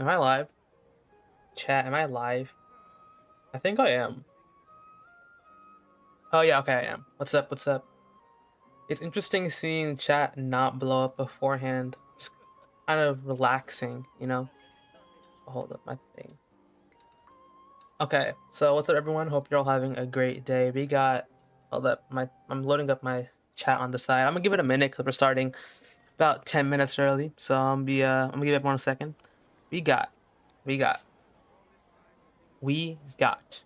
Am I live? Chat, am I live? I think I am. Oh yeah, okay, I am. What's up? What's up? It's interesting seeing chat not blow up beforehand. It's kind of relaxing, you know? Hold up my thing. Okay, so what's up everyone? Hope you're all having a great day. We got hold up, I'm loading up my chat on the side. I'm gonna give it a minute because we're starting about 10 minutes early. So I'm gonna give everyone a second. We got we got we got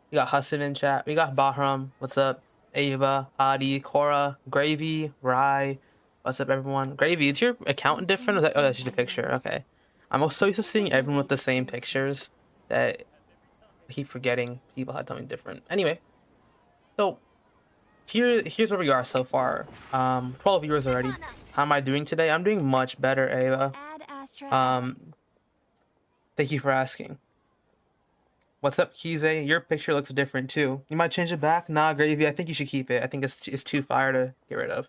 We got Hassan in chat. We got Bahram. What's up? Ava, Adi, Cora, Gravy, Rai. What's up, everyone? Gravy, is your account different? Oh, that's just a picture. Okay. I'm also used to seeing everyone with the same pictures that I keep forgetting people had something different. Anyway, so here's where we are so far. 12 viewers already. How am I doing today? I'm doing much better, Ava. Thank you for asking. What's up, Kize? Your picture looks different too. You might change it back? Nah, Gravy, I think you should keep it. I think it's too fire to get rid of.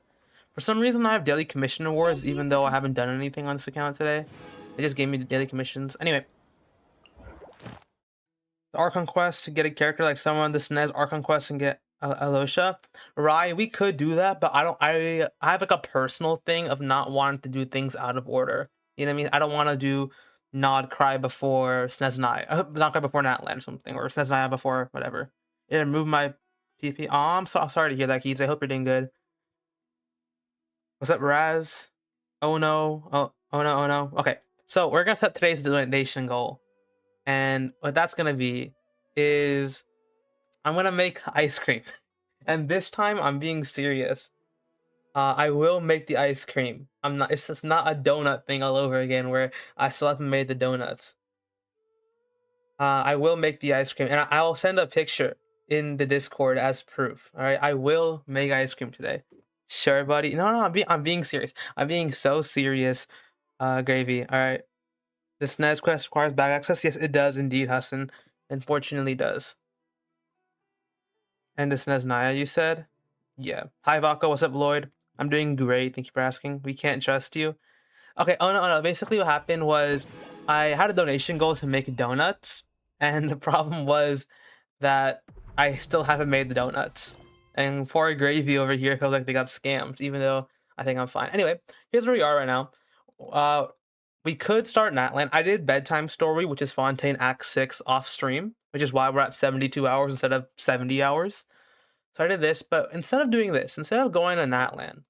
For some reason, I have daily commission awards, even though I haven't done anything on this account today. They just gave me the daily commissions. Anyway. The Archon Quest to get a character like someone on the SNES Archon Quest and get Alosha. Rai, we could do that, but I have like a personal thing of not wanting to do things out of order. You know what I mean? I don't want to do Nod Cry before SNES Nod Cry before Natland or something, or SNES before whatever. Yeah, remove my PP. Oh, I'm sorry to hear that, Keats. I hope you're doing good. What's up, Raz? Oh no. Oh no, oh no. Okay. So we're gonna set today's donation goal. And what that's gonna be is I'm gonna make ice cream. And this time I'm being serious. I will make the ice cream. It's just not a donut thing all over again where I still haven't made the donuts. I will make the ice cream and I'll send a picture in the Discord as proof. All right, I will make ice cream today. Sure, buddy. No, I'm being serious. I'm being so serious. Gravy. All right. The SNES Quest requires back access. Yes, it does indeed, Hassan. Unfortunately, does. And the SNES Naya, you said? Yeah. Hi, Vokko. What's up, Lloyd? I'm doing great. Thank you for asking. We can't trust you. Okay. Oh no. Basically, what happened was I had a donation goal to make donuts, and the problem was that I still haven't made the donuts. And poor Gravy over here feels like they got scammed, even though I think I'm fine. Anyway, here's where we are right now. We could start Natland. I did Bedtime Story, which is Fontaine Act 6 off stream, which is why we're at 72 hours instead of 70 hours. So I did this, but instead of doing this, instead of going to Natland,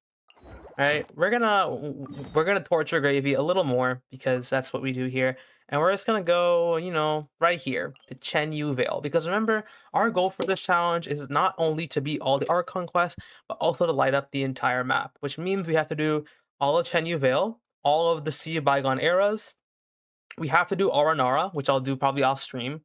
right, we're gonna torture Gravy a little more because that's what we do here. And we're just gonna go, you know, right here to Chen Yu Vale. Because remember, our goal for this challenge is not only to beat all the Archon quests, but also to light up the entire map, which means we have to do all of Chen Yu Vale, all of the Sea of Bygone eras. We have to do Aranara, which I'll do probably off stream.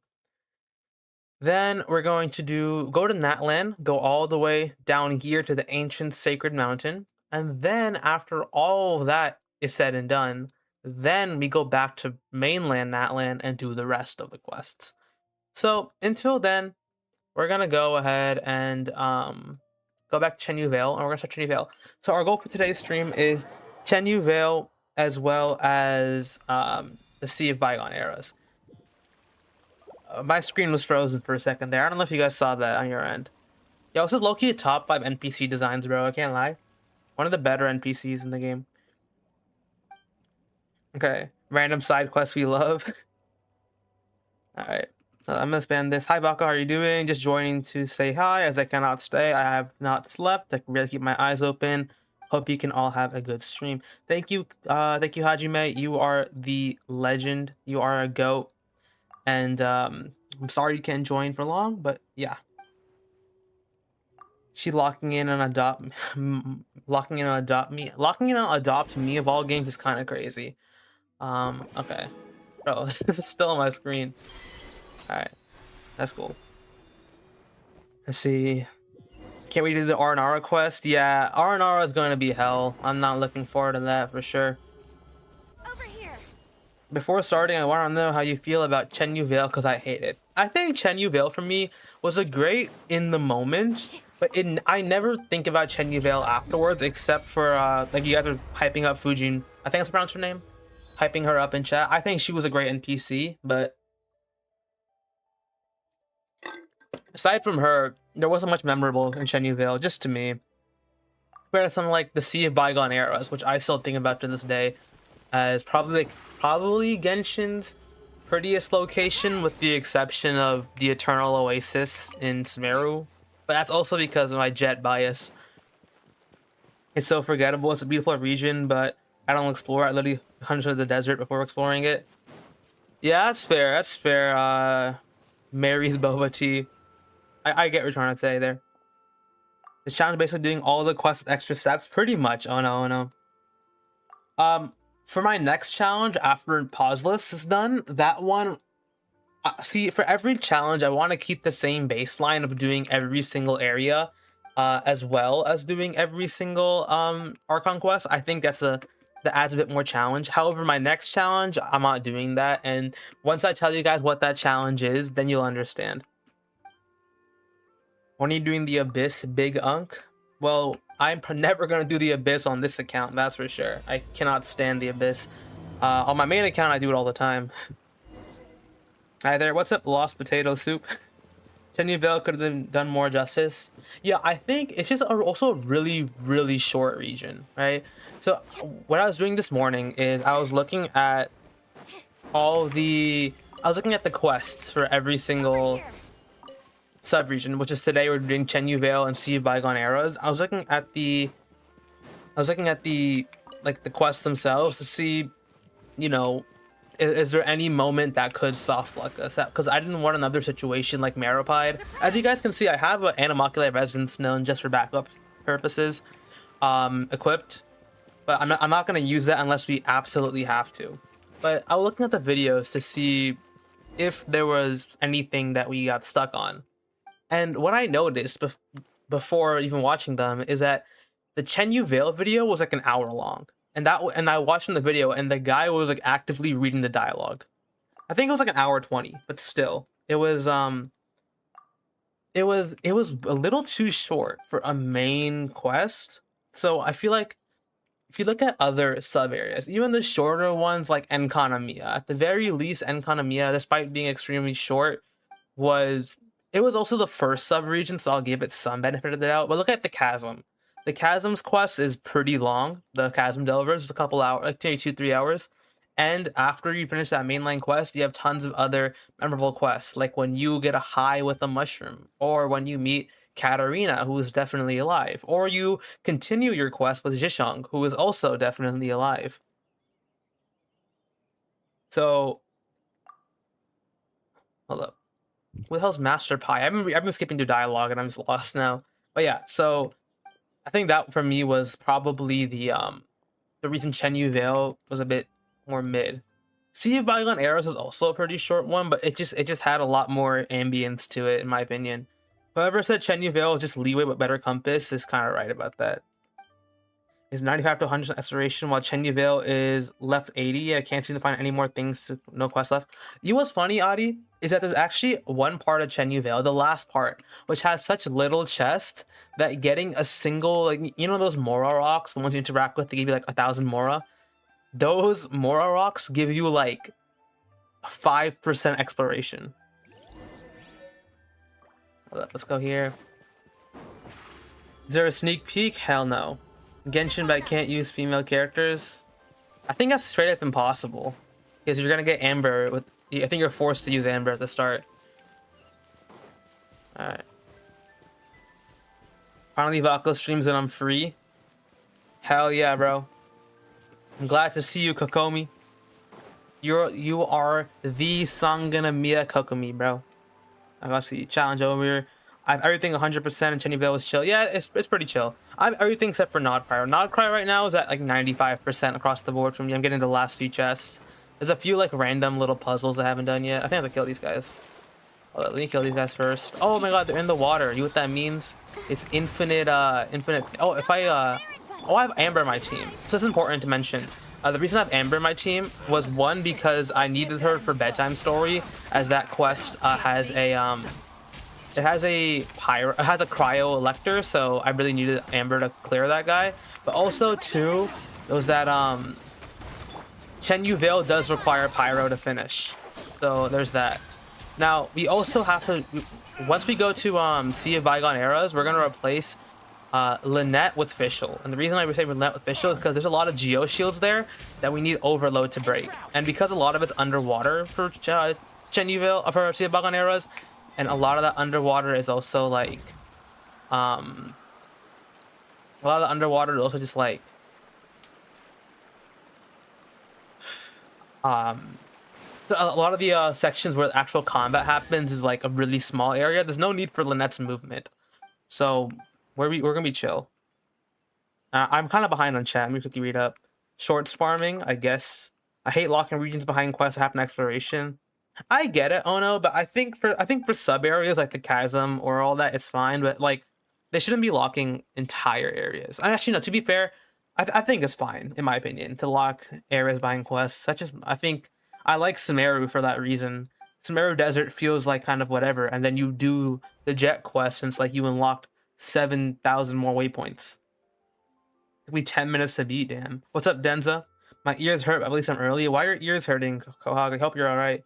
Then we're going to go to Natland, go all the way down here to the ancient sacred mountain. And then after all of that is said and done, then we go back to mainland Natland and do the rest of the quests. So until then, we're going to go ahead and go back to Chen Yu Vale, and we're going to start Chen Yu Vale. So our goal for today's stream is Chen Yu Vale as well as the Sea of Bygone eras. My screen was frozen for a second there. I don't know if you guys saw that on your end. Yo, this is low-key top 5 NPC designs, bro. I can't lie. One of the better NPCs in the game. Okay. Random side quest we love. Alright. I'm gonna spam this. Hi, Vokko. How are you doing? Just joining to say hi as I cannot stay. I have not slept. I can really keep my eyes open. Hope you can all have a good stream. Thank you, Hajime. You are the legend. You are a goat. And I'm sorry you can't join for long, but yeah. She locking in on adopt me of all games is kind of crazy. Okay. Bro, this is still on my screen. Alright. That's cool. Let's see. Can't we do the Aranara quest? Yeah, Aranara is going to be hell. I'm not looking forward to that for sure. Over here. Before starting, I want to know how you feel about Chen Yu Vale because I hate it. I think Chen Yu Vale for me was a great in the moment, but I never think about Chen Yu Vale afterwards except for like you guys are hyping up Fujin. I think that's pronounced her name. hyping her up in chat. I think she was a great NPC, but aside from her, there wasn't much memorable in Shenyu Vale, just to me. Compared to something like the Sea of Bygone Eras, which I still think about to this day as probably Genshin's prettiest location, with the exception of the Eternal Oasis in Sumeru. But that's also because of my jet bias. It's so forgettable. It's a beautiful region, but I don't explore it. I literally hundreds of the desert before exploring it. Yeah, that's fair. That's fair. Mary's boba tea. I get what you're trying to say there. This challenge is basically doing all the quests with extra steps, pretty much. Oh no, oh no. For my next challenge after Pauseless is done, that one. See, for every challenge, I want to keep the same baseline of doing every single area, as well as doing every single Archon quest. I think that adds a bit more challenge. However, my next challenge, I'm not doing that, and once I tell you guys what that challenge is, then you'll understand. When are you doing the Abyss, Big Unk? Well, I'm never gonna do the Abyss on this account, that's for sure. I cannot stand the Abyss. On my main account, I do it all the time. Hi there, what's up, Lost Potato Soup? Shenyu Vale could have done more justice. Yeah, I think it's just also a really, really short region, right? So what I was doing this morning is I was looking at the quests for every single sub-region, which is today we're doing Shenyu Vale and Sea of Bygone Eras. I was looking at the like the quests themselves to see, you know, is there any moment that could soft block us? Because I didn't want another situation like Maripide. As you guys can see, I have an Animoculi Resonance known just for backup purposes equipped, but I'm not going to use that unless we absolutely have to. But I was looking at the videos to see if there was anything that we got stuck on. And what I noticed before even watching them is that the Shenyu Vale video was like an hour long. And I watched in the video, and the guy was like actively reading the dialogue. I think it was like an hour 20, but still, it was a little too short for a main quest. So I feel like if you look at other sub areas, even the shorter ones like Enkanomiya, at the very least, Enkanomiya, despite being extremely short, was also the first sub region, so I'll give it some benefit of the doubt. But look at the Chasm. The Chasm's quest is pretty long. The Chasm Delvers is a couple hours, like 2-3 hours. And after you finish that mainline quest, you have tons of other memorable quests, like when you get a high with a mushroom, or when you meet Katarina, who is definitely alive, or you continue your quest with Zhishang, who is also definitely alive. So, hold up. What the hell's Master Pie? I've been skipping through dialogue and I'm just lost now. But yeah, so I think that for me was probably the reason Shenyu Vale was a bit more mid. Sea of Bygone Eras is also a pretty short one, but it just had a lot more ambience to it, in my opinion. Whoever said Shenyu Vale is just leeway but better compass is kind of right about that. Is 95 to 100 exploration, while Shenyu Vale is left 80. I can't seem to find any more things. No quest left. You know what's funny, Adi, is that there's actually one part of Shenyu Vale, the last part, which has such little chest that getting a single, like, you know those Mora rocks, the ones you interact with, they give you like 1,000 Mora. Those Mora rocks give you like 5% exploration. Let's go here. Is there a sneak peek? Hell no. Genshin, but I can't use female characters. I think that's straight up impossible, because you're gonna get Amber with. I think you're forced to use Amber at the start. All right. Finally, Vokko streams and I'm free. Hell yeah, bro. I'm glad to see you, Kokomi. You are the Sanganamiya Kokomi, bro. I gotta see challenge over here. I have everything 100% and Shenyu Vale is chill. Yeah, it's pretty chill. I have everything except for Nodcry. Nodcry right now is at like 95% across the board for me. I'm getting the last few chests. There's a few like random little puzzles I haven't done yet. I think I have to kill these guys. Hold on, let me kill these guys first. Oh my god, they're in the water. You know what that means? It's infinite, infinite. Oh, if I have Amber in my team. So this is important to mention. The reason I have Amber in my team was, one, because I needed her for Bedtime Story, as that quest has a it has a cryo elector, so I really needed Amber to clear that guy. But also, two, it was that Chen Veil does require Pyro to finish, so there's that. Now we also have to, once we go to Sea of Bygone Eras, we're gonna replace Lynette with Fischl. And the reason I say Lynette with Fischl is because there's a lot of Geo Shields there that we need Overload to break, and because a lot of it's underwater for Chen Veil for Sea of Bygone Eras, and a lot of that underwater is also like a lot of the underwater is also just like a lot of the sections where actual combat happens is like a really small area. There's no need for Lynette's movement, so we're gonna be chill. I'm kind of behind on chat. Let me quickly read up. Shorts farming, I guess. I hate locking regions behind quests that happen in exploration. I get it, Ono, but I think for sub areas like the chasm or all that, it's fine. But like, they shouldn't be locking entire areas. And actually, no. To be fair, I think it's fine in my opinion to lock areas behind quests. I think I like Sumeru for that reason. Sumeru Desert feels like kind of whatever, and then you do the jet quest, and it's like you unlocked 7,000 more waypoints. Took me 10 minutes to beat. Damn. What's up, Denza? My ears hurt. At least I'm early. Why are your ears hurting, Kohag? I hope you're all right.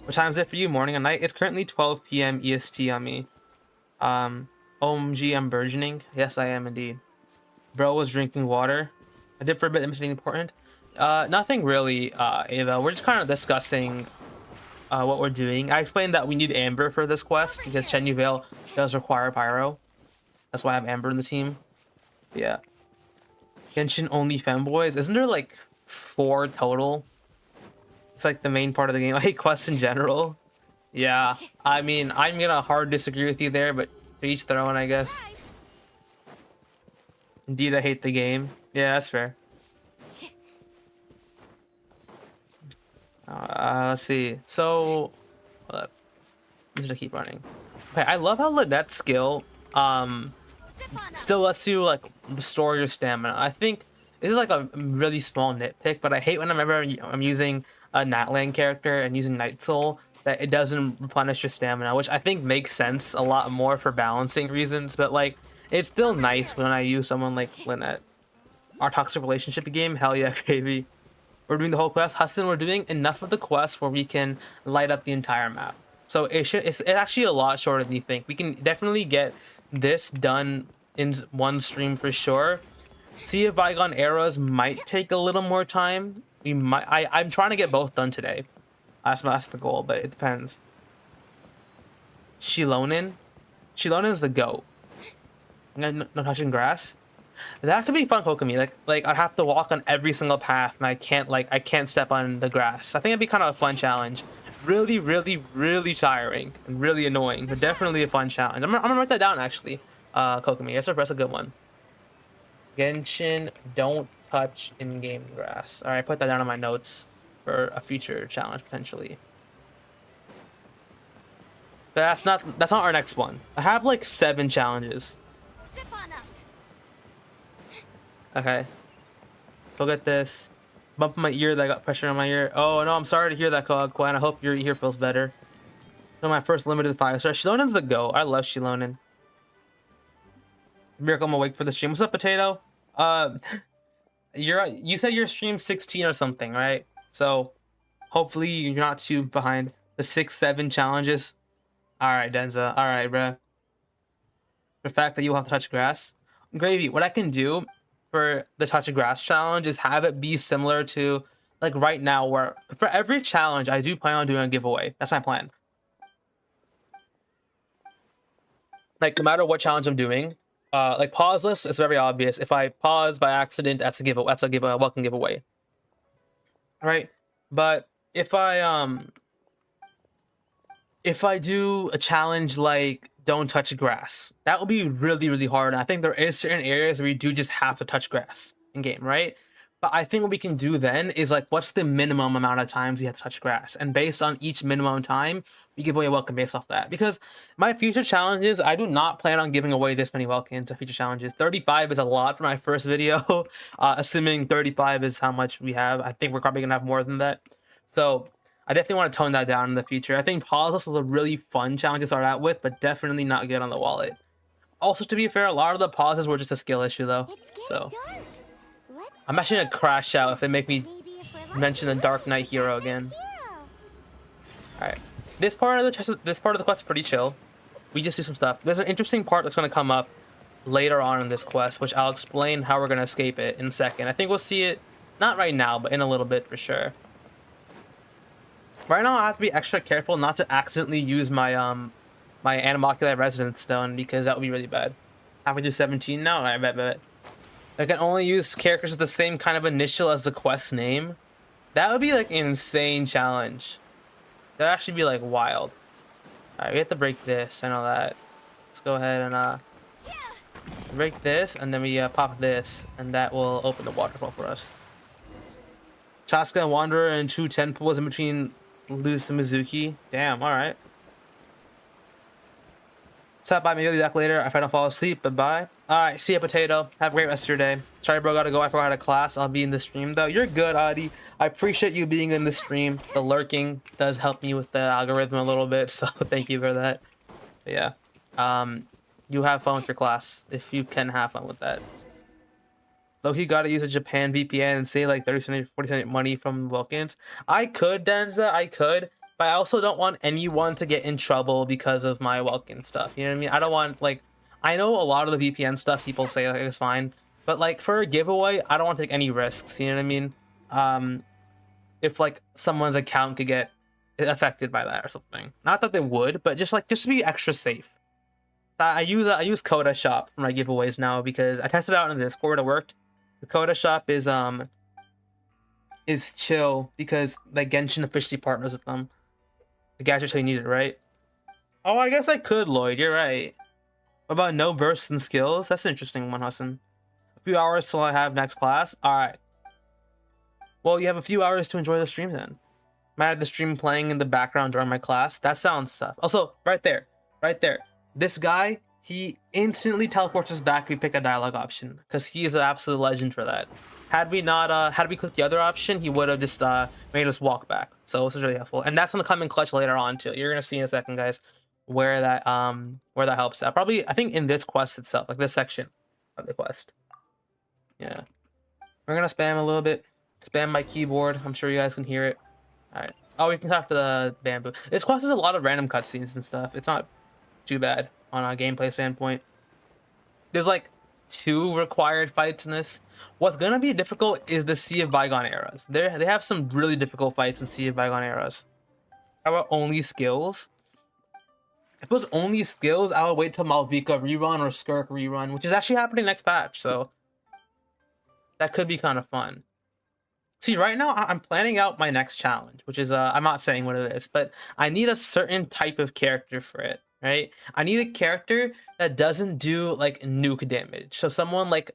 What time is it for you? Morning and night? It's currently 12 p.m. EST on me. OMG, I'm burgeoning. Yes, I am indeed. Bro was drinking water. I did for a bit. Anything important? Nothing really, Ava. We're just kind of discussing what we're doing. I explained that we need Amber for this quest because Chen Veil does require Pyro. That's why I have Amber in the team. Yeah. Genshin only femboys. Isn't there like 4 total? It's like the main part of the game. I hate quests in general. Yeah. I mean, I'm gonna hard disagree with you there, but to each their own, I guess. Indeed, I hate the game. Yeah, that's fair. Let's see. So, hold up. I'm just gonna keep running. Okay, I love how Lynette's skill still lets you like restore your stamina. I think this is like a really small nitpick, but I hate whenever I'm using a Natlan character and using Night Soul that it doesn't replenish your stamina, which I think makes sense a lot more for balancing reasons. But like, it's still nice when I use someone like Lynette. Our toxic relationship game, hell yeah, gravy. We're doing the whole quest. Huston, we're doing enough of the quest where we can light up the entire map. So it's actually a lot shorter than you think. We can definitely get this done in one stream for sure. Sea of Bygone Eras might take a little more time. I'm trying to get both done today. That's the goal, but it depends. Shilonin is the goat. No touching grass. That could be fun, Kokumi. Like I'd have to walk on every single path, and I can't step on the grass. I think it'd be kind of a fun challenge. Really, really, really tiring and really annoying, but definitely a fun challenge. I'm gonna write that down actually. Kokumi, that's a good one. Genshin, don't touch in-game grass. All right, put that down on my notes for a future challenge potentially. But that's not our next one. I have like 7 challenges. Okay. Look at this. Bump in my ear that I got pressure on my ear. Oh no, I'm sorry to hear that, Quan. I hope your ear feels better. So my first limited 5-star. Shilonin's the go. I love Shilonin. Miracle, I'm awake for the stream. What's up, Potato? You said your stream 16 or something, right? So hopefully you're not too behind the 6-7 challenges. All right, Denza. All right, bruh. The fact that you'll have to touch grass. Gravy, what I can do for the touch of grass challenge is have it be similar to like right now, where for every challenge I do plan on doing a giveaway. That's my plan. Like no matter what challenge I'm doing, like pauseless, it's very obvious. If I pause by accident, that's a giveaway. That's a welcome giveaway. Right? But if I do a challenge like don't touch grass, that will be really, really hard. And I think there is certain areas where you do just have to touch grass in game, right? But I think what we can do then is like, what's the minimum amount of times you have to touch grass? And based on each minimum time, we give away a welcome based off that. Because my future challenges, I do not plan on giving away this many welcomes to future challenges. 35 is a lot for my first video. Assuming 35 is how much we have. I think we're probably gonna have more than that. So I definitely want to tone that down in the future. I think pauseless was a really fun challenge to start out with, but definitely not good on the wallet. Also, to be fair, a lot of the pauses were just a skill issue though. So I'm actually gonna crash out if they make me mention the Dark Knight hero again. Hero. All right, this part of the quest is pretty chill. We just do some stuff. There's an interesting part that's gonna come up later on in this quest, which I'll explain how we're gonna escape it in a second. I think we'll see it not right now, but in a little bit for sure. Right now, I have to be extra careful not to accidentally use my my Animoculate Resonance Stone because that would be really bad. Halfway through 17 now. I bet. I can only use characters with the same kind of initial as the quest name. That would be like an insane challenge. That'd actually be like wild. Alright, we have to break this. I know that. Let's go ahead and break this, and then we pop this, and that will open the waterfall for us. Chaska Wanderer and 2 10 pools in between Luz and Mizuki. Damn, alright. Stop by, maybe I'll be back later if I don't fall asleep. Bye-bye. Alright, see ya, Potato. Have a great rest of your day. Sorry, bro, gotta go. I forgot I had a class. I'll be in the stream, though. You're good, Adi. I appreciate you being in the stream. The lurking does help me with the algorithm a little bit, so thank you for that. But yeah. You have fun with your class, if you can have fun with that. Loki gotta use a Japan VPN and save like 30%, 40% money from Vulcans. I could, Denza, I could. But I also don't want anyone to get in trouble because of my Welkin stuff. You know what I mean? I don't want, like, I know a lot of the VPN stuff people say like it's fine, but like for a giveaway, I don't want to take any risks. You know what I mean? If like someone's account could get affected by that or something. Not that they would, but just to be extra safe. I use Coda Shop for my giveaways now because I tested it out in the Discord. It worked. The Coda Shop is chill because like Genshin officially partners with them. The gadgets you need it, right? Oh, I guess I could, Lloyd. You're right. What about no bursts and skills? That's an interesting one, Hassan. A few hours till I have next class. All right. Well, you have a few hours to enjoy the stream then. Might have the stream playing in the background during my class. That sounds tough. Also, right there. This guy, he instantly teleports us back. We pick a dialogue option because he is an absolute legend for that. Had we clicked the other option, he would have just made us walk back. So this is really helpful, and that's gonna come in clutch later on too. You're gonna see in a second, guys, where that helps out. Probably, I think in this quest itself, like this section of the quest. Yeah, we're gonna spam a little bit, spam my keyboard. I'm sure you guys can hear it. All right. Oh, we can talk to the bamboo. This quest has a lot of random cutscenes and stuff. It's not too bad on a gameplay standpoint. There's like 2 required fights in this. What's gonna be difficult is the Sea of Bygone Eras. They have some really difficult fights in Sea of Bygone Eras. How about only skills? If it was only skills, I would wait till Malvika rerun or Skirk rerun, which is actually happening next patch, so that could be kind of fun. See, right now I'm planning out my next challenge, which is I'm not saying what it is, but I need a certain type of character for it. Right? I need a character that doesn't do like nuke damage. So someone like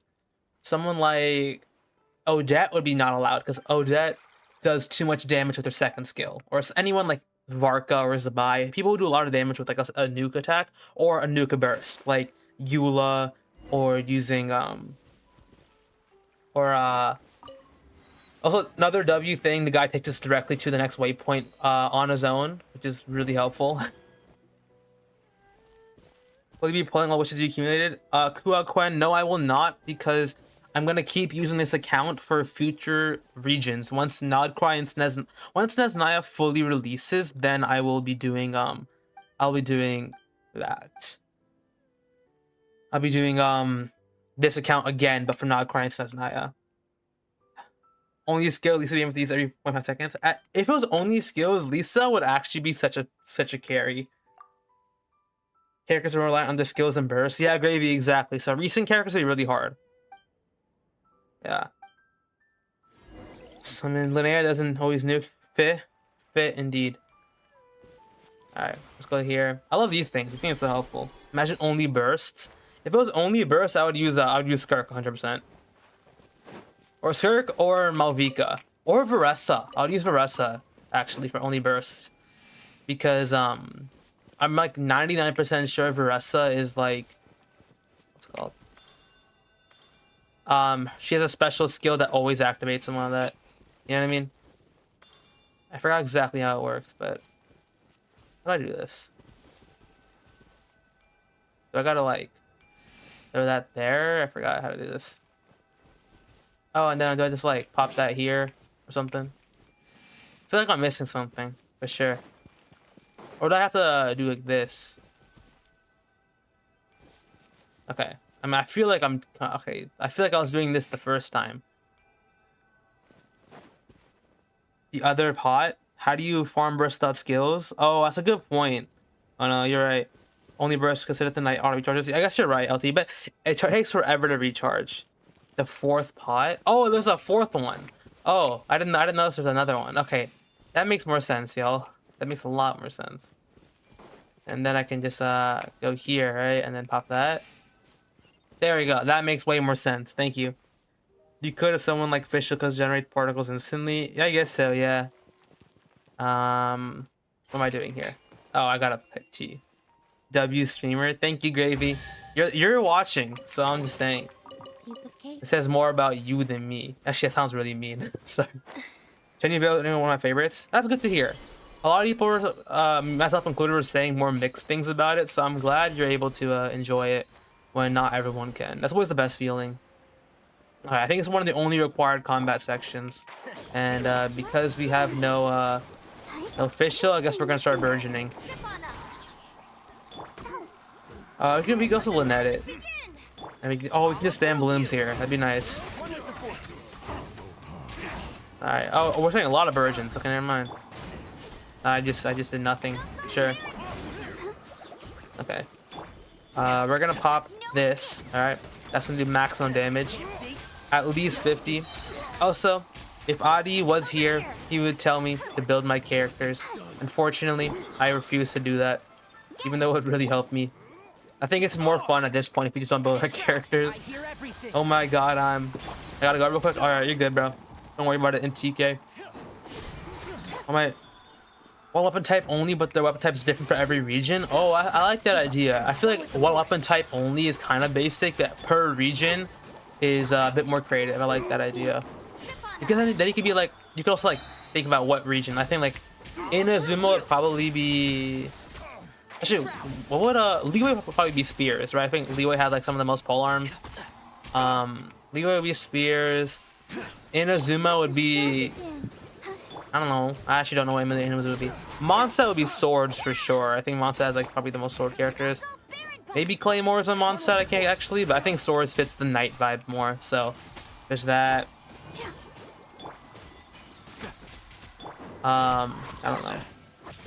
Odette would be not allowed because Odette does too much damage with her second skill. Or anyone like Varka or Zabai, people who do a lot of damage with like a nuke attack or a nuke burst, like Eula, or using also another W thing. The guy takes us directly to the next waypoint on his own, which is really helpful. Will you be pulling all wishes you accumulated? Kua Quen, no, I will not, because I'm gonna keep using this account for future regions. Once Nodcry and Snezhnaya fully releases, then I will be doing that. I'll be doing this account again, but for Nodcry and Snezhnaya. Only skill, Lisa being with these every 1.5 seconds. If it was only skills, Lisa would actually be such a carry. Characters are reliant on their skills and bursts. Yeah, Gravy, exactly. So recent characters are really hard. Yeah. I mean, Linnea doesn't always nuke. Fit indeed. Alright, let's go here. I love these things. I think it's so helpful. Imagine only bursts. If it was only bursts, I would use Skirk 100%. Or Skirk or Malvika. Or Varessa. I would use Varessa actually for only bursts. Because I'm like 99% sure Varessa is like, what's it called? She has a special skill that always activates something like that. You know what I mean? I forgot exactly how it works, but how do I do this? Do I gotta like throw that there? I forgot how to do this. Oh, and then do I just like pop that here or something? I feel like I'm missing something for sure. Or do I have to do like this? Okay. I mean, I feel like I'm okay. I feel like I was doing this the first time. The other pot. How do you farm burst without skills? Oh, that's a good point. Oh no, you're right. Only burst considered the night auto recharges. I guess you're right, LT. But it takes forever to recharge. The fourth pot. Oh, there's a fourth one. Oh, I didn't notice there's another one. Okay, that makes more sense, y'all. That makes a lot more sense. And then I can just go here, right, and then pop that. There we go. That makes way more sense. Thank you. You could have someone like Fischl because generate particles instantly. Yeah, I guess so. Yeah. What am I doing here? Oh, I gotta pick T. W streamer. Thank you, Gravy. You're watching, so I'm just saying. Piece of cake. It says more about you than me. Actually, that sounds really mean. Sorry. Jenny Bell, one of my favorites. That's good to hear. A lot of people, myself included, were saying more mixed things about it, so I'm glad you're able to enjoy it when not everyone can. That's always the best feeling. Alright, I think it's one of the only required combat sections, and because we have no Fischl, I guess we're gonna start burgeoning. We can also Lynette it. And we can just spam blooms here. That'd be nice. Alright. Oh, we're getting a lot of burgeons. Okay, never mind. I just did nothing. Sure. Okay. We're gonna pop this. Alright. That's gonna do maximum damage. At least 50. Also, if Adi was here, he would tell me to build my characters. Unfortunately, I refuse to do that. Even though it would really help me. I think it's more fun at this point if we just don't build our characters. Oh my god, I gotta go real quick. Alright, you're good, bro. Don't worry about it in TK. Oh my. One weapon type only, but the weapon type is different for every region. Oh, I like that idea. I feel like one weapon type only is kind of basic, but per region is a bit more creative. I like that idea. Because then you could be like, you could also like think about what region. I think like Inazuma would probably be. Actually, what would Leeway would probably be spears, right? I think Leeway had like some of the most pole arms. Leeway would be spears. Inazuma would be. I don't know. I actually don't know what Inazuma would be. Mondstadt would be swords for sure. I think Mondstadt has like probably the most sword characters. Maybe Claymores on Mondstadt, I can't actually, but I think swords fits the knight vibe more. So there's that. I don't know.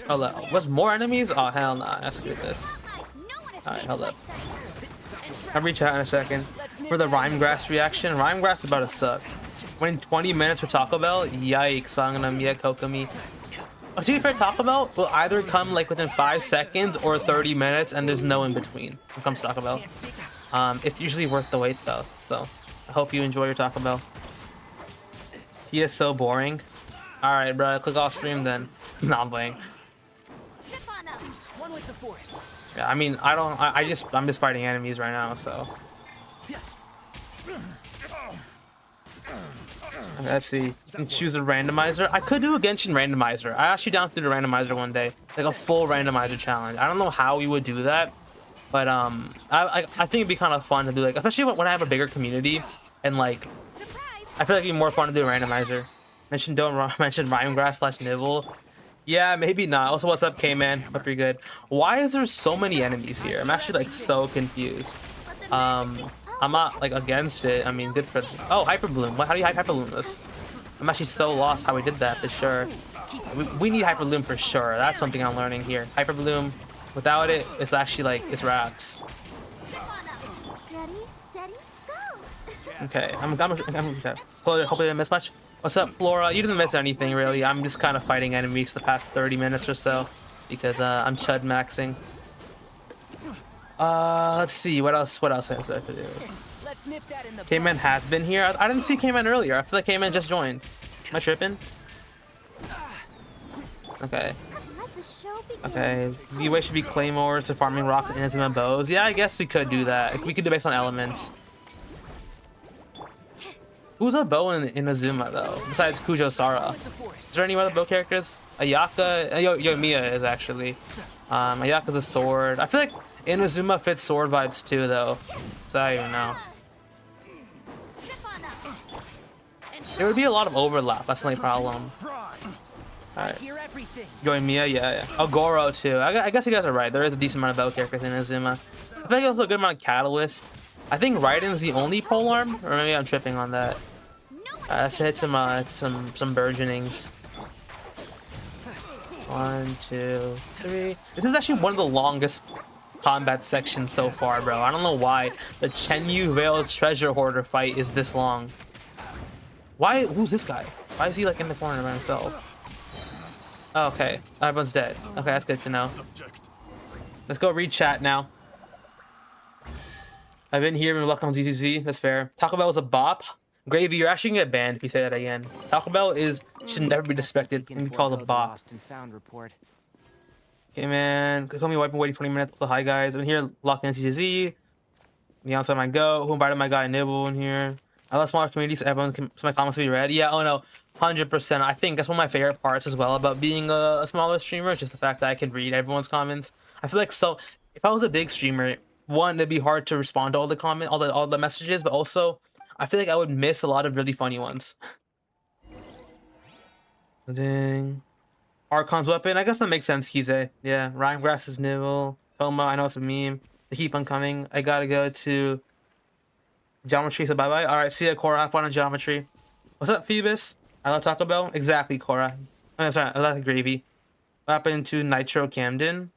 Hold up. Was more enemies? Oh hell nah. Let's do this. Alright, hold up. I'll reach out in a second. For the Rhymegrass reaction, Rhymegrass is about to suck. Waiting 20 minutes for Taco Bell? Yikes, I'm gonna Mia Kokomi. Oh, to be fair, Taco Bell will either come like within 5 seconds or 30 minutes, and there's no in between when it comes to Taco Bell. It's usually worth the wait though, so I hope you enjoy your Taco Bell. He is so boring. Alright, bro, click off stream then. No, I'm playing. Yeah, I mean, I'm just fighting enemies right now, so. Okay, let's see. You can choose a randomizer. I could do a Genshin randomizer. I actually down to do the randomizer one day, like a full randomizer challenge. I don't know how we would do that, but I think it'd be kind of fun to do, like, especially when I have a bigger community, and like, I feel like it'd be more fun to do a randomizer. Mention Rhymegrass / Nibble. Yeah, maybe not. Also, what's up, K-Man? Hope you're good. Why is there so many enemies here? I'm actually like so confused. I'm not like against it. I mean, good for. Oh, Hyper Bloom. How do you Hyper Bloom this? I'm actually so lost how we did that for sure. We need Hyper Bloom for sure. That's something I'm learning here. Hyper Bloom. Without it, it's actually like it's raps. Okay, I'm okay. Hopefully I didn't miss much. What's up, Flora? You didn't miss anything really. I'm just kind of fighting enemies the past 30 minutes or so because I'm chud maxing. Let's see what else has there to do. K-Man has been here. I didn't see K-Man earlier. I feel like K-Man just joined. Am I tripping? Okay. Okay. Leeway should be claymores to farming rocks and Inazuma bows. Yeah, I guess we could do that. We could do based on elements. Who's a bow in Inazuma though? Besides Kujo Sara. Is there any other bow characters? Ayaka, Yoimiya is actually. Ayaka's a sword. I feel like Inazuma fits sword vibes too though. So I don't even know. There would be a lot of overlap. That's the only problem. All right. Hear everything. Join Mia, yeah. Oh, Goro too. I guess you guys are right. There is a decent amount of Bell characters in Azuma. I think also a good amount of Catalyst. I think Raiden's the only polearm, or maybe I'm tripping on that. Let's hit some burgeonings. 1, 2, 3. This is actually one of the longest combat sections so far, bro. I don't know why the Chenyu Veil Treasure Hoarder fight is this long. Why? Who's this guy? Why is he like in the corner by himself? Oh, okay, everyone's dead. Okay, that's good to know. Let's go read chat now. I've been here and luck on ZZZ. That's fair. Taco Bell is a bop. Gravy, you're actually gonna get banned if you say that again. Taco Bell should never be disrespected and be called a bop. Okay, man. Call me wipe and waiting 20 minutes. Hi guys, I'm here locked in ZZZ. The outside my go. Who invited my guy Nibble in here? I love smaller communities so everyone can, so my comments can be read. Yeah, oh no, 100%. I think that's one of my favorite parts as well about being a smaller streamer, just the fact that I can read everyone's comments. I feel like so if I was a big streamer, one, it'd be hard to respond to all the comments, all the messages, but also I feel like I would miss a lot of really funny ones. Ding. Archon's weapon, I guess that makes sense, Kize. Yeah, Rhymegrass's Nibble. Toma, I know it's a meme. They keep on coming. I gotta go to Geometry, so bye-bye. Alright, see ya, Cora. Have fun on Geometry. What's up, Phoebus? I love Taco Bell. Exactly, Cora. I'm sorry, I love Gravy. What happened to Nitro Camden?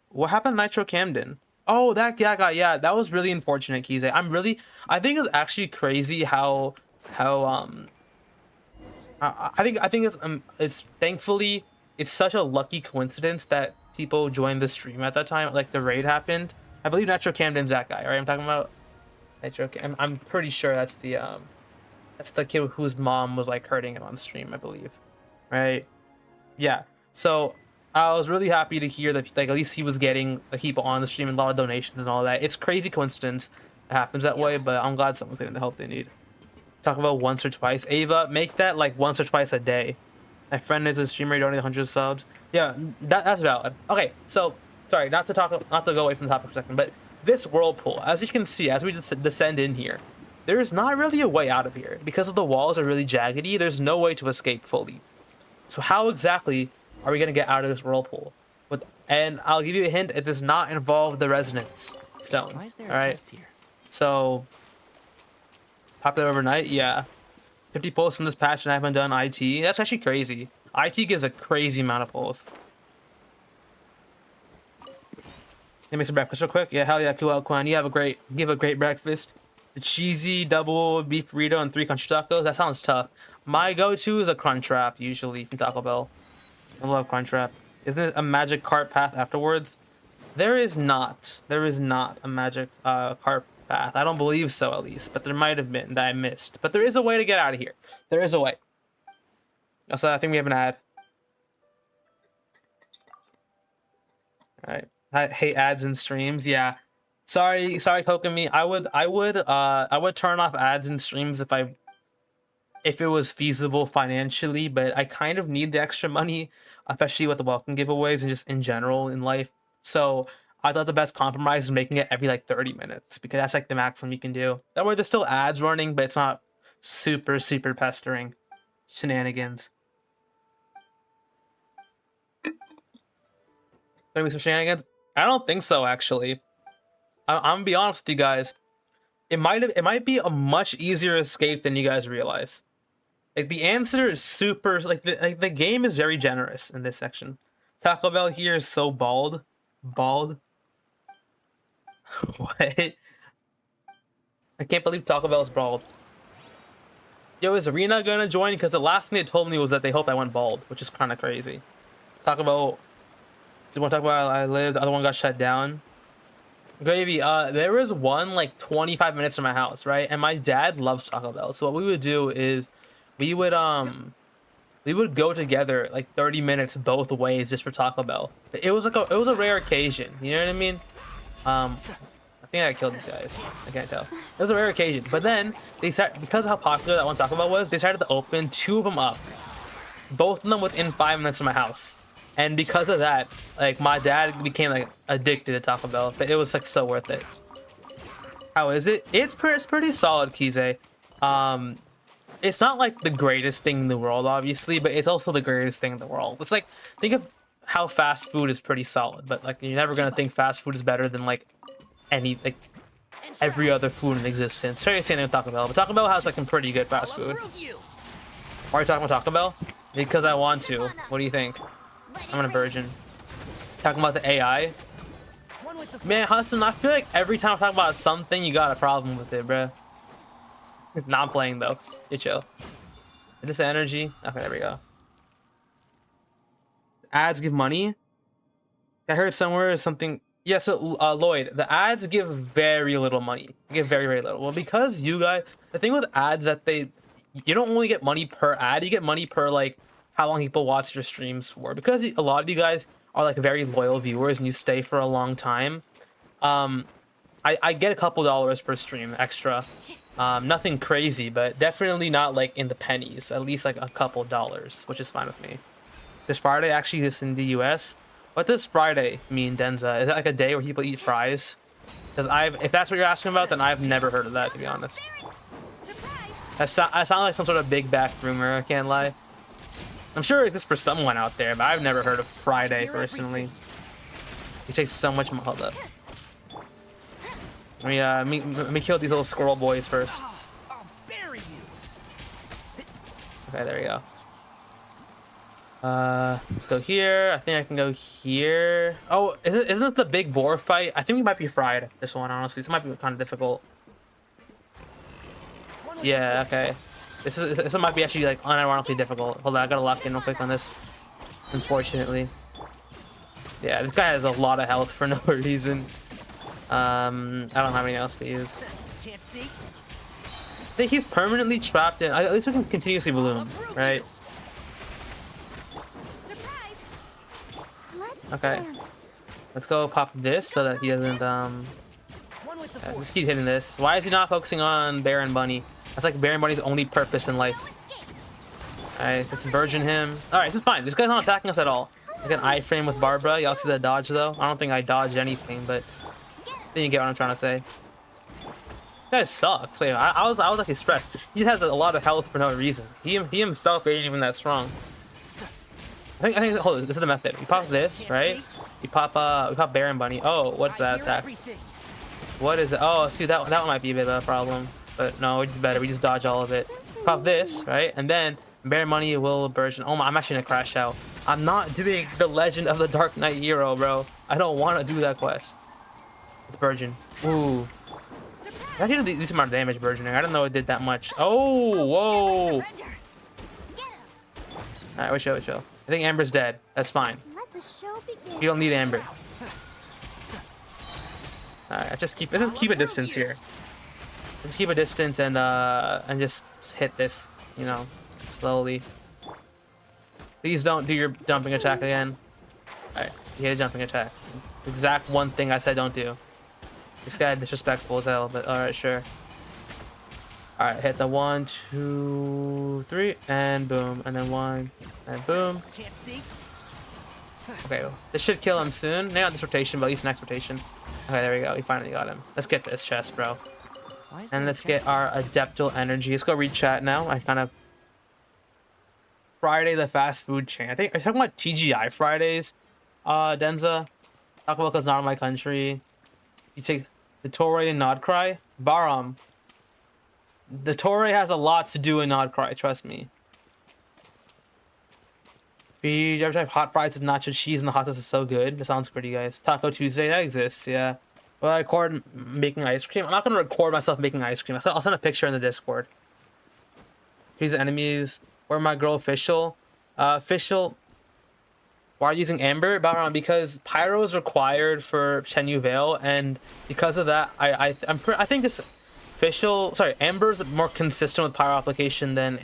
What happened to Nitro Camden? Oh, that guy, yeah, that was really unfortunate, Kize. I think it's actually crazy how I think it's thankfully it's such a lucky coincidence that people joined the stream at that time, like the raid happened. I believe Nitro Camden's that guy, right? I'm talking about Nitro. I'm pretty sure that's the kid whose mom was like hurting him on stream, I believe, right? Yeah. So I was really happy to hear that like at least he was getting people on the stream and a lot of donations and all that. It's crazy coincidence it happens that way, but I'm glad someone's getting the help they need. Talk about once or twice. Ava, make that like once or twice a day. My friend is a streamer donating 100 subs. Yeah, that's valid. Okay, so sorry, not to go away from the topic for a second, but this whirlpool, as you can see, as we descend in here, there's not really a way out of here because of the walls are really jaggedy. There's no way to escape fully. So how exactly are we gonna get out of this whirlpool? And I'll give you a hint: it does not involve the resonance stone. Why is there all right. chest here? So popular overnight, yeah. 50 pulls from this patch and I haven't done IT. That's actually crazy. IT gives a crazy amount of pulls. Let me some breakfast real quick. Yeah, hell yeah, cool, Quan. You have a great breakfast. The cheesy double beef burrito and 3 crunchy tacos. That sounds tough. My go-to is a crunch wrap, usually from Taco Bell. I love crunch wrap. Isn't it a magic cart path afterwards? There is not. There is not a magic cart path. I don't believe so, at least. But there might have been that I missed. But there is a way to get out of here. There is a way. Also, I think we have an ad. All right. I hate ads in streams. Yeah. Sorry, Kokami. I would turn off ads in streams if it was feasible financially, but I kind of need the extra money, especially with the welcome giveaways and just in general in life. So I thought the best compromise is making it every like 30 minutes because that's like the maximum you can do. That way there's still ads running, but it's not super pestering shenanigans. Gonna be some shenanigans? I don't think so, actually. I'm gonna be honest with you guys. It might be a much easier escape than you guys realize. Like the answer is super. Like the game is very generous in this section. Taco Bell here is so bald. What? I can't believe Taco Bell is bald. Yo, is Arena gonna join? Because the last thing they told me was that they hope I went bald, which is kind of crazy. Taco Bell. Do you want to talk about I lived? The other one got shut down. Gravy, there was one like 25 minutes from my house, right? And my dad loves Taco Bell. So what we would do is we would go together like 30 minutes both ways just for Taco Bell. It was a rare occasion, you know what I mean? I think I killed these guys. I can't tell. It was a rare occasion. But then they started, because of how popular that one Taco Bell was, they started to open 2 of them up. Both of them within 5 minutes of my house. And because of that, like my dad became like addicted to Taco Bell, but it was like so worth it. How is it? It's pretty solid, Kize. it's not like the greatest thing in the world, obviously, but it's also the greatest thing in the world. It's like, think of how fast food is pretty solid, but like you're never gonna think fast food is better than like any like every other food in existence. Sorry, saying with Taco Bell, but Taco Bell has like some pretty good fast food. Why are you talking about Taco Bell? Because I want to. What do you think? I'm a virgin. Talking about the AI. Man, Hudson, I feel like every time I talk about something, you got a problem with it, bruh. Not playing though. You chill. This energy. Okay, there we go. Ads give money. I heard somewhere something. Yeah, so Lloyd, the ads give very little money. They give very, very little. Well, because you guys, the thing with ads that you don't only get money per ad. You get money per like how long people watch your streams for. Because a lot of you guys are like very loyal viewers and you stay for a long time. I get a couple dollars per stream extra. Nothing crazy, but definitely not like in the pennies. At least like a couple dollars, which is fine with me. This Friday, actually, this in the US. What does Friday mean, Denza? Is that like a day where people eat fries? Because if that's what you're asking about, then I've never heard of that, to be honest. I sound like some sort of big back rumor. I can't lie. I'm sure it exists for someone out there, but I've never heard of Friday personally. It takes so much more. Hold up. Let me kill these little squirrel boys first. Okay, there we go. Let's go here. I think I can go here. Oh, isn't it the big boar fight? I think we might be fried this one, honestly. This might be kind of difficult. Yeah, okay. This one might be actually like unironically difficult. Hold on, I gotta lock in real quick on this. Unfortunately. Yeah, this guy has a lot of health for no reason. I don't have anything else to use. I think he's permanently trapped in. At least we can continuously balloon, right? Okay. Let's go pop this so that he doesn't just keep hitting this. Why is he not focusing on Bear and Bunny? That's like Bear and Bunny's only purpose in life. Alright, let's virgin him. Alright, this is fine. This guy's not attacking us at all. Like an iframe with Barbara. Y'all see the dodge though? I don't think I dodged anything, but I think you get what I'm trying to say. This guy sucks. Wait, I was actually stressed. He has a lot of health for no reason. He himself ain't even that strong. I think hold on, this is the method. We pop this, right? We pop Bear and Bunny. Oh, what's that attack? What is it? Oh, see that one might be a bit of a problem. But no, it's better. We just dodge all of it. Pop this, right? And then Bear and Bunny will burgeon. Oh my, I'm actually gonna crash out. I'm not doing the Legend of the Dark Knight hero, bro. I don't want to do that quest. It's burgeon. Ooh. I actually did a decent amount of damage burgeoning. I didn't know it did that much. Oh, whoa. Alright, we chill. I think Amber's dead. That's fine. You don't need Amber. Alright, let's just keep a distance here. Let's keep a distance and just hit this, you know, slowly. Please don't do your jumping attack again. Alright, he hit a jumping attack. Exact one thing I said don't do. This guy disrespectful as hell, but alright, sure. Alright, hit the 1, 2, 3, and boom. And then 1, and boom. Okay, this should kill him soon. Not this rotation, but at least next rotation. Okay, there we go. We finally got him. Let's get this chest, bro. And let's get our Adeptal energy. Let's go read chat now. I kind of... Friday, the fast food chain. I think... Are you talking about TGI Fridays? Denza? Taco Bell's not in my country. You take the Torre and Nodcry? Baram. The Torre has a lot to do in Nodcry, trust me. You ever tried hot fries with nacho cheese and the hot sauce is so good? That sounds pretty, guys. Taco Tuesday, that exists, yeah. Well, I record making ice cream. I'm not gonna record myself making ice cream. I'll send a picture in the Discord. Here's the enemies. Where my girl Official? Official. Why are you using Amber? Because Pyro is required for Shenyu Veil, and because of that, I think this Official. Sorry, Amber's more consistent with Pyro application than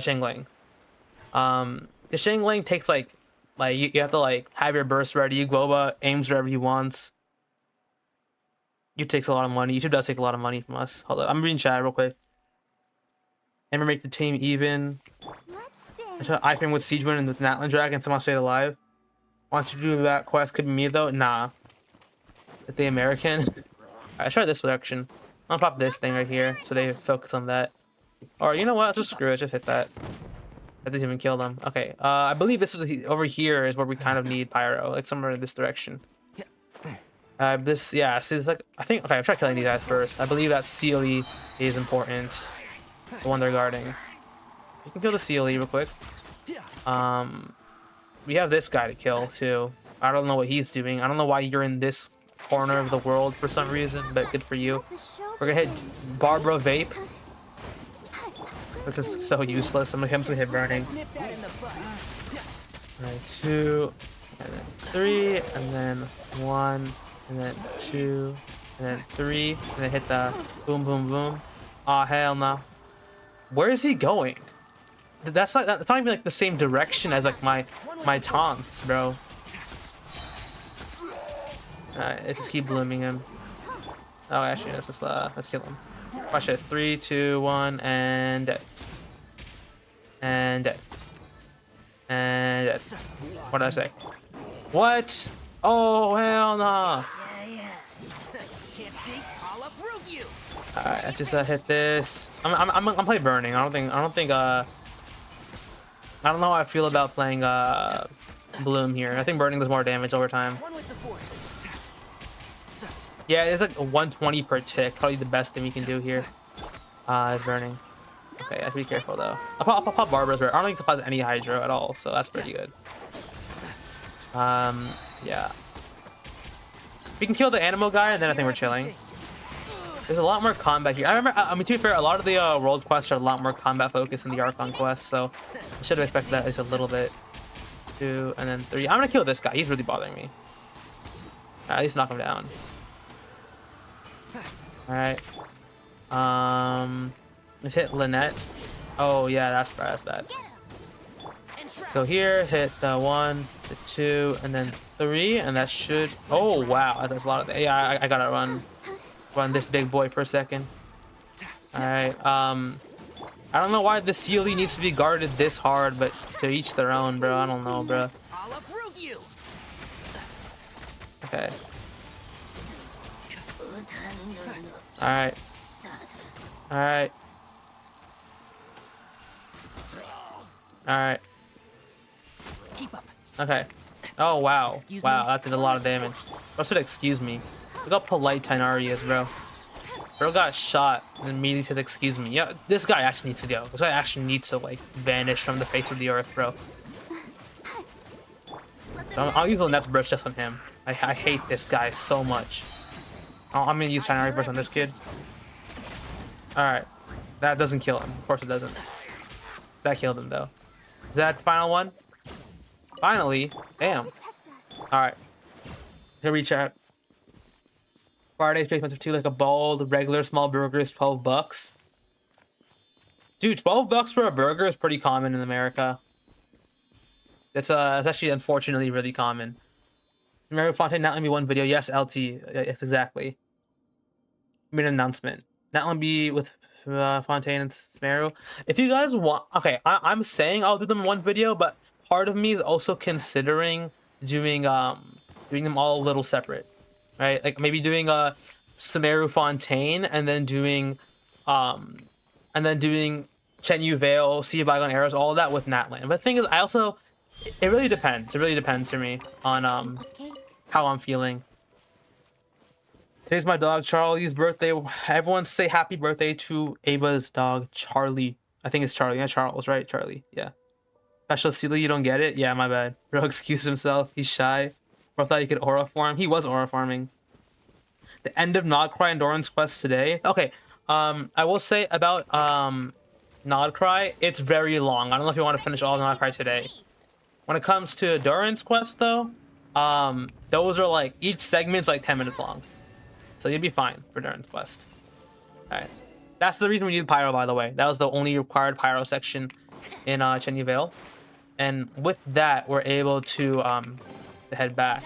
Shangling. The Shangling takes like you have to like have your burst ready. Globa aims wherever he wants. YouTube takes a lot of money. YouTube does take a lot of money from us. Hold up, I'm reading chat real quick. Amber make the team even. I tried iframe with Siegeman and with Natlan Dragon. Somehow stayed alive. Wants to do that quest. Could be me though. Nah. Is they American? Alright, let's try this direction. I'll pop this thing right here so they focus on that. Or you know what? Just screw it. Just hit that. That doesn't even kill them. Okay. I believe this is over here is where we kind of need pyro, like somewhere in this direction. This yeah. See, it's like I think. Okay, I'm trying killing these guys first. I believe that Sealy is important. The one they're guarding. You can kill the Sealy real quick. We have this guy to kill too. I don't know what he's doing. I don't know why you're in this corner of the world for some reason, but good for you. We're gonna hit Barbara Vape. This is so useless. I'm gonna hit burning. Alright, 2, and then 3, and then 1, and then 2, and then 3, and then hit the boom, boom, boom. Aw, hell no. Where is he going? That's not even like the same direction as like my taunts, bro. Alright, let's just keep blooming him. Oh, actually, let's kill him. Watch this. 3, 2, 1, and dead. And dead. And dead. What did I say? What? Oh, hell no. Alright, I just hit this. I'm playing burning. I don't think I don't know how I feel about playing bloom here. I think burning does more damage over time. Yeah, it's like a 120 per tick. Probably the best thing we can do here. Is burning. Okay, I have to be careful though. I'll pop Barbara's rare. I don't think it supplies any hydro at all, so that's pretty good. Yeah. We can kill the animal guy, and then I think we're chilling. There's a lot more combat here. I remember, I mean, to be fair, a lot of the world quests are a lot more combat focused than the Archon quests, so I should have expected that at least a little bit. 2, and then 3. I'm gonna kill this guy. He's really bothering me. At least knock him down. Alright. Let's hit Lynette. Oh yeah, that's bad. So here, hit the 1, the 2, and then 3, and that should. Oh wow, that's a lot of. Yeah, I gotta run this big boy for a second. Alright. I don't know why the Sealy needs to be guarded this hard, but to each their own, bro. I don't know, bro. Okay. Alright. Alright. Alright. Okay. Oh, wow. Wow, that did a lot of damage. Bro said, excuse me. Look how polite Tainari is, bro. Bro got shot and immediately says, excuse me. Yeah, this guy actually needs to go. This guy actually needs to, like, vanish from the face of the earth, bro. So I'll use Lynette's brush just on him. I hate this guy so much. I'm gonna use Tainari brush on this kid. Alright. That doesn't kill him. Of course it doesn't. That killed him, though. Is that the final one? Finally. Damn. Alright. Here we chat. Friday's pretty expensive too, like a bald, regular small burger is $12. Dude, $12 for a burger is pretty common in America. It's actually unfortunately really common. Mario Fontaine, not only one video. Yes, LT. Yes, exactly. Made an announcement. Not only be with Fontaine and Smeru. If you guys want, okay, I'm saying I'll do them in one video, but part of me is also considering doing them all a little separate, right? Like maybe doing Smeru Fontaine and then doing Chen Yu Vale, Sea of Bygone Arrows, all of that with Natlan. But the thing is, it really depends. It really depends for me on how I'm feeling. Today's my dog Charlie's birthday. Everyone say happy birthday to Ava's dog Charlie. I think it's Charlie. Yeah, Charles, right? Charlie. Yeah. Special Sealy, you don't get it? Yeah, my bad. Bro, excuse himself. He's shy. Bro thought he could aura farm. He was aura farming. The end of Nodcry Endurance Quest today. Okay. I will say about Nodcry, it's very long. I don't know if you want to finish all of Nodcry today. When it comes to Endurance Quest though, those are like each segment's like 10 minutes long. So you'll be fine for Endurance Quest. Alright. That's the reason we need Pyro, by the way. That was the only required Pyro section in Chen Yu Vale. And with that, we're able to head back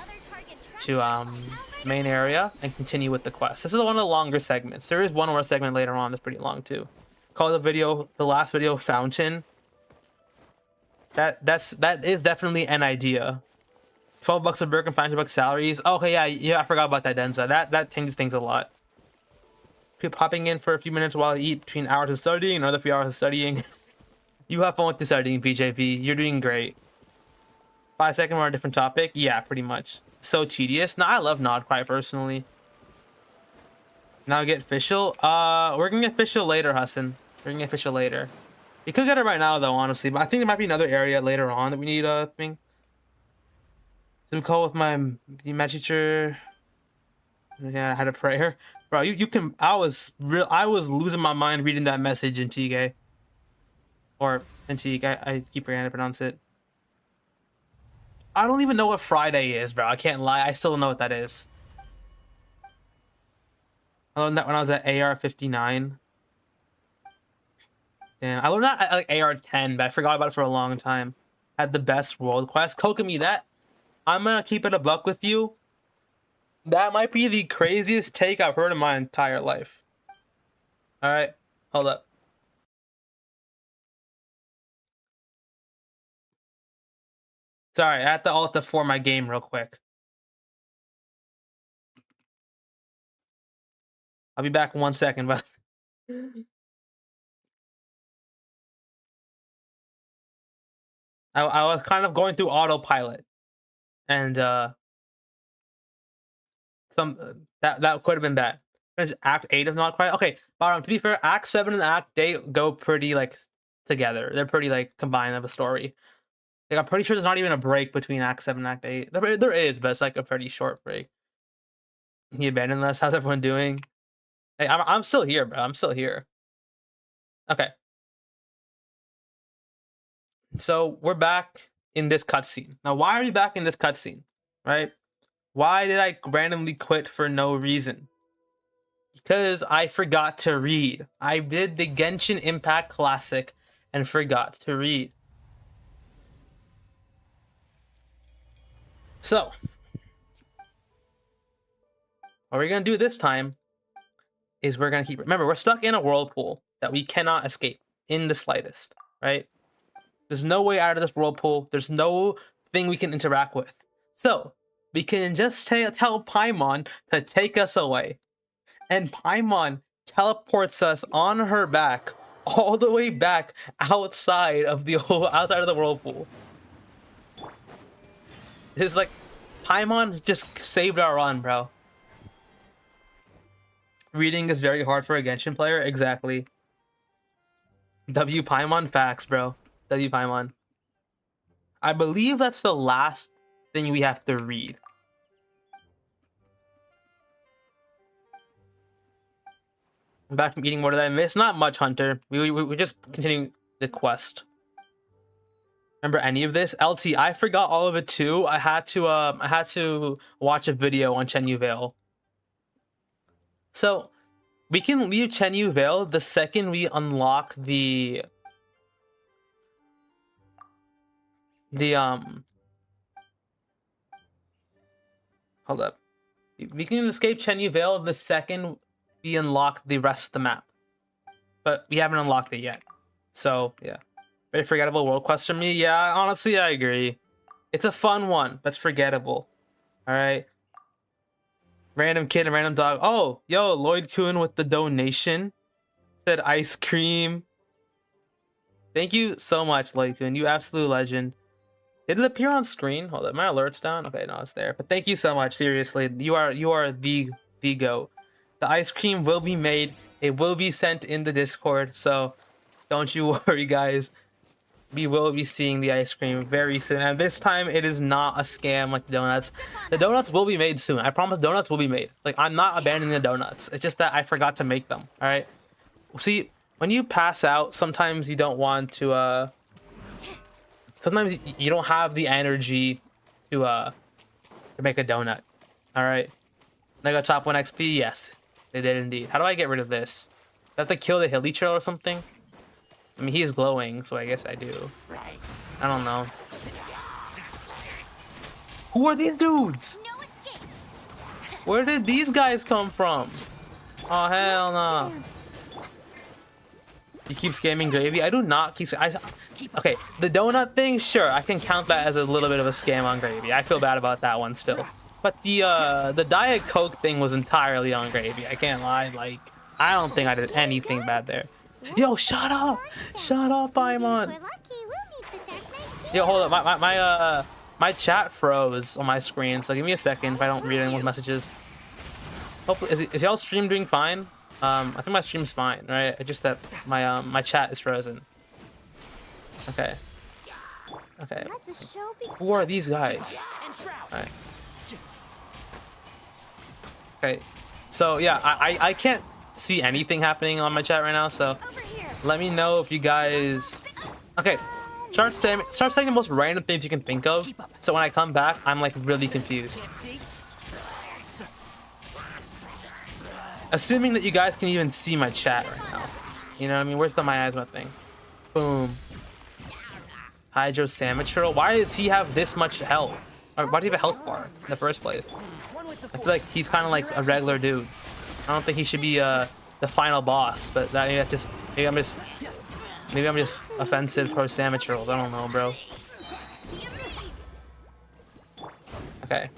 to main area and continue with the quest. This is one of the longer segments. There is one more segment later on that's pretty long too. Call the last video Fountain. That is definitely an idea. $12 a burger and $500 salaries. Okay, yeah, I forgot about that Denza. That changes things a lot. popping in for a few minutes while I eat between hours of studying, another few hours of studying. You have fun with the studying, BJV. You're doing great. 5 second on a different topic. Yeah, pretty much. So tedious. No, I love Nod quite personally. Now get official. We're gonna get official later, Hassan. We're gonna get official later. We could get it right now though, honestly. But I think there might be another area later on that we need thing. So we call with my magic teacher. Yeah, I had a prayer. Bro, you can I was losing my mind reading that message in Tige. Or in Tige, I keep forgetting to pronounce it. I don't even know what Friday is, bro. I can't lie. I still don't know what that is. I learned that when I was at AR 59. Damn, I learned that at like AR 10, but I forgot about it for a long time. Had the best world quest. Kokomi, that I'm gonna keep it a buck with you. That might be the craziest take I've heard in my entire life. Alright, hold up. Sorry, I have to alt for my game real quick. I'll be back in 1 second, but I was kind of going through autopilot, and that could have been bad. It's Act 8 of not quite okay. But to be fair, Act 7 and Act 8 go pretty like together. They're pretty like combined of a story. Like I'm pretty sure there's not even a break between Act 7 and Act 8. There is, but it's like a pretty short break. He abandoned us. How's everyone doing? Hey, I'm still here, bro. I'm still here. Okay. So we're back in this cutscene. Now, why are we back in this cutscene? Right? Why did I randomly quit for no reason? Because I forgot to read. I did the Genshin Impact Classic and forgot to read. So, what we're going to do this time is we're going to keep... Remember, we're stuck in a whirlpool that we cannot escape in the slightest, right? There's no way out of this whirlpool. There's no thing we can interact with. So, we can just tell Paimon to take us away. And Paimon teleports us on her back all the way back outside of the whirlpool. It's like Paimon just saved our run, bro. Reading is very hard for a Genshin player. Exactly. W Paimon facts, bro. W Paimon. I believe that's the last thing we have to read. I'm back from eating. More did I miss? Not much, Hunter. We just continuing the quest. Remember any of this? LT, I forgot all of it too. I had to watch a video on Chenyu Vale. So we can leave Chenyu Vale the second we unlock the hold up. We can escape Chenyu Vale the second we unlock the rest of the map. But we haven't unlocked it yet. So, yeah. Very forgettable world quest for me. Yeah, honestly, I agree. It's a fun one, but it's forgettable. Alright. Random kid and random dog. Oh, yo, Lloyd Kuhn with the donation. Said ice cream. Thank you so much, Lloyd Kuhn. You absolute legend. Did it appear on screen? Hold up, my alert's down. Okay, no, it's there. But thank you so much. Seriously, you are the GOAT. The ice cream will be made. It will be sent in the Discord. So don't you worry, guys. We will be seeing the ice cream very soon. And this time, it is not a scam like the donuts. The donuts will be made soon. I promise donuts will be made. Like, I'm not abandoning the donuts. It's just that I forgot to make them. All right? See, when you pass out, sometimes you don't want to, sometimes you don't have the energy to make a donut. All right? They got top 1 XP? Yes, they did indeed. How do I get rid of this? Do I have to kill the Hilichurl or something? I mean, he's glowing, so I guess I do. I don't know. Who are these dudes? No escape. Where did these guys come from? Oh, hell no. You keep scamming Gravy? I do not keep... Okay, the donut thing, sure, I can count that as a little bit of a scam on Gravy. I feel bad about that one still. But the Diet Coke thing was entirely on Gravy. I can't lie, like... I don't think I did anything bad there. Yo, shut up! Shut up, Paimon! If we're lucky, we'll meet the Dark Knight. Yo, hold up. My chat froze on my screen, so give me a second if I don't read anyone's messages. Hopefully, is y'all stream doing fine? I think my stream's fine, right? It's just that my chat is frozen. Okay. Okay. Let the show begin. Who are these guys? Alright. Okay. So yeah, I can't see anything happening on my chat right now, so Over here. let me know if you guys. Okay. Start saying the most random things you can think of. So when I come back, I'm like really confused. Assuming that you guys can even see my chat right now. You know what I mean? Where's the miasma thing? Boom. Hydro Sandwich Turtle. Why does he have this much health? Or why do you have a health bar in the first place? I feel like he's kind of like a regular dude. I don't think he should be the final boss, but maybe I'm just offensive towards Sandwich Turtles. I don't know, bro. Okay.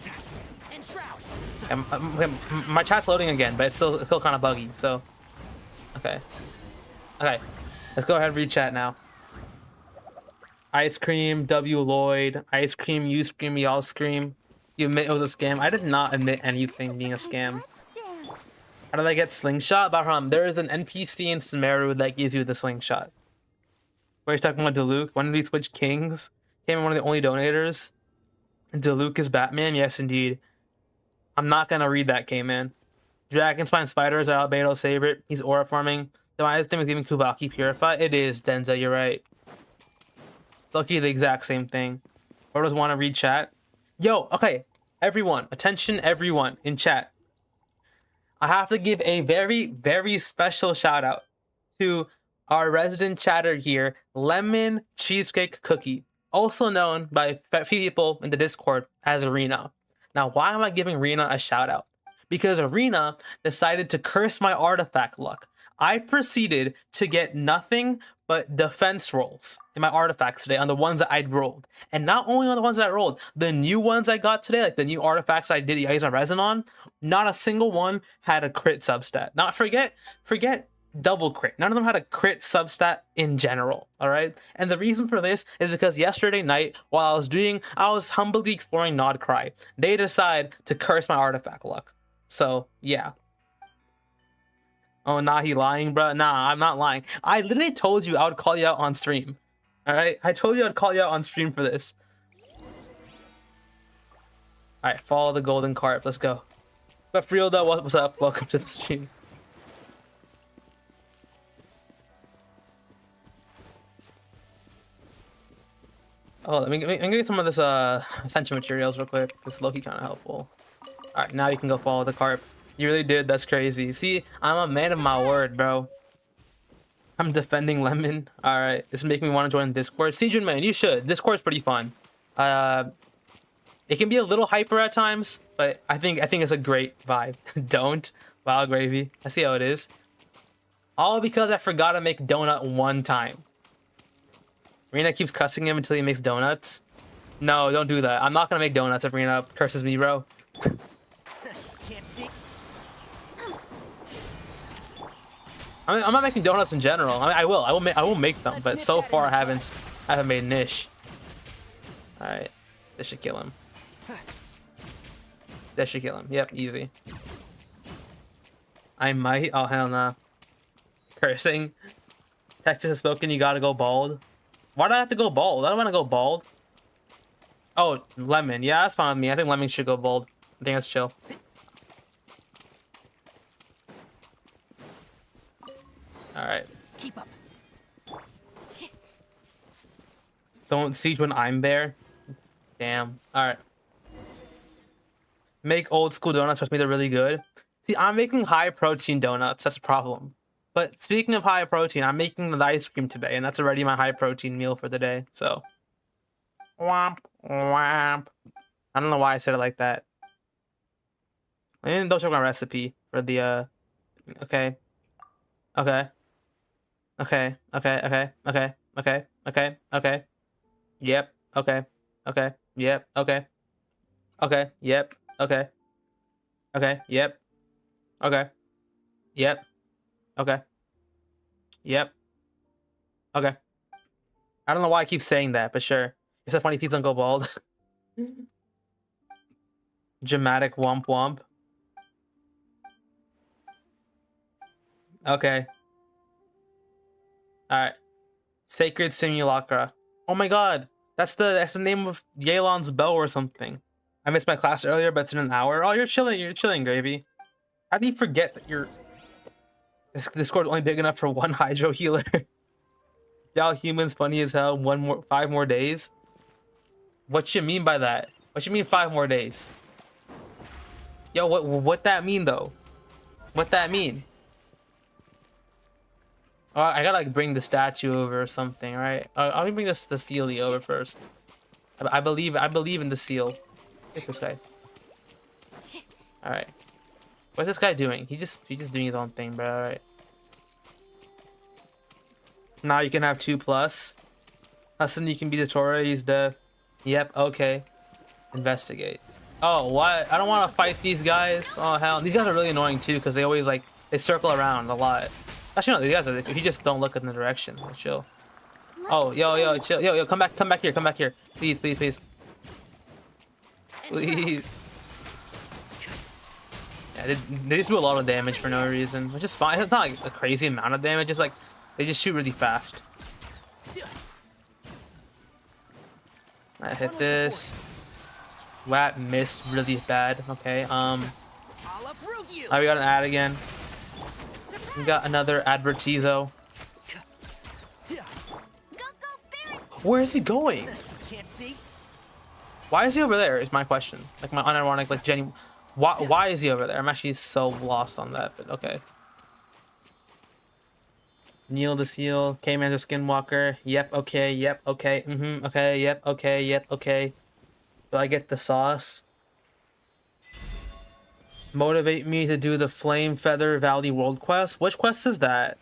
My chat's loading again, but it's still kind of buggy. So, okay, let's go ahead and read chat now. Ice cream, W Lloyd. Ice cream, you scream, we all scream. You admit it was a scam. I did not admit anything being a scam. Let's dance. How did I get slingshot? Bahram, there is an NPC in Sumeru that gives you the slingshot. Where you talking about Diluc? When did we switch kings? Came in one of the only donators. Diluc is Batman? Yes, indeed. I'm not gonna read that, K-Man. Dragonspine spiders are Albedo's favorite. He's aura farming. The wisest thing is giving Kubaki Purify. It is, Denza, you're right. Lucky the exact same thing. Or does want to read chat? Yo, okay. Everyone, attention everyone in chat. I have to give a very, very special shout out to our resident chatter here, Lemon Cheesecake Cookie, also known by a few people in the Discord as Arena. Now, why am I giving Rena a shout out? Because Arena decided to curse my artifact luck. I proceeded to get nothing but defense rolls in my artifacts today on the ones that I'd rolled. And not only on the ones that I rolled, the new ones I got today, like the new artifacts I did use my resin on, not a single one had a crit substat. Not forget double crit. None of them had a crit substat in general, all right? And the reason for this is because yesterday night, while I was humbly exploring Nod Cry, they decide to curse my artifact luck. So, yeah. Oh, nah, he lying, bro? Nah, I'm not lying. I literally told you I would call you out on stream, all right? I told you I'd call you out on stream for this. All right, follow the golden carp. Let's go. But for real, though, what's up? Welcome to the stream. Oh, let me get some of this essential materials real quick. This is low-key kind of helpful. All right, now you can go follow the carp. You really did. That's crazy. See, I'm a man of my word, bro. I'm defending Lemon. All right, this is making me want to join Discord. Siege man, you should. Discord's pretty fun. It can be a little hyper at times, but I think it's a great vibe. Don't. Wow, gravy. I see how it is. All because I forgot to make donut one time. Rena keeps cussing him until he makes donuts. No, don't do that. I'm not gonna make donuts if Rena curses me, bro. I'm not making donuts in general. I mean, I will make them, but so far I haven't made niche. All right, this should kill him. That should kill him. Yep, easy. I might. Oh hell no. Cursing. Texas has spoken. You gotta go bald. Why do I have to go bald? I don't want to go bald. Oh, Lemon. Yeah, that's fine with me. I think Lemon should go bald. I think that's chill. All right. Keep up. Don't siege when I'm there. Damn. All right. Make old school donuts. Trust me, they're really good. See, I'm making high protein donuts. That's a problem. But speaking of high protein, I'm making the ice cream today, and that's already my high protein meal for the day. So, womp womp. I don't know why I said it like that. I didn't double check my recipe for the Okay. Okay. Okay. Okay. Okay. Okay. Okay. Okay. Okay. Yep. Okay. Okay. Yep. Okay. Okay. Yep. Okay. Okay. Yep. Okay. Yep. Okay. Yep. Okay. I don't know why I keep saying that, but sure. It's so funny, please don't go bald. Dramatic womp womp. Okay. Alright. Sacred Simulacra. Oh my god. That's the name of Yelan's bow or something. I missed my class earlier, but it's in an hour. Oh, you're chilling, Gravy. How do you forget that this Discord's only big enough for one hydro healer? Y'all humans funny as hell. 5 more days? What you mean by that? What you mean 5 more days? Yo, what that mean though? What that mean? Oh, I gotta like bring the statue over or something, right? Let me bring the Sealy over first. I believe in the seal. Take this guy. All right. What's this guy doing? He just doing his own thing, bro. All right. Now you can have 2+. Hassan, you can be the Torah. He's the. Yep. Okay. Investigate. Oh, what? I don't want to fight these guys. Oh hell, these guys are really annoying too because they always like they circle around a lot. Actually, no, these guys are. If you just don't look in the direction, like, chill. Oh, yo, chill, yo, come back here, please, please. Yeah, they just do a lot of damage for no reason, which is fine. It's not like a crazy amount of damage. It's like they just shoot really fast. I hit this. WAP missed really bad. Okay, oh, we got an ad again. We got another advertizo. Where is he going? Why is he over there? Is my question. Like my unironic, like genuine. Why is he over there? I'm actually so lost on that, but okay. Neil the Seal, K-Man the Skinwalker. Yep, okay, yep, okay, okay, yep, okay. Do I get the sauce? Motivate me to do the Flame Feather Valley World Quest. Which quest is that?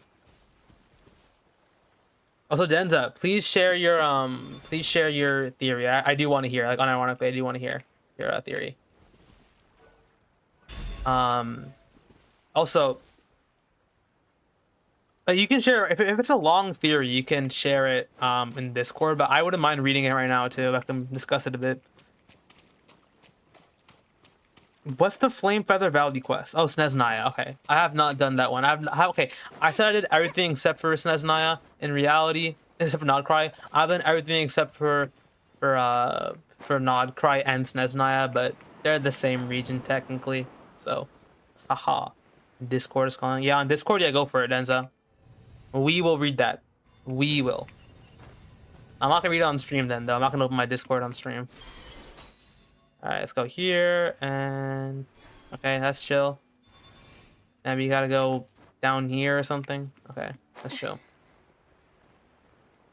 Also, Denza, please share your theory. I do want to hear, like unironically, I do want to hear your theory. Also, you can share if it's a long theory, you can share it in Discord, but I wouldn't mind reading it right now too. I can discuss it a bit. What's the Flame Feather Valley quest? Oh, Sneznaya. Okay, I have not done that one. Okay, I said I did everything except for Sneznaya. In reality, except for Nodcry, I've done everything except for Nodcry and Sneznaya, but they're the same region technically. So, haha. Discord is calling. Yeah, on Discord, yeah, go for it, Denza. We will read that. We will. I'm not gonna read it on stream then, though. I'm not gonna open my Discord on stream. Alright, let's go here, and... Okay, that's chill. Maybe you gotta go down here or something. Okay, that's chill.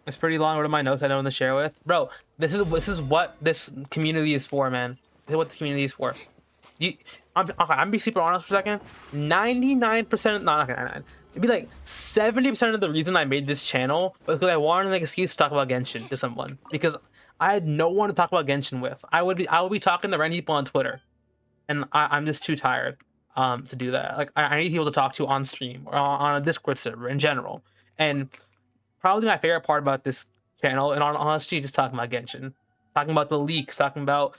It's pretty long. What are my notes I know to share with? Bro, this is what this community is for, man. This is what this community is for. I'm be super honest for a second. 99%, not 99. It'd be like 70% of the reason I made this channel was because I wanted an excuse to talk about Genshin to someone. Because I had no one to talk about Genshin with. I would be talking to random people on Twitter, and I'm just too tired to do that. Like I need people to talk to on stream or on a Discord server in general. And probably my favorite part about this channel, and honestly, just talking about Genshin, talking about the leaks, talking about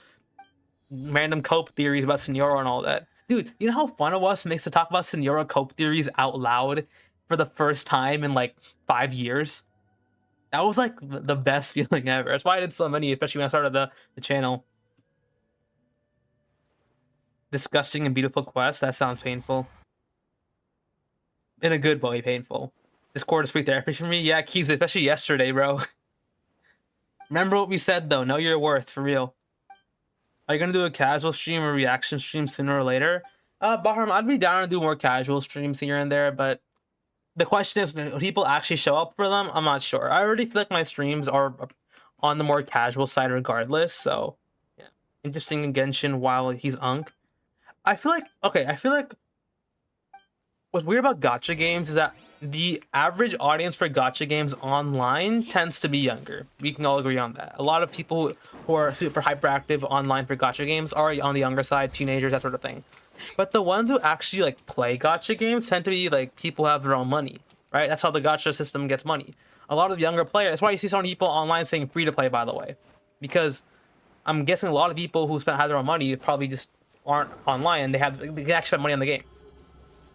random cope theories about Senora and all that. Dude, you know how fun it was to talk about Senora cope theories out loud for the first time in like 5 years? That was like the best feeling ever. That's why I did so many, especially when I started the channel. Disgusting and beautiful quest. That sounds painful. In a good way, painful. Discord is free therapy for me. Yeah, Keys, especially yesterday, bro. Remember what we said though. Know your worth, for real. Are you gonna do a casual stream or reaction stream sooner or later? Bahram, I'd be down to do more casual streams here and there, but the question is, will people actually show up for them? I'm not sure. I already feel like my streams are on the more casual side regardless, so yeah. Interesting in Genshin while he's Unk. I feel like what's weird about gacha games is that the average audience for gacha games online tends to be younger. We can all agree on that. A lot of people who are super hyperactive online for gacha games are on the younger side, teenagers, that sort of thing. But the ones who actually like play gacha games tend to be like people who have their own money, right? That's how the gacha system gets money. A lot of younger players. That's why you see so many people online saying free to play, by the way, because I'm guessing a lot of people who have their own money probably just aren't online and they can actually spend money on the game.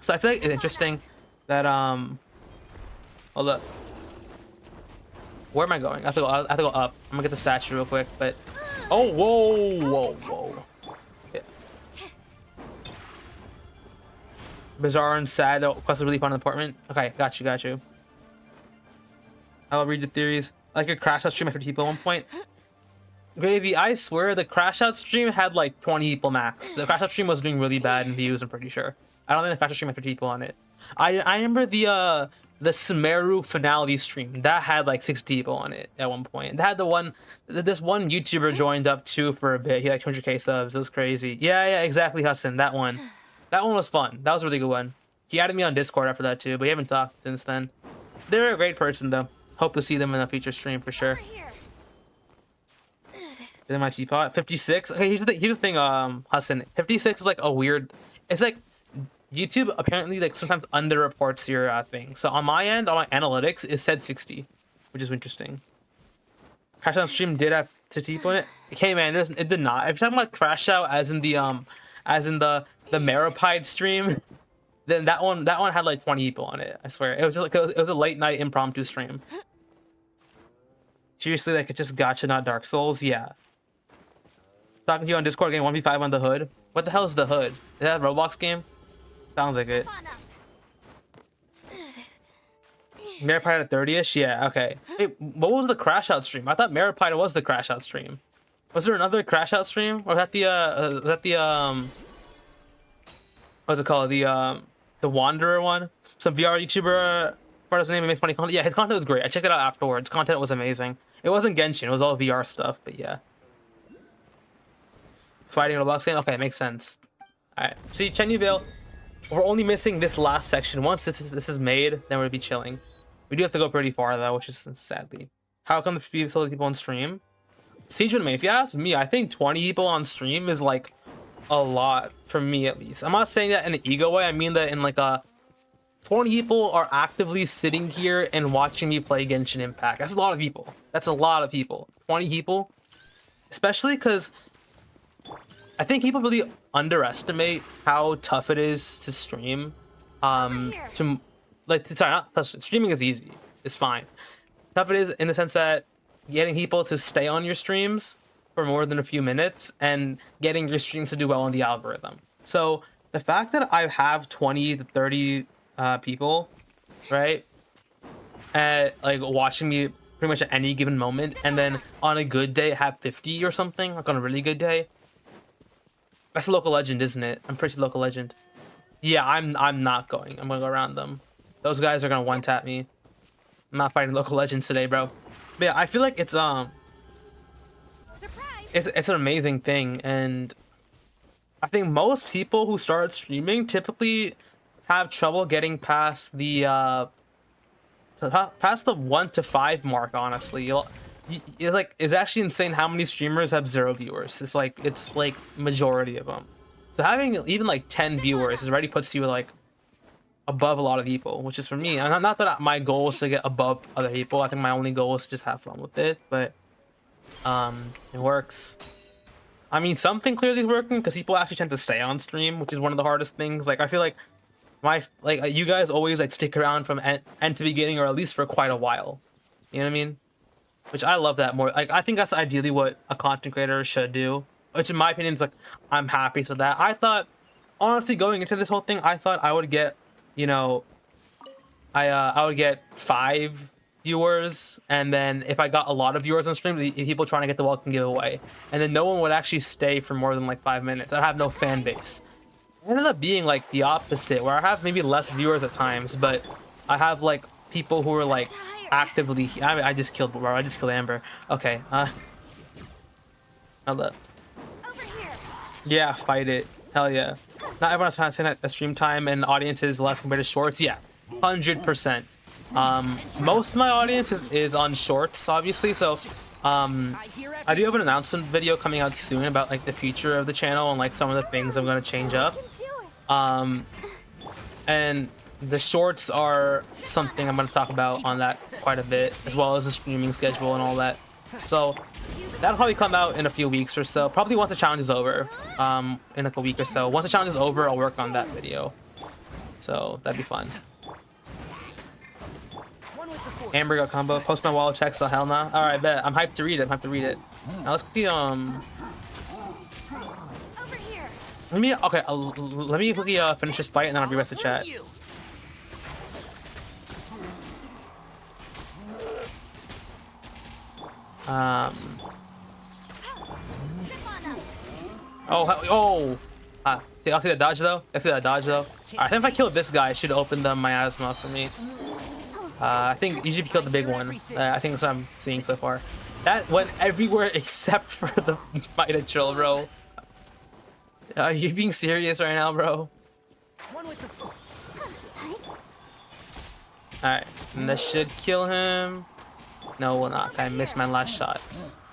So I feel like it's interesting that hold up. Where am I going? I have to go up. I'm gonna get the statue real quick, but oh, whoa. Yeah. Bizarre and sad. The quest is really fun in the apartment. Okay, got you. I'll read the theories. Like a crash out stream after people at one point. Gravy, I swear the crash out stream had like 20 people max. The crash out stream was doing really bad in views, I'm pretty sure. I don't think the crash out stream had 50 people on it. I remember the Sumeru finale stream that had like 60 people on it at one point. That had this one YouTuber joined up too for a bit. He had like 200k subs. It was crazy. Yeah, exactly, Hassan. That one was fun. That was a really good one. He added me on Discord after that too, but we haven't talked since then. They're a great person though. Hope to see them in a future stream for sure. Then my teapot 56. Okay, here's the thing, Hassan. 56 is like a weird. It's like YouTube apparently like sometimes underreports your thing. So on my end, on my analytics, it said 60, which is interesting. Crash Out stream did have 60 people in it. Okay, man, it did not. If you're talking about Crash Out as in the Maripide stream, then that one had like 20 people on it. I swear, it was a late night impromptu stream. Seriously, like it's just gacha, not Dark Souls. Yeah. Talking to you on Discord, game 1v5 on the hood. What the hell is the hood? Is that a Roblox game? Sounds like it. Maripide at 30ish? Yeah, okay. Hey, what was the Crash Out stream? I thought Maripide was the Crash Out stream. Was there another Crash Out stream? Or was that what's it called? The Wanderer one? Some VR YouTuber, part of his name, makes funny content. Yeah, his content was great. I checked it out afterwards. Content was amazing. It wasn't Genshin, it was all VR stuff, but yeah. Fighting in a box game? Okay, makes sense. Alright. See, Chenyville, we're only missing this last section. Once this is made, then we'll be chilling. We do have to go pretty far though, which is sadly. How come the people on stream? Siege Main, if you ask me, I think 20 people on stream is like a lot for me at least. I'm not saying that in an ego way, I mean that in like a 20 people are actively sitting here and watching me play Genshin Impact. That's a lot of people. That's a lot of people. 20 people. Especially because I think people really underestimate how tough it is to stream. Streaming is easy. It's fine. Tough it is in the sense that getting people to stay on your streams for more than a few minutes and getting your streams to do well on the algorithm. So the fact that I have 20 to 30 people, right, like watching me pretty much at any given moment, and then on a good day have 50 or something, like on a really good day. That's a local legend, isn't it? I'm pretty local legend. Yeah, I'm not going. I'm gonna go around them. Those guys are gonna one-tap me. I'm not fighting local legends today, bro. But yeah, I feel like it's an amazing thing, and I think most people who start streaming typically have trouble getting past the 1 to 5 mark. Honestly, it's actually insane how many streamers have 0 viewers. It's like majority of them. So having even like 10 viewers already puts you like above a lot of people, which is for me. And not that my goal is to get above other people. I think my only goal is to just have fun with it. But it works. I mean, something clearly is working because people actually tend to stay on stream, which is one of the hardest things. Like I feel like you guys always like stick around from end to beginning, or at least for quite a while. You know what I mean? Which I love that more. Like I think that's ideally what a content creator should do. Which in my opinion is like, I'm happy to that. I thought, honestly, going into this whole thing, I thought I would get, you know, I would get 5 viewers, and then if I got a lot of viewers on stream, people trying to get the welcome giveaway, and then no one would actually stay for more than like 5 minutes. I'd have no fan base. It ended up being like the opposite, where I have maybe less viewers at times, but I have like people who are like actively. I just killed Amber. Okay. Hold up. Yeah, fight it. Hell yeah. Not everyone's trying to say that stream time and audiences less compared to shorts. Yeah. 100%. Most of my audience is on shorts, obviously, so I do have an announcement video coming out soon about like the future of the channel and like some of the things I'm gonna change up. And the shorts are something I'm gonna talk about on that quite a bit, as well as the streaming schedule and all that. So that'll probably come out in a few weeks or so, probably once the challenge is over, in like a week or so. Once the challenge is over, I'll work on that video, so that'd be fun. Amber got combo. Post my wall check, so hell nah. Alright, bet. I'm hyped to read it. Now let's see, let me quickly finish this fight and then I'll re-rest the chat. I'll see that dodge though. Alright, I think if I kill this guy, it should open the miasma for me. I think usually if you kill the big one, I think that's what I'm seeing so far. That went everywhere except for the Mighty Chill, bro. Are you being serious right now, bro? Alright, and that should kill him. No, it will not. I missed my last shot.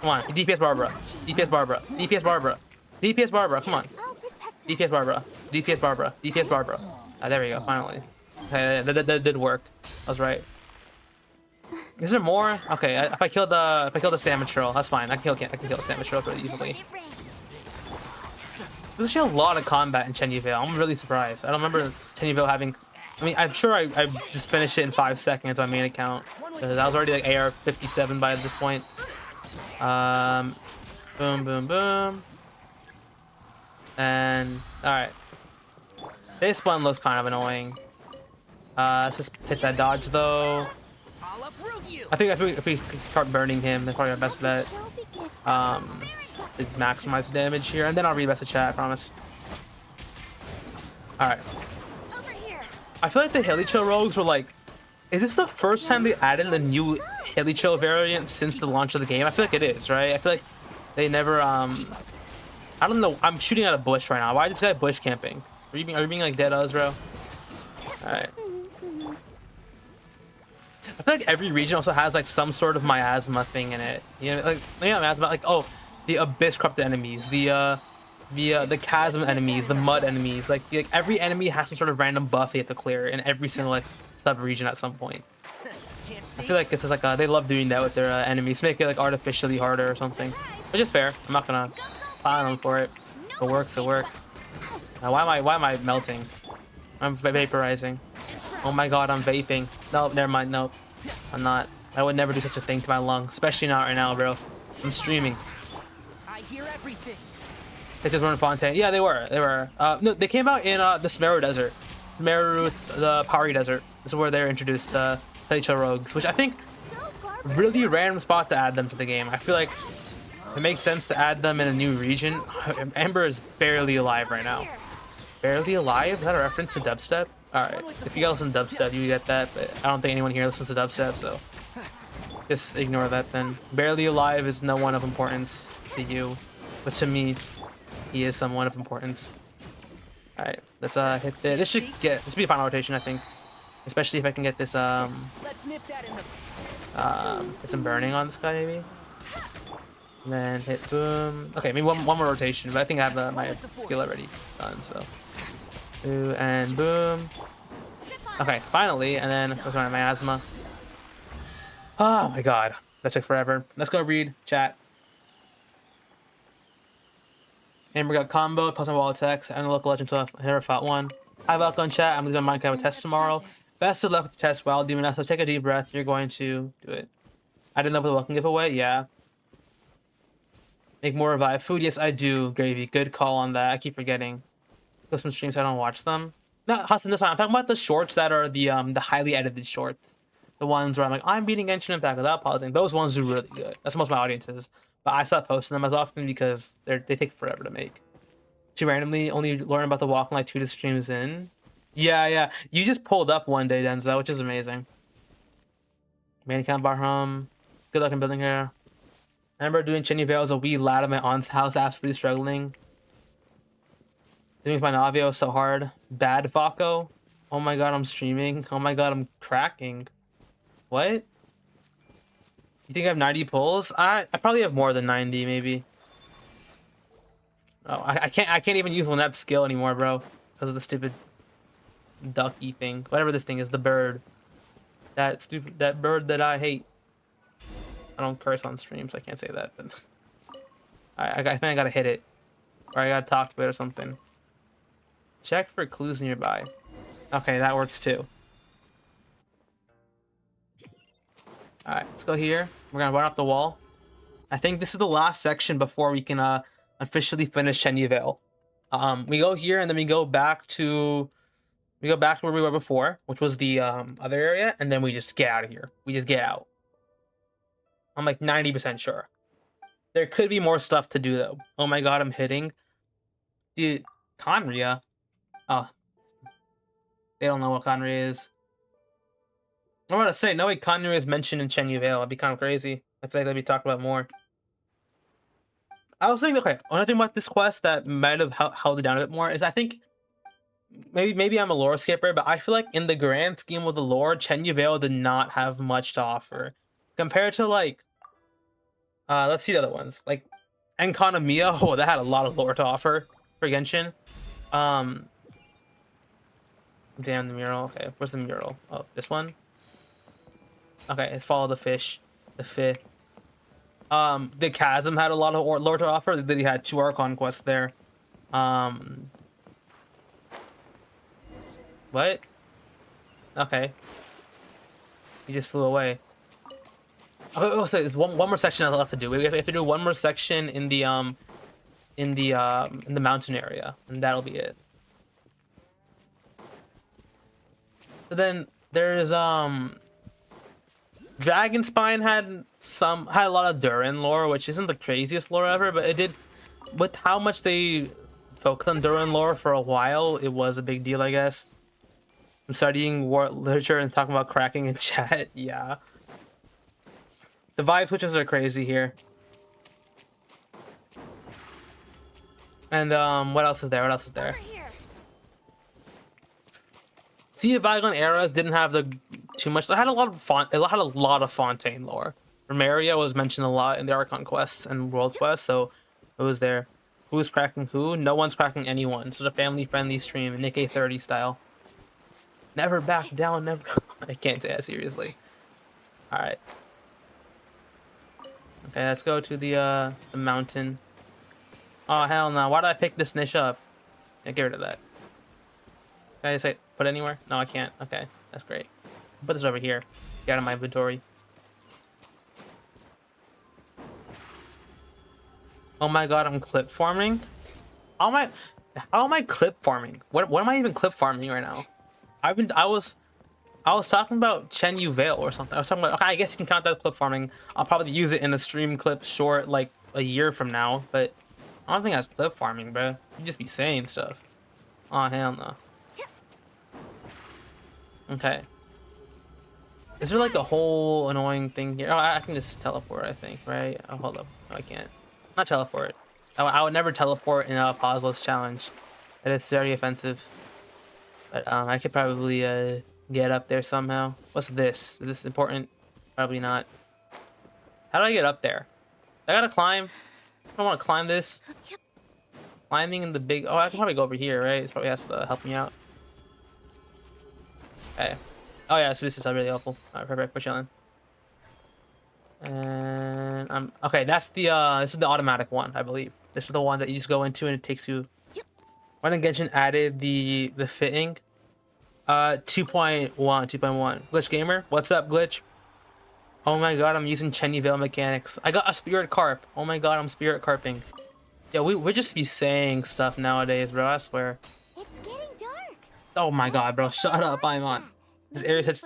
Come on, DPS Barbara. DPS Barbara. DPS Barbara. DPS Barbara, come on. DPS Barbara. DPS Barbara. DPS Barbara. Ah, there we go, finally. Okay, that did work. I was right. Is there more? Okay, if I kill the salmon troll, that's fine. I can kill the salmon troll pretty easily. There's actually a lot of combat in Chen Yivale. I'm really surprised. I don't remember Chen Yivale having. I mean, I'm sure I just finished it in 5 seconds on my main account. That was already like AR 57 by this point. Boom, boom, boom. And alright. This one looks kind of annoying. Let's just hit that dodge though. I think if we start burning him, that's probably our best bet. To maximize the damage here, and then I'll re-best the chat, I promise. Alright. I feel like the Helicho rogues were like, is this the first time they added the new Helicho variant since the launch of the game? I feel like it is, right? I feel like they never, I don't know, I'm shooting at a bush right now. Why is this guy bush camping? Are you being like dead us, bro? Alright. I feel like every region also has like some sort of miasma thing in it. You know, like miasma, like the abyss corrupted enemies, the chasm enemies, the mud enemies. Like every enemy has some sort of random buff they have to clear in every single like sub region at some point. I feel like it's just like they love doing that with their enemies, make it like artificially harder or something. Which is fair. I'm not gonna pile on them for it. If it works, it works. Now why am I melting? I'm vaporizing. Oh my god, I'm vaping. No, never mind. Nope, I'm not. I would never do such a thing to my lung, especially not right now, bro. I'm streaming. I hear everything. They just were in Fontaine. Yeah, they were. No, they came out in the Smeru Desert. Smeru, the Pari Desert. This is where they're introduced to Helicho rogues, which I think really random spot to add them to the game. I feel like it makes sense to add them in a new region. Amber is barely alive right now. Barely alive? Is that a reference to dubstep? Alright, if you guys listen to dubstep, you get that, but I don't think anyone here listens to dubstep, so just ignore that then. Barely alive is no one of importance to you, but to me, he is someone of importance. Alright, let's hit this. This should be a final rotation, I think. Especially if I can get this get some burning on this guy maybe. And then hit boom. Okay, maybe one more rotation, but I think I have my skill already done, so. Ooh, and boom. Okay, finally, and then look at my miasma. Oh my god, that took forever. Let's go read chat. Amber got combo, post my wall text, and the local legend to never fought one. Hi, Vokko in chat. I'm losing my Minecraft test tomorrow. Best of luck with the test, while Demon. So take a deep breath. You're going to do it. I didn't know about the welcome giveaway. Yeah. Make more revive food. Yes, I do. Gravy. Good call on that. I keep forgetting. Go some streams. So I don't watch them. No, Hassan, this one. I'm talking about the shorts that are the highly edited shorts. The ones where I'm like, I'm beating Genshin Impact without pausing. Those ones are really good. That's most of my audience is. But I stopped posting them as often because they take forever to make. To randomly only learn about the walk like 2 streams in. Yeah. You just pulled up one day, Denzel, which is amazing. Main account Barham. Good luck in building here. I remember doing Chen Yivale as a wee lad at my aunt's house, absolutely struggling. Doing my Navio so hard. Bad Vokko. Oh my god, I'm streaming. Oh my god, I'm cracking. What? You think I have 90 pulls? I probably have more than 90, maybe. Oh, I can't even use Lynette's skill anymore, bro, because of the stupid ducky thing. Whatever this thing is, the bird. That bird that I hate. I don't curse on stream, so I can't say that. But I think I gotta hit it, or I gotta talk to it or something. Check for clues nearby. Okay, that works too. All right, let's go here. We're gonna run up the wall. I think this is the last section before we can officially finish Chenyu Vale. We go here and then we go back to where we were before, which was the other area, and then we just get out of here. We just get out. I'm like 90% sure. There could be more stuff to do though. Oh my god, I'm hitting. Dude, Conria. Oh. They don't know what Conria is. I'm about to say, no way Conria is mentioned in Chenyu Vale. That'd be kind of crazy. I feel like that'd be talked about more. I was thinking, okay, another thing about this quest that might have held it down a bit more is I think maybe I'm a lore skipper, but I feel like in the grand scheme of the lore, Chenyu Vale did not have much to offer compared to like let's see the other ones like Enkanomiya. Oh, that had a lot of lore to offer for Genshin. Damn, the mural. Okay, where's the mural? Oh, this one. Okay, let's follow the fish. The fifth. The Chasm had a lot of lore to offer. They had 2 Archon quests there. What? Okay. He just flew away. Oh, so there's one more section I left to do. We have to do one more section in the mountain area, and that'll be it. So then there's Dragonspine had a lot of Durin lore, which isn't the craziest lore ever, but it did, with how much they focused on Durin lore for a while, it was a big deal, I guess. I'm studying war literature and talking about cracking in chat. Yeah. The vibe switches are crazy here. And what else is there? What else is there? Sea of Bygone Era didn't have too much. It had a lot of Fontaine lore. Remeria was mentioned a lot in the Archon quests and World quests, so it was there. Who's cracking who? No one's cracking anyone. It's a family-friendly stream, Nikkei 30 style. Never back down, never. I can't say that seriously. All right. Okay, let's go to the mountain. Oh hell no! Why did I pick this niche up? Yeah, get rid of that. Can I say put it anywhere? No, I can't. Okay, that's great. Put this over here. Get out of my inventory. Oh my god, I'm clip farming. How am I clip farming? What am I even clip farming right now? I was talking about Chenyu Vale or something. I was talking about, okay, I guess you can count that clip farming. I'll probably use it in a stream clip short like a year from now, but I don't think that's clip farming, bro. You just be saying stuff. Oh hell no. Okay. Is there like a whole annoying thing here? Oh, I can just teleport, I think, right? Oh, hold up. No, I can't. Not teleport. I would never teleport in a pauseless challenge. That is very offensive. But I could probably get up there somehow. What's this? Is this important? Probably not. How do I get up there? I gotta climb. I don't want to climb this. Climbing in the big... Oh, I can probably go over here, right? This probably has to help me out. Okay. Oh yeah, so this is really helpful. Alright, perfect. We're chilling. And I'm... Okay, that's the... This is the automatic one, I believe. This is the one that you just go into and it takes you... When Genshin added the fitting... 2.1. Glitch Gamer? What's up, Glitch? Oh my god, I'm using Chenyu Vale mechanics. I got a Spirit Carp. Oh my god, I'm Spirit Carping. Yeah, we just be saying stuff nowadays, bro. I swear. It's getting dark. Oh my god, bro. Shut up. I'm on. This area says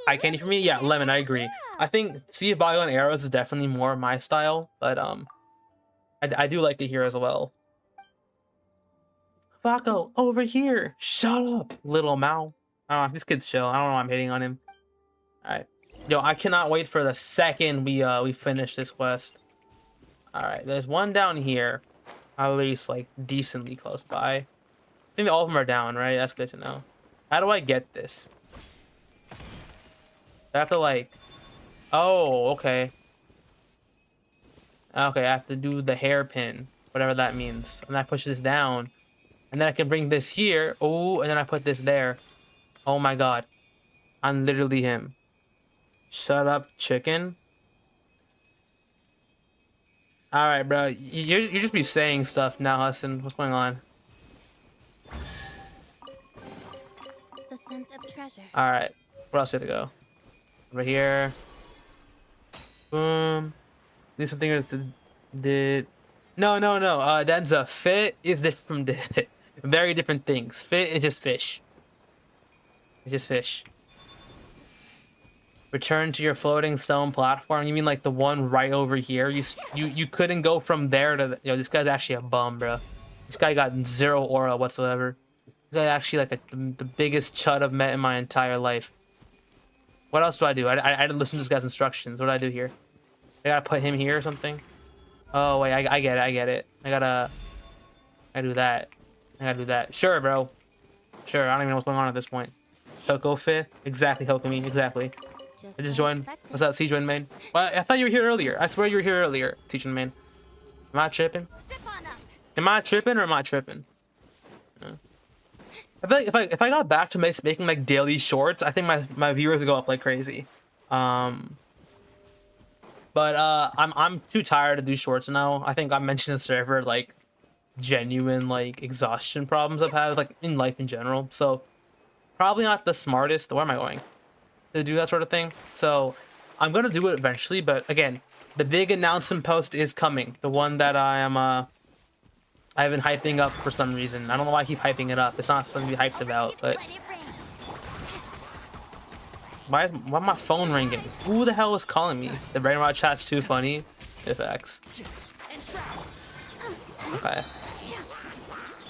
eye candy for me? Yeah, Lemon, I agree. I think Sea of Bygone Arrows is definitely more my style, but I do like it here as well. Vokko, over here. Shut up, little Mao. I don't know, this kid's chill. I don't know why I'm hitting on him. Alright. Yo, I cannot wait for the second we finish this quest. Alright, there's one down here. At least, like, decently close by. I think all of them are down, right? That's good to know. How do I get this? I have to like... Oh, okay. Okay, I have to do the hairpin, whatever that means. And I push this down. And then I can bring this here. Oh, and then I put this there. Oh my god. I'm literally him. Shut up, chicken. Alright, bro. You just be saying stuff now, Hudson. What's going on? The scent of treasure. Alright. Where else do we have to go? Over here. Boom. Need something that did. No. Denza. Fit is different from did. Very different things. Fit is just fish. It's just fish. Return to your floating stone platform. You mean like the one right over here? You couldn't go from there to yo. This guy's actually a bum, bro. This guy got zero aura whatsoever. This guy actually like the biggest chud I've met in my entire life. What else do I do? I didn't listen to this guy's instructions. What do I do here? I gotta put him here or something. Oh wait, I get it. I gotta do that. I gotta do that. Sure, bro. Sure. I don't even know what's going on at this point. Hoko fit? Exactly, Hokomi. Exactly. I just joined. What's up, Join main? Well, I thought you were here earlier. I swear you were here earlier, teaching main. Am I tripping? Am I tripping or am I tripping? Yeah. I feel like if I got back to making like daily shorts, I think my viewers would go up like crazy. But I'm too tired to do shorts now. I think I mentioned the server like genuine like exhaustion problems I've had like in life in general. So probably not the smartest. Where am I going? To do that sort of thing. So I'm gonna do it eventually, but again, the big announcement post is coming. The one that I've been hyping up for some reason. I don't know why I keep hyping it up. It's not something to be hyped about, but why is my phone ringing? Who the hell is calling me? The Brainrot chat's too funny. Effects. Okay.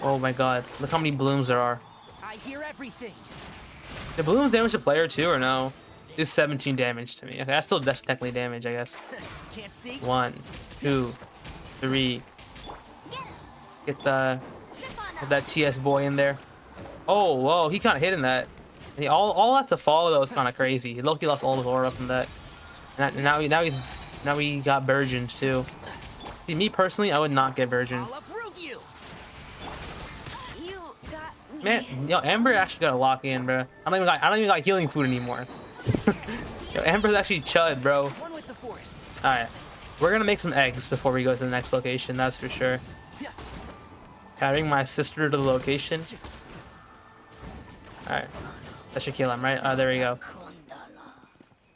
Oh my god. Look how many blooms there are. I hear everything. The balloons damage the player too, or no? Do 17 damage to me. Okay, that's technically damage, I guess. Can't see. 1, 2, 3. Get that TS boy in there. Oh, whoa, he kind of hitting that. And all that to follow though is kind of crazy. Loki lost all his aura from that. And now he got virgins too. See, me personally, I would not get virgin. I'll uproot you. You got me. Man, yo, Amber actually got to lock in, bro. I don't even got healing food anymore. Yo, Amber's actually chud, bro. One with the force. All right, we're gonna make some eggs before we go to the next location. That's for sure. Carrying my sister to the location. All right, that should kill him, right? There we go.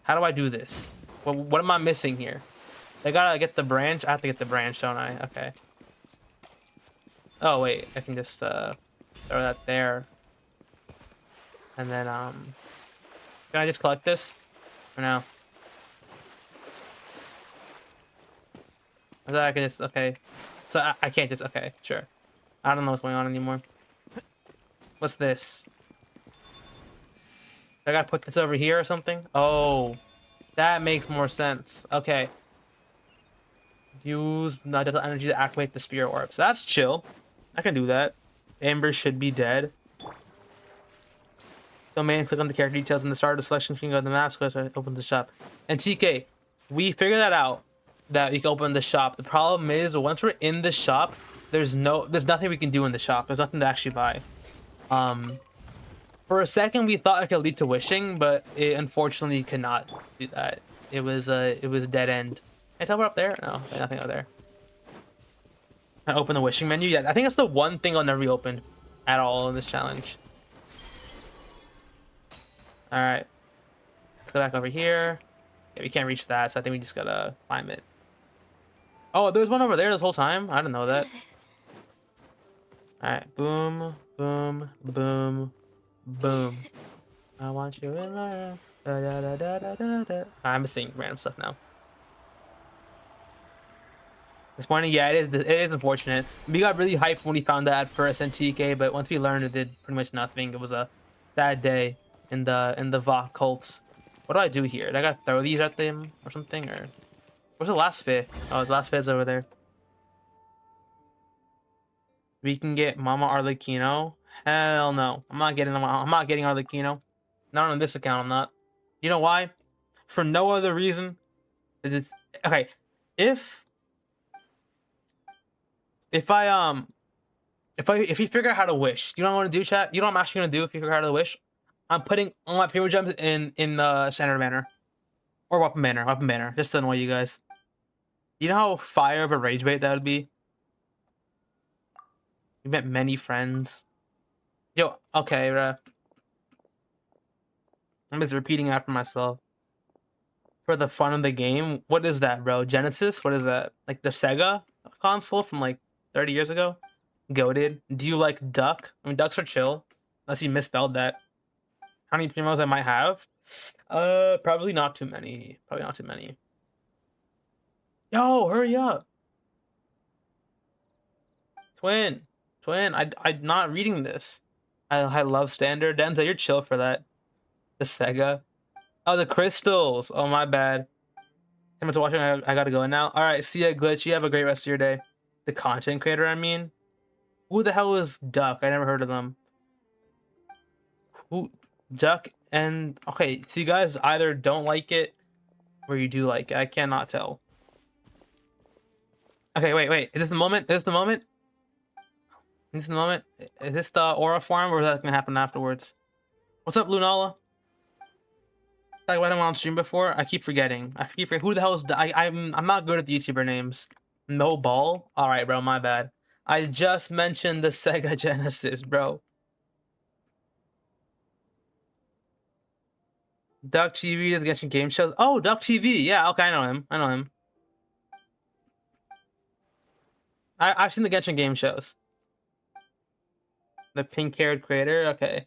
How do I do this? What am I missing here? I gotta get the branch. I have to get the branch, don't I? Okay. Oh wait, I can just throw that there. And then can I just collect this? Or no? I thought I can just okay. So I can't just okay, sure. I don't know what's going on anymore. What's this? I gotta put this over here or something? Oh, that makes more sense. Okay. Use non-lethal energy to activate the spear orbs. That's chill. I can do that. Amber should be dead. Domain, click on the character details in the start of the selection. You can go to the maps, go to open the shop. And TK, we figured that out, that you can open the shop. The problem is once we're in the shop, there's nothing we can do in the shop. There's nothing to actually buy. For a second we thought it could lead to wishing, but it unfortunately cannot do that. It was a dead end. Can I tell we're up there? No, nothing up there. I open the wishing menu. Yeah, I think that's the one thing I'll never reopen at all in this challenge. All right, let's go back over here. Yeah, we can't reach that, so I think we just gotta climb it. Oh, there's one over there this whole time? I didn't know that. All right, boom, boom, boom, boom. I want you in my room. Da, da, da, da, da, da, da. I'm just saying random stuff now. This morning, yeah, it is unfortunate. We got really hyped when we found that at first in TK, but once we learned, it did pretty much nothing. It was a sad day in the Vokko cults. What do I do here? Did I gotta throw these at them or something? Or where's the last fit? Oh, the last fit's over there. We can get Mama Arlecchino. Hell no. I'm not getting Arlecchino. Not on this account, I'm not. You know why? For no other reason. It's, okay. If if you figure out how to wish, you know what I'm gonna do, chat? You know what I'm actually gonna do if you figure out how to wish? I'm putting all my favorite gems in the center banner. Or weapon banner, just to annoy you guys. You know how fire of a rage bait that would be? You met many friends. Yo, okay, bruh. I'm just repeating after myself. For the fun of the game, what is that, bro? Genesis? What is that? Like the Sega console from like 30 years ago? Goated. Do you like duck? I mean, ducks are chill. Unless you misspelled that. How many primos I might have? Probably not too many. Probably not too many. Yo, hurry up. Twin. I'm not reading this. I love standard. Denza, you're chill for that. The Sega. Oh, the crystals. Oh, my bad. I'm to watching. I gotta go now. All right, see ya, Glitch. You have a great rest of your day. The content creator, I mean. Who the hell is Duck? I never heard of them. Who? Duck and... Okay, so you guys either don't like it or you do like it. I cannot tell. Okay, wait. Is this the moment? Is this the moment? Is this the moment? Is this the aura form or is that gonna happen afterwards? What's up, Lunala? Like when I'm on stream before, I keep forgetting. Who the hell is... I'm not good at the YouTuber names. No ball? Alright, bro, my bad. I just mentioned the Sega Genesis, bro. Duck TV is Genshin game shows. Oh, Duck TV. Yeah, okay, I know him. I've seen the Genshin game shows. The pink-haired creator. Okay,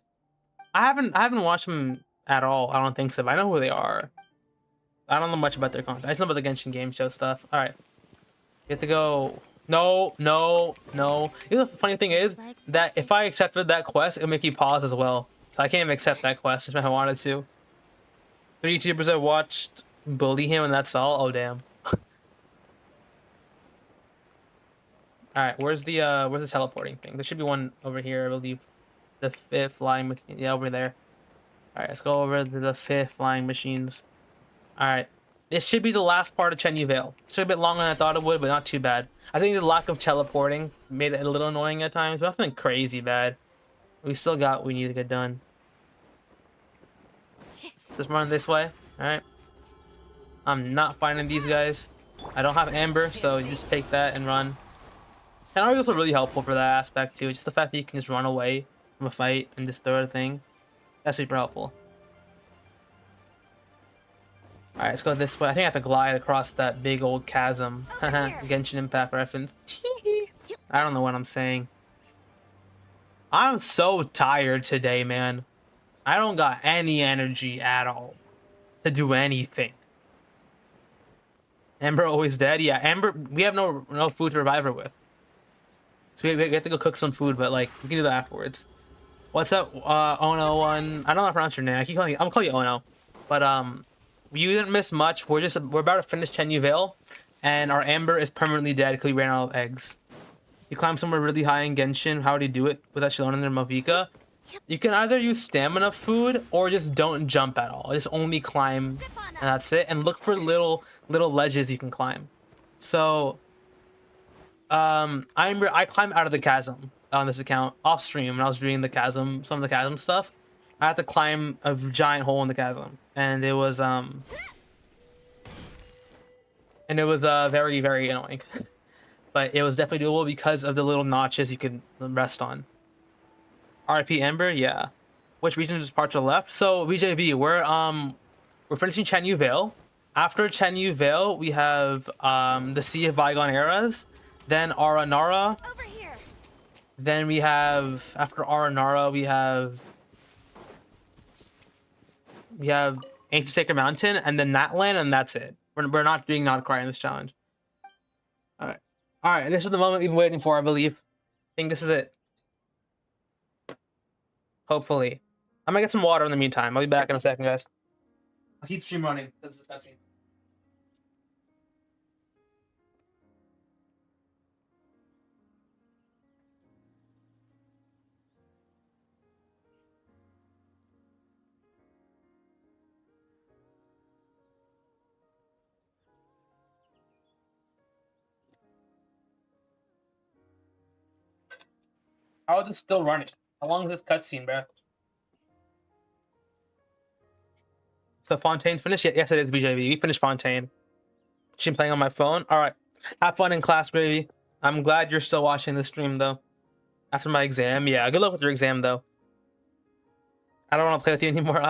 I haven't watched them at all. I don't think so. But I know who they are. I don't know much about their content. I just know about the Genshin game show stuff. All right, you have to go. No. You know the funny thing is that if I accepted that quest, it would make you pause as well. So I can't even accept that quest if I wanted to. 3 YouTubers I watched bully him and that's all. Oh damn. Alright, where's the teleporting thing? There should be one over here, I believe. The 5th flying machine. Yeah, over there. Alright, let's go over to the 5th flying machines. Alright. This should be the last part of Chenyu Vale. It's a bit longer than I thought it would, but not too bad. I think the lack of teleporting made it a little annoying at times, but nothing crazy bad. We still got what we need to get done. Let's just run this way. Alright. I'm not finding these guys. I don't have Amber, so you just take that and run. And are also really helpful for that aspect too. Just the fact that you can just run away from a fight and just throw a thing. That's super helpful. Alright, let's go this way. I think I have to glide across that big old chasm. Genshin Impact reference. I don't know what I'm saying. I'm so tired today, man. I don't got any energy at all to do anything. Amber always dead? Yeah, Amber, we have no food to revive her with. So we have to go cook some food, but like, we can do that afterwards. What's up, Ono one? I don't know how to pronounce your name. I'm gonna call you Ono. But you didn't miss much. We're about to finish Chenyu Vale, and our Amber is permanently dead because we ran out of eggs. You climb somewhere really high in Genshin. How would you do it without Shilon and their Mavika? You can either use stamina food or just don't jump at all. Just only climb, and that's it. And look for little ledges you can climb. So, I climbed out of the chasm on this account off stream when I was doing the chasm, some of the chasm stuff. I had to climb a giant hole in the chasm, and it was very, very annoying. But it was definitely doable because of the little notches you could rest on. RP Ember, yeah. Which region is part to the left? So VJV, we're finishing Chenyu Vale. After Chenyu Vale, we have the Sea of Bygone Eras, then Aranara. Over here. Then we have after Aranara, we have Ancient Sacred Mountain, and then Natlan, and that's it. We're not doing Not Cry in this challenge. All right. This is the moment we've been waiting for, I believe. I think this is it. Hopefully, I'm gonna get some water in the meantime. I'll be back in a second, guys. I'll keep stream running. This is the cutscene. How is it still running? How long is this cutscene, bro? So Fontaine's finished? Yes, it is, BJV. We finished Fontaine. She's playing on my phone. All right. Have fun in class, Gravy. I'm glad you're still watching the stream, though. After my exam. Yeah, good luck with your exam, though. I don't want to play with you anymore.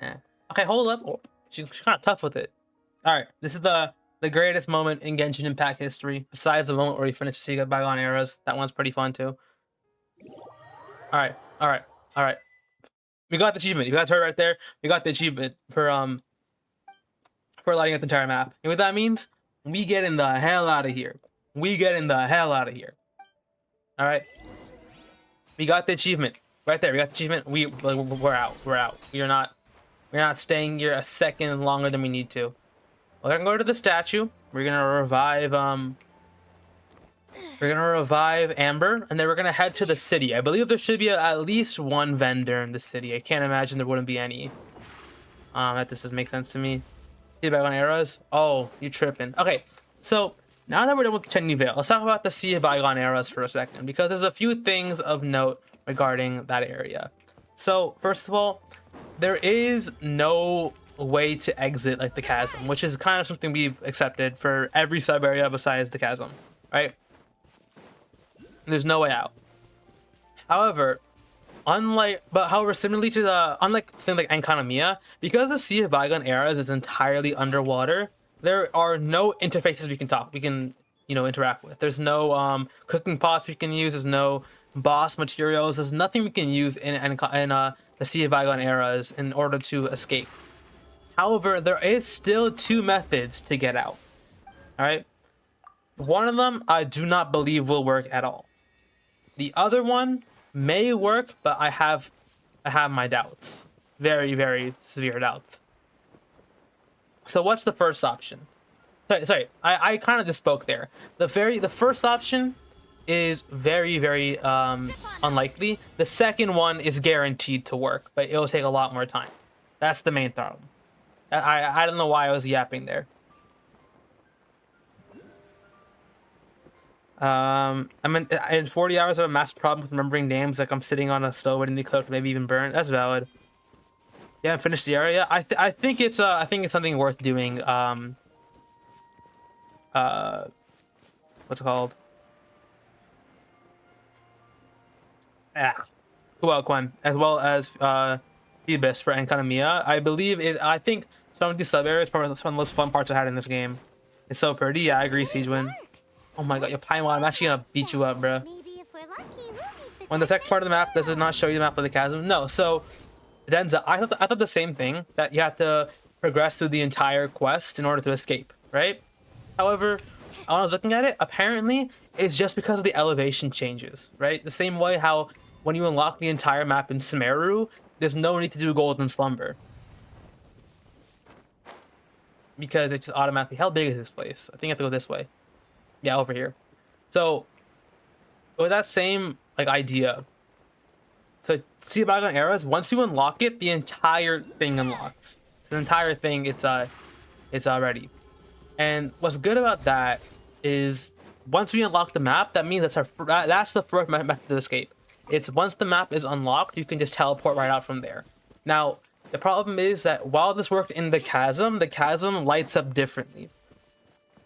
Yeah. Okay, hold up. Oh, she's kind of tough with it. All right. This is the greatest moment in Genshin Impact history, besides the moment where we finished Seagull Bygone Eras. That one's pretty fun, too. All right. All right. All right. We got the achievement. You guys heard right there. We got the achievement for lighting up the entire map. And what that means, we getting the hell out of here. We getting the hell out of here. All right. We got the achievement right there. We got the achievement. We're out. We're out. We're not staying here a second longer than we need to. We're gonna go to the statue. We're gonna revive Amber, and then we're gonna head to the city. I believe there should be at least one vendor in the city. I can't imagine there wouldn't be any. That this doesn't make sense to me. See back on eras. Oh, you tripping? Okay, so now that we're done with Chenny Vale, let's talk about the Sea of Bygone Eras for a second, because there's a few things of note regarding that area. So first of all, there is no way to exit like the chasm, which is kind of something we've accepted for every sub area besides the chasm, right? There's no way out. However, similarly to something like Enkanomiya, because the Sea of Bygone Eras is entirely underwater, there are no interfaces we can interact with. There's no cooking pots we can use. There's no boss materials. There's nothing we can use in the Sea of Bygone Eras in order to escape. However, there is still two methods to get out. All right, one of them I do not believe will work at all. The other one may work, but I have my doubts. Very, very severe doubts. So what's the first option? Sorry, I kind of just spoke there. The first option is very, very unlikely. The second one is guaranteed to work, but it'll take a lot more time. That's the main problem. I don't know why I was yapping there. I mean, in 40 hours I have a massive problem with remembering names, like I'm sitting on a stove waiting to cook, maybe even burn. That's valid. Yeah, finish the area. I think it's something worth doing. What's it called? Kuaquan, as well as Phoebus for Enkanomiya. I think some of these sub areas probably some of the most fun parts I had in this game. It's so pretty. Yeah, I agree, Siegewin. Oh my god, your Paimon, I'm actually gonna beat you up, bro. When the second part of the map does not show you the map of the chasm. No, so Denza, I thought the same thing, that you have to progress through the entire quest in order to escape, right? However, when I was looking at it, apparently it's just because of the elevation changes, right? The same way how when you unlock the entire map in Sumeru, there's no need to do Golden Slumber, because it's just automatically. How big is this place? I think I have to go this way. Yeah, over here. So with that same idea, so Sea of Bygone Eras, once you unlock it, the entire thing unlocks. So the entire thing, it's ready. And what's good about that is once we unlock the map, that means that's the first method to escape. It's once the map is unlocked, you can just teleport right out from there. Now, the problem is that while this worked in the chasm lights up differently.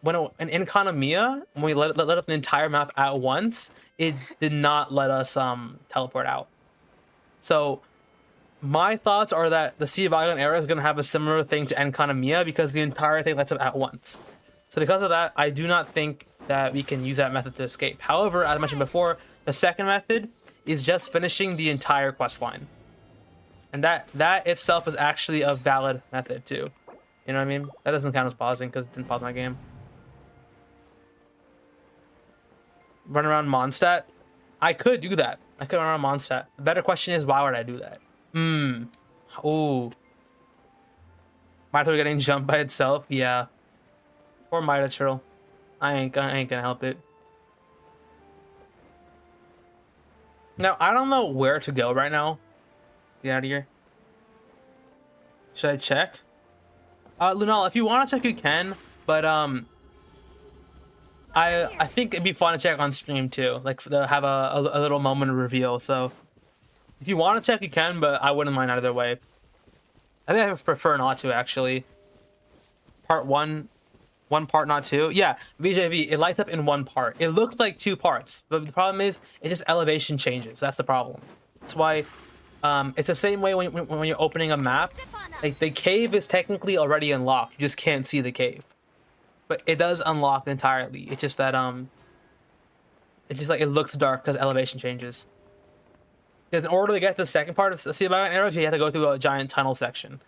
In Enkanomiya, when we let up the entire map at once, it did not let us teleport out. So my thoughts are that the Sea of Bygone Era is going to have a similar thing to Enkanomiya, because the entire thing lights up at once. So because of that, I do not think that we can use that method to escape. However, as I mentioned before, the second method is just finishing the entire quest line. And that itself is actually a valid method too. You know what I mean? That doesn't count as pausing because it didn't pause my game. Run around Mondstadt? I could do that. I could run around Mondstadt. The better question is, why would I do that? Ooh. Mito getting jumped by itself? Yeah. Or Mito. I ain't gonna help it. Now, I don't know where to go right now. Get out of here. Should I check? Lunal, if you want to check, you can. But, I think it'd be fun to check on stream too, like have a little moment of reveal. So if you want to check, you can, but I wouldn't mind either way. I think I prefer not to actually. Part one part, not two. Yeah, VJV, it lights up in one part. It looked like two parts, but the problem is it just elevation changes. That's the problem. That's why it's the same way when you're opening a map. Like the cave is technically already unlocked. You just can't see the cave, but it does unlock entirely. It's just that it's just like it looks dark because elevation changes. Because in order to get to the second part of Sea of Bygone Arrows, you have to go through a giant tunnel section.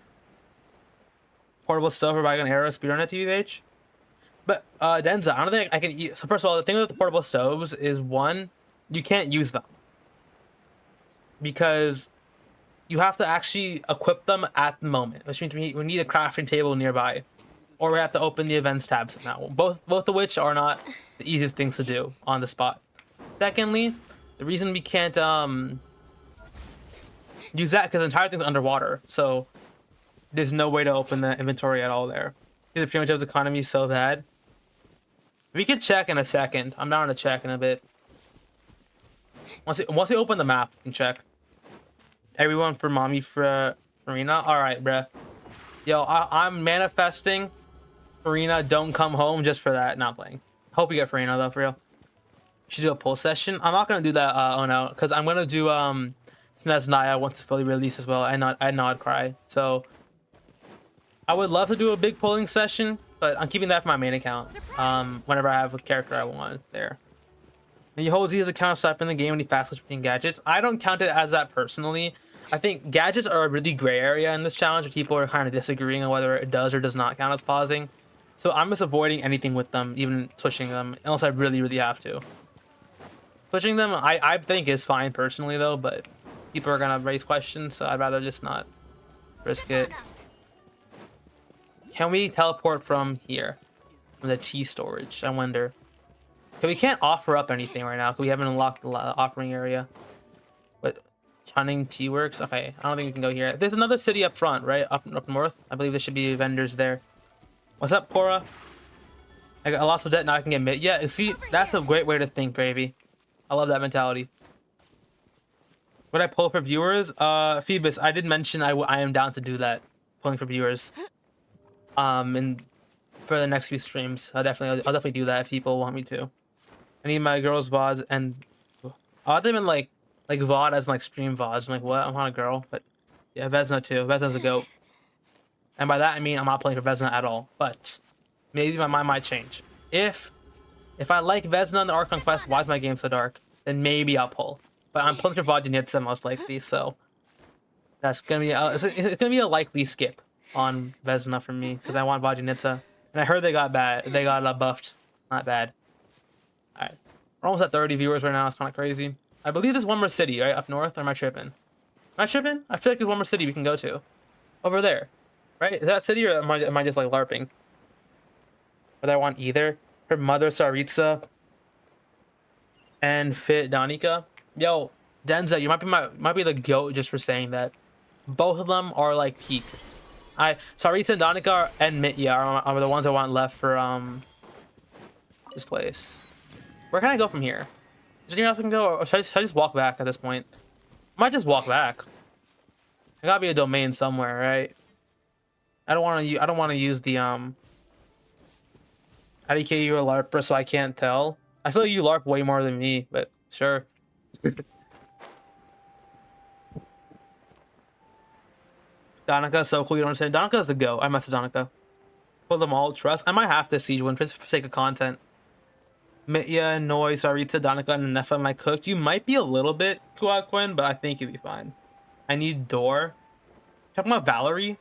Portable stove for Bygone Arrows speedrun at TVH. But Denza, I don't think I can use. So first of all, the thing with the portable stoves is one, you can't use them because you have to actually equip them at the moment, which means we need a crafting table nearby, or we have to open the events tabs now. Both of which are not the easiest things to do on the spot. Secondly, the reason we can't use that because the entire thing's underwater, so there's no way to open the inventory at all there. The Primitive's economy is so bad. We could check in a second. I'm down to check in a bit. Once we open the map, we can check. Everyone for mommy for Farina. All right, bruh. Yo, I'm manifesting. Farina, don't come home just for that. Not playing. Hope you get Farina though, for real. Should do a pull session. I'm not gonna do that. Oh no, because I'm gonna do SNES Naya once it's fully released as well. And Nod Cry. So I would love to do a big polling session, but I'm keeping that for my main account. Whenever I have a character I want there. And he holds these accounts up in the game when he fast switches between gadgets. I don't count it as that personally. I think gadgets are a really gray area in this challenge where people are kind of disagreeing on whether it does or does not count as pausing. So I'm just avoiding anything with them, even switching them, unless I really, really have to. Switching them, I think is fine personally though, but people are gonna raise questions, so I'd rather just not risk it. Can we teleport from here? From the tea storage, I wonder. Okay, we can't offer up anything right now because we haven't unlocked the offering area. But Chunning Tea Works? Okay, I don't think we can go here. There's another city up front, right? Up north. I believe there should be vendors there. What's up, Cora? I got a loss of debt, now I can get mid. Yeah, see, that's a great way to think, Gravy. I love that mentality. Would I pull for viewers? Phoebus, I did mention I am down to do that. Pulling for viewers. And for the next few streams, I'll definitely do that if people want me to. I need my girls VODs and I thought even like VOD as like stream VODs. I'm like, what? I'm not a girl, but yeah, Vesna too. Vesna's a goat. And by that I mean I'm not playing for Vesna at all. But maybe my mind might change. If I like Vesna in the Archon Quest, why is my game so dark? Then maybe I'll pull. But I'm pulling for Vodjanitsa most likely, so that's gonna be it's gonna be a likely skip on Vesna for me because I want Vodjanitsa. And I heard they got buffed. Not bad. Alright. We're almost at 30 viewers right now. It's kind of crazy. I believe there's one more city, right? Up north, or am I tripping? Am I tripping? I feel like there's one more city we can go to. Over there. Right? Is that city, or am I just like LARPing? Whether I want either. Her mother, Saritsa. And Fit Danica. Yo, Denza, you might be the GOAT just for saying that. Both of them are like peak. Saritsa and Danica and Mitya are the ones I want left for this place. Where can I go from here? Is there anywhere else I can go, or should I just walk back at this point? I might just walk back. There gotta be a domain somewhere, right? I don't want to use the IDK, you're a LARPer, so I can't tell. I feel like you LARP way more than me, but sure. Donika's so cool, you don't understand. Donika's the go. I messed with Donika. Pull them all, trust. I might have to siege one for the sake of content. Mitya, Noi, Saritsa, Donika, and Nefa might cook. You might be a little bit Quinn, but I think you'll be fine. I need Door. Talking about Valerie?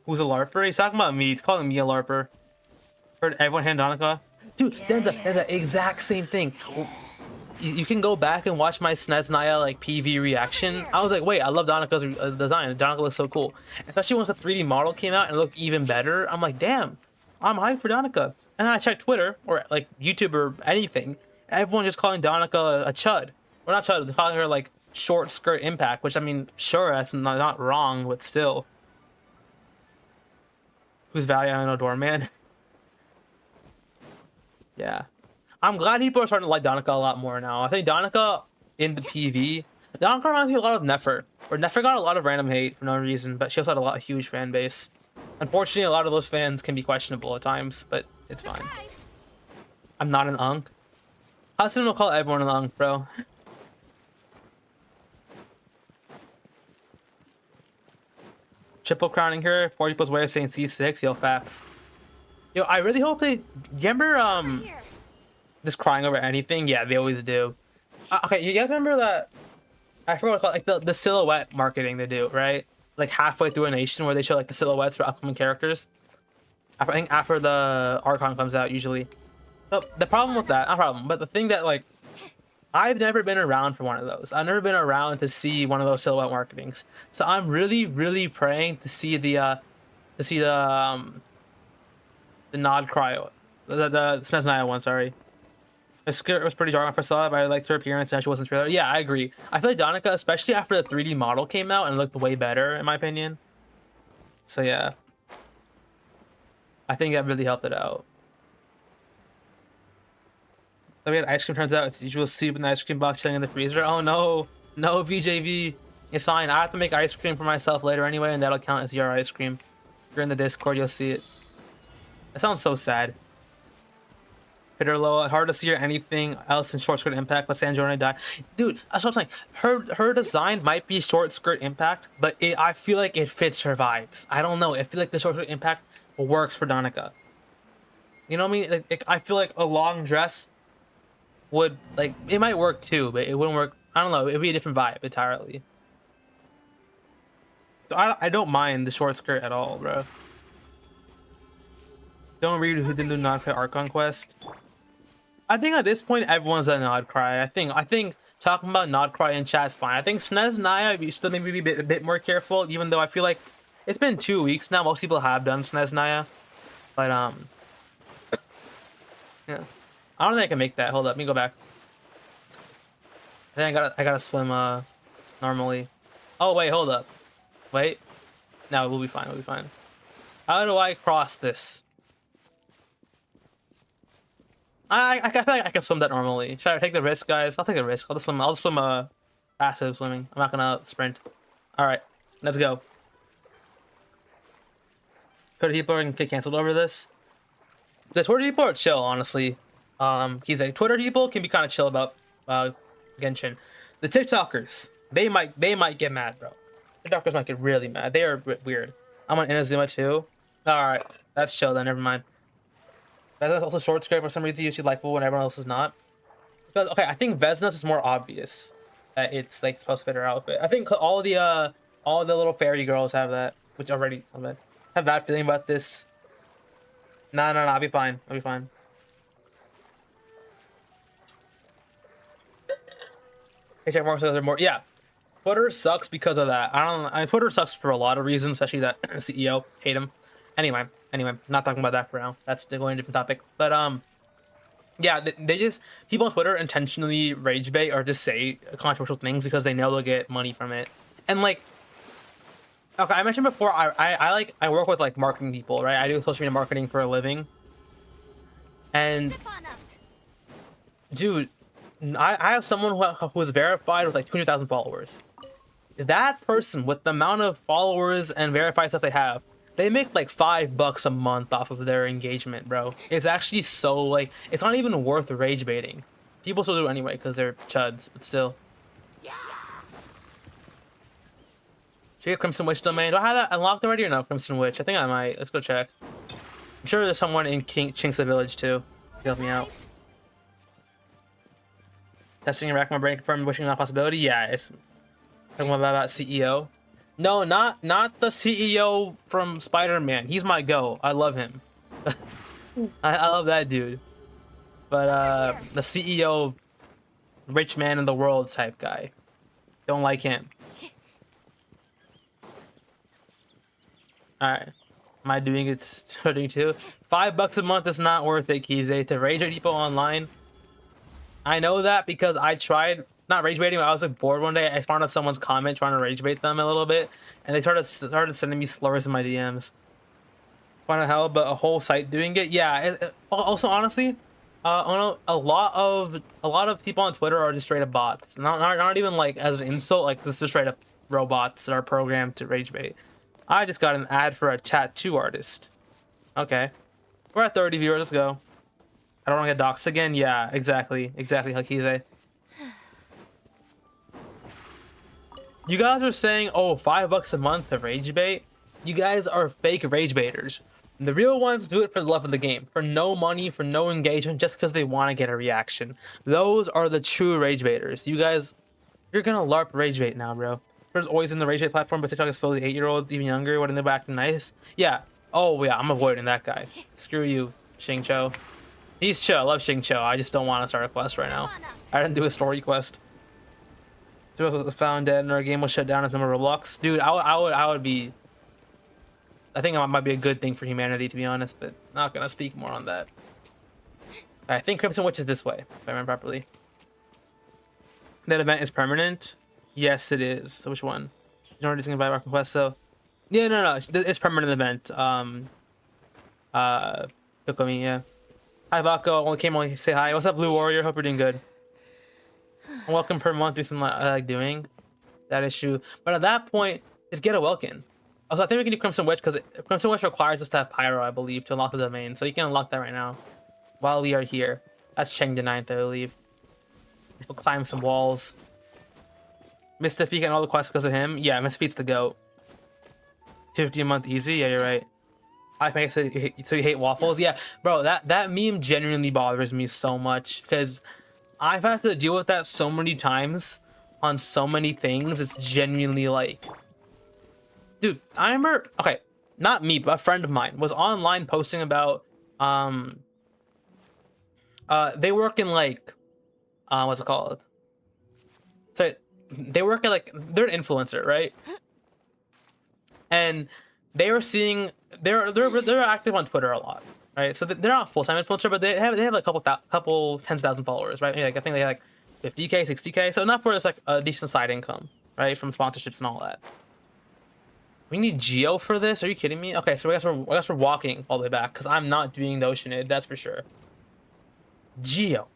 Who's a LARPer? He's talking about me. He's calling me a LARPer. Heard everyone hand Donika? Dude, Denza, exact same thing. You can go back and watch my SNES Naya like PV reaction. I was like, wait, I love Donika's design. Donika looks so cool. Especially once the 3D model came out and it looked even better. I'm like, damn, I'm hyped for Donika. And then I checked Twitter or like YouTube or anything. Everyone just calling Donika a chud. Or not chud, they're calling her like short skirt impact, which I mean, sure, that's not wrong, but still. Who's Valiant? I don't know, Doorman. Yeah. I'm glad people are starting to like Donica a lot more now. I think Donica in the PV, Donica reminds me a lot of Nefer, where Nefer got a lot of random hate for no reason, but she also had a huge fan base. Unfortunately, a lot of those fans can be questionable at times, but it's fine. I'm not an unk. Hudson will call everyone an unk, bro. Triple crowning her, 40 people's way of saying C6, yo, facts. Yo, I really hope they. You remember this crying over anything? Yeah, they always do. Okay, you guys remember that? I forgot what it's called, like the silhouette marketing they do, right? Like halfway through a nation where they show like the silhouettes for upcoming characters. I think after the Archon comes out usually. So the problem with that, not problem, but the thing that like, I've never been around for one of those. I've never been around to see one of those silhouette marketings. So I'm really, really praying to see the Nod Cryo, the SNES Naya one. Sorry, the skirt was pretty jarring when I first saw it, but I liked her appearance and she wasn't trailer. Yeah, I agree. I feel like Donica, especially after the 3D model came out and looked way better in my opinion. So yeah, I think that really helped it out. Then we had ice cream. Turns out it's usual soup in the ice cream box chilling in the freezer. Oh no, no VJV. It's fine. I have to make ice cream for myself later anyway, and that'll count as your ice cream. If you're in the Discord, you'll see it. That sounds so sad. Fitter low, hard to see or anything else in short skirt impact, but Sanjorna died. Dude, that's what I'm saying. Her design might be short skirt impact, but I feel like it fits her vibes. I don't know. I feel like the short skirt impact works for Donica. You know what I mean? Like, I feel like a long dress would, like, it might work too, but it wouldn't work. I don't know. It'd be a different vibe entirely. So I don't mind the short skirt at all, bro. Don't read who didn't do Nod Cry Archon Quest. I think at this point everyone's a Nod Cry. I think talking about Nod Cry in chat is fine. I think SNES Naya, you still maybe be a bit more careful, even though I feel like it's been 2 weeks now. Most people have done SNES Naya, but yeah. I don't think I can make that. Hold up, let me go back. I think I gotta swim normally. Oh wait, hold up. Wait. No, we'll be fine. We'll be fine. How do I cross this? I feel like I can swim that normally. Should I take the risk, guys? I'll take the risk. I'll just swim passive swimming. I'm not gonna sprint. Alright, let's go. Twitter people are gonna get canceled over this. The Twitter people are chill, honestly. He's like, Twitter people can be kind of chill about Genshin. The TikTokers, they might get mad, bro. TikTokers might get really mad. They are weird. I'm on Inazuma too. Alright, that's chill then, never mind. Vesna's also short skirt for some reason. She's likable when everyone else is not. Because, okay, I think Vesna's is more obvious that it's like supposed to fit her outfit. I think all the little fairy girls have that, which already have that feeling about this. No, I'll be fine. I'll be fine. Hey, check marks are more. Yeah, Twitter sucks because of that. Twitter sucks for a lot of reasons, especially that CEO. Hate him. Anyway, not talking about that for now. That's going a different topic. But yeah, they just, people on Twitter intentionally rage bait or just say controversial things because they know they'll get money from it. And like, okay, I mentioned before, I work with like marketing people, right? I do social media marketing for a living. And dude, I have someone who's verified with like 200,000 followers. That person, with the amount of followers and verified stuff they have, they make like $5 a month off of their engagement, bro. It's actually so, like, it's not even worth rage baiting. People still do it anyway because they're chuds, but still. Should we get Crimson Witch domain? Do I have that unlocked already or no? Crimson Witch. I think I might. Let's go check. I'm sure there's someone in Chinks Village too. Help me out. Testing and rack my brain, confirmed wishing not a possibility. Yeah, it's talking about CEO. No, not the CEO from Spider-Man. He's my go. I love him. I love that dude. But the CEO, rich man in the world type guy. Don't like him. Alright. Am I doing it too? $5 a month is not worth it, Kize. To rage at people online. I know that because I tried, not rage baiting, but I was like bored one day. I found out someone's comment trying to rage bait them a little bit, and they started sending me slurs in my DMs. Fun to hell, but a whole site doing it. Yeah. Also, honestly, Oh no, a lot of people on Twitter are just straight up bots. Not even like as an insult, like this is straight up robots that are programmed to rage bait. I just got an ad for a tattoo artist. Okay. We're at 30 viewers, let's go. I don't want to get doxxed again. Yeah, exactly. Exactly, Hakize. You guys are saying, oh, $5 a month to rage bait? You guys are fake rage baiters. The real ones do it for the love of the game, for no money, for no engagement, just because they want to get a reaction. Those are the true rage baiters. You guys, you're gonna LARP rage bait now, bro. There's always in the rage bait platform, but TikTok is filled with 8-year-olds, even younger, when they're acting nice. Yeah. Oh yeah, I'm avoiding that guy. Screw you, Xing Cho. He's chill. I love Xing Cho. I just don't want to start a quest right now. I didn't do a story quest. If was found dead and our game was shut down at the number of Roblox. Dude, I would be. I think it might be a good thing for humanity, to be honest, but not gonna speak more on that. I think Crimson Witch is this way, if I remember properly. That event is permanent. Yes, it is. So which one? You know what it's gonna buy our quest, so. Yeah, no, it's permanent event. Kokomi, yeah. Hi, Vokko. Only came on to say hi. What's up, Blue Warrior? Hope you're doing good. And welcome per month. Do something I like doing. That is true. But at that point, just get a welcome. Also, I think we can do Crimson Witch because Crimson Witch requires us to have Pyro, I believe, to unlock the domain. So you can unlock that right now while we are here. That's Cheng the 9th, I believe. We'll climb some walls. Mr. Feet and all the quests because of him. Yeah, Mr. Feet's the GOAT. 50 a month easy. Yeah, you're right. I think so you hate waffles. Yeah, bro, that meme genuinely bothers me so much because I've had to deal with that so many times on so many things. It's genuinely like, dude, I remember, okay, not me, but a friend of mine was online posting about they work in like what's it called? So they work at like, they're an influencer, right? And they were seeing they're active on Twitter a lot, right? So they're not a full-time influencer, but they have like a couple tens of thousand followers, right? Like I think they have like 50K, 60K, so enough for it's like a decent side income, right? From sponsorships and all that. We need Geo for this? Are you kidding me? Okay, so I guess we're walking all the way back because I'm not doing the Oceanid, that's for sure. Geo.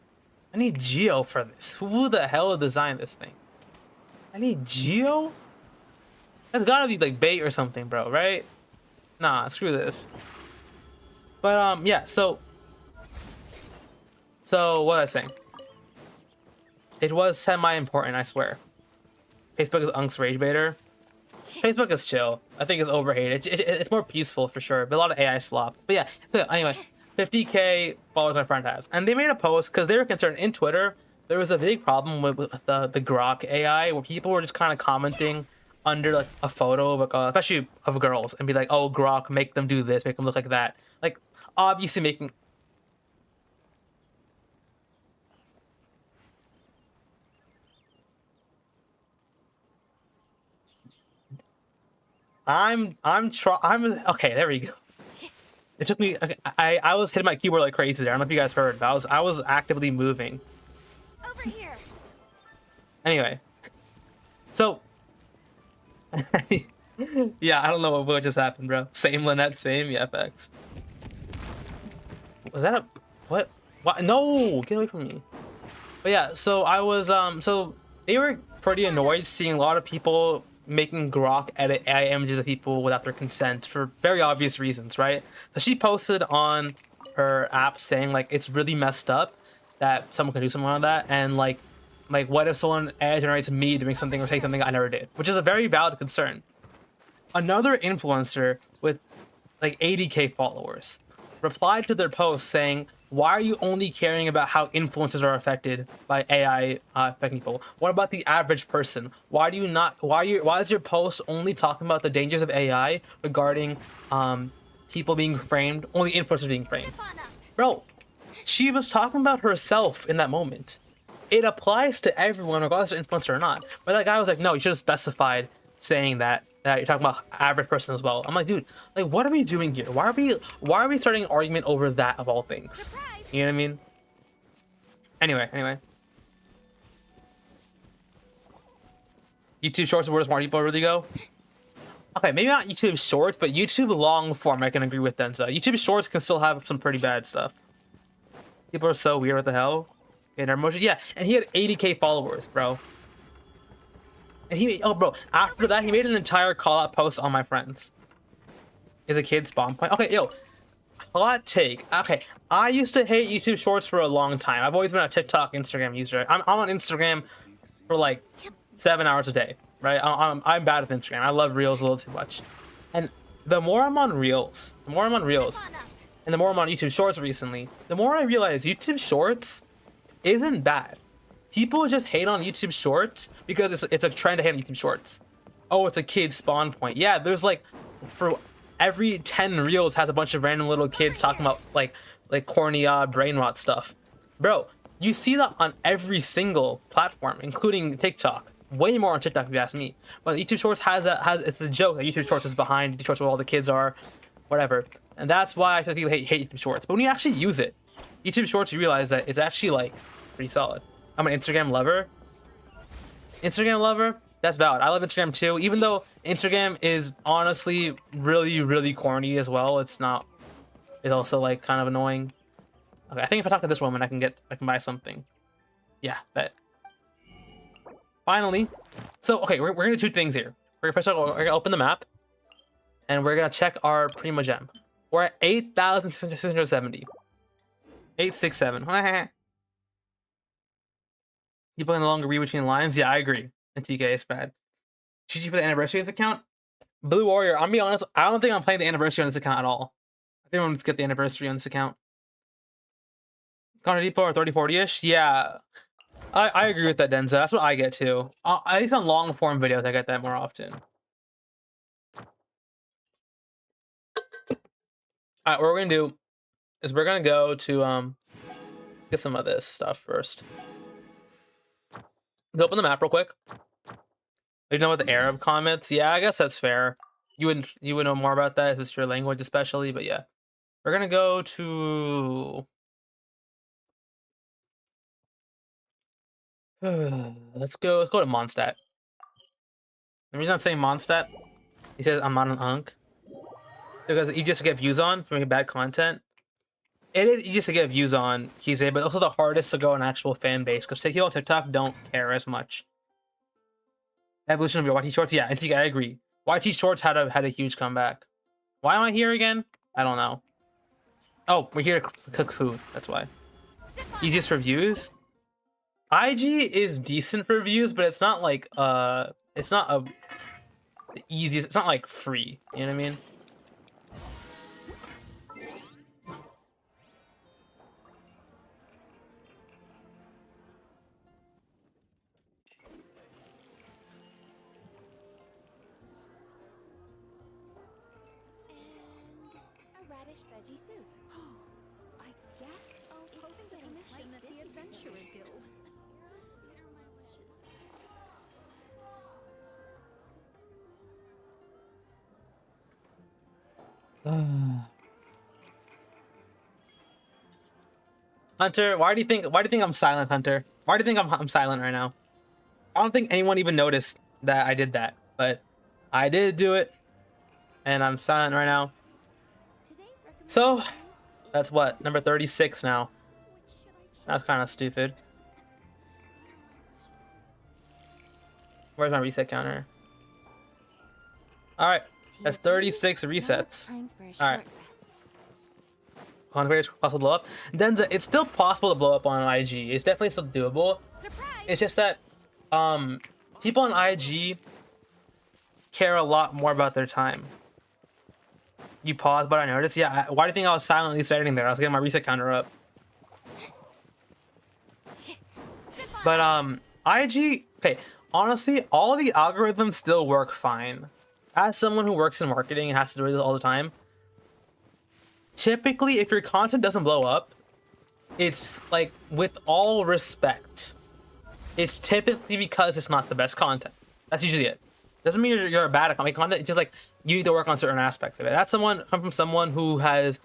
I need Geo for this. Who the hell designed this thing? I need Geo? That's gotta be like bait or something, bro, right? Nah, screw this. But yeah, so what was I saying? It was semi-important, I swear. Facebook is Unk's rage baiter. Facebook is chill. I think it's overhated. It's more peaceful for sure, but a lot of AI slop. But yeah, so anyway, 50K followers my friend has, and they made a post because they were concerned in Twitter. There was a big problem with the Grok AI where people were just kind of commenting under like a photo of especially of girls and be like, oh, Grok, make them do this, make them look like that, like obviously making. I'm okay, there we go. It took me, okay, I was hitting my keyboard like crazy there. I don't know if you guys heard, but I was actively moving. Over here. Anyway, so yeah, I don't know what just happened, bro. Same Lynette, same, yeah, facts. Was that a what? No, get away from me. But yeah, so I was so they were pretty annoyed seeing a lot of people making Grok edit AI images of people without their consent for very obvious reasons, right? So she posted on her app saying like it's really messed up that someone can do something like that, and like what if someone AI generates me doing something or say something I never did, which is a very valid concern. Another influencer with like 80K followers replied to their post saying, why are you only caring about how influencers are affected by AI affecting people? What about the average person? Why is your post only talking about the dangers of AI regarding people being framed, only influencers being framed? Bro, she was talking about herself in that moment. It applies to everyone, regardless of influencer or not. But that guy was like, no, you should have specified saying that you're talking about average person as well. I'm like, dude, like, what are we doing here? Why are we starting an argument over that of all things? Surprise. You know what I mean? Anyway. YouTube Shorts is where smart people really go. Okay, maybe not YouTube Shorts, but YouTube long form I can agree with then. So YouTube Shorts can still have some pretty bad stuff. People are so weird. What the hell? And their emotion. Yeah, and he had 80K followers, bro. And he, oh, bro. After that, he made an entire call-out post on my friends. Is a kid spawn point? Okay, yo. Hot take. Okay, I used to hate YouTube Shorts for a long time. I've always been a TikTok, Instagram user. I'm on Instagram for like 7 hours a day, right? I'm bad with Instagram. I love Reels a little too much. And the more I'm on Reels, and the more I'm on YouTube Shorts recently, the more I realize YouTube Shorts isn't bad. People just hate on YouTube Shorts because it's a trend to hate on YouTube Shorts. Oh, it's a kid spawn point. Yeah, there's like, for every 10 reels has a bunch of random little kids talking about like corny brain rot stuff. Bro, you see that on every single platform, including TikTok. Way more on TikTok if you ask me. But YouTube Shorts it's the joke that YouTube Shorts is behind YouTube Shorts where all the kids are, whatever. And that's why I feel like people hate YouTube Shorts. But when you actually use it, YouTube Shorts, you realize that it's actually like pretty solid. I'm an Instagram lover. That's valid. I love Instagram too, even though Instagram is honestly really, really corny as well. It's also like kind of annoying. Okay, I think if I talk to this woman, I can buy something. Yeah, bet. Finally. So, okay, we're gonna do 2 things here. We're gonna open the map, and we're gonna check our Prima Gem. We're at 8,670. 867. You playing the longer read between lines? Yeah, I agree. And TK is bad. GG for the anniversary on this account. Blue Warrior, I'm being honest, I don't think I'm playing the anniversary on this account at all. I think I'm gonna get the anniversary on this account. Connor Depot or 3040-ish? Yeah. I agree with that, Denza. That's what I get too. At least on long form videos, I get that more often. Alright, what we're gonna do is we're gonna go to get some of this stuff first. Let's open the map real quick. You know about the Arab comments? Yeah, I guess that's fair. You would know more about that if it's your language especially, but yeah. We're gonna go to let's go to Mondstadt. The reason I'm saying Mondstadt, he says I'm not an unk. Because it's easiest to get views on for making bad content. It is easiest to get views on, Kise, but also the hardest to grow an actual fan base because people on TikTok don't care as much. Evolution of your YT Shorts, yeah, I think I agree. YT Shorts had a huge comeback. Why am I here again? I don't know. Oh, we're here to cook food. That's why. Easiest for views. IG is decent for views, but it's not like it's not a easiest. It's not like free. You know what I mean? Radish veggie soup. I guess I'll post the commission at the Adventurers Guild. Here are my wishes. Hunter, why do you think I'm silent, Hunter? Why do you think I'm silent right now? I don't think anyone even noticed that I did that, but I did do it, and I'm silent right now. So that's what, number 36 now. That's kind of stupid. Where's my reset counter? All right, that's 36 resets. All right. On greatest possible blow up. Denza, it's still possible to blow up on IG. It's definitely still doable. It's just that people on IG care a lot more about their time. You paused, but I noticed. Yeah, why do you think I was silently standing there? I was getting my reset counter up. But IG, okay, honestly, all the algorithms still work fine. As someone who works in marketing and has to do this all the time, typically, if your content doesn't blow up, it's like, with all respect, it's typically because it's not the best content. That's usually it. Doesn't mean you're bad at making content. It's just like you need to work on certain aspects of it. That's come from someone who has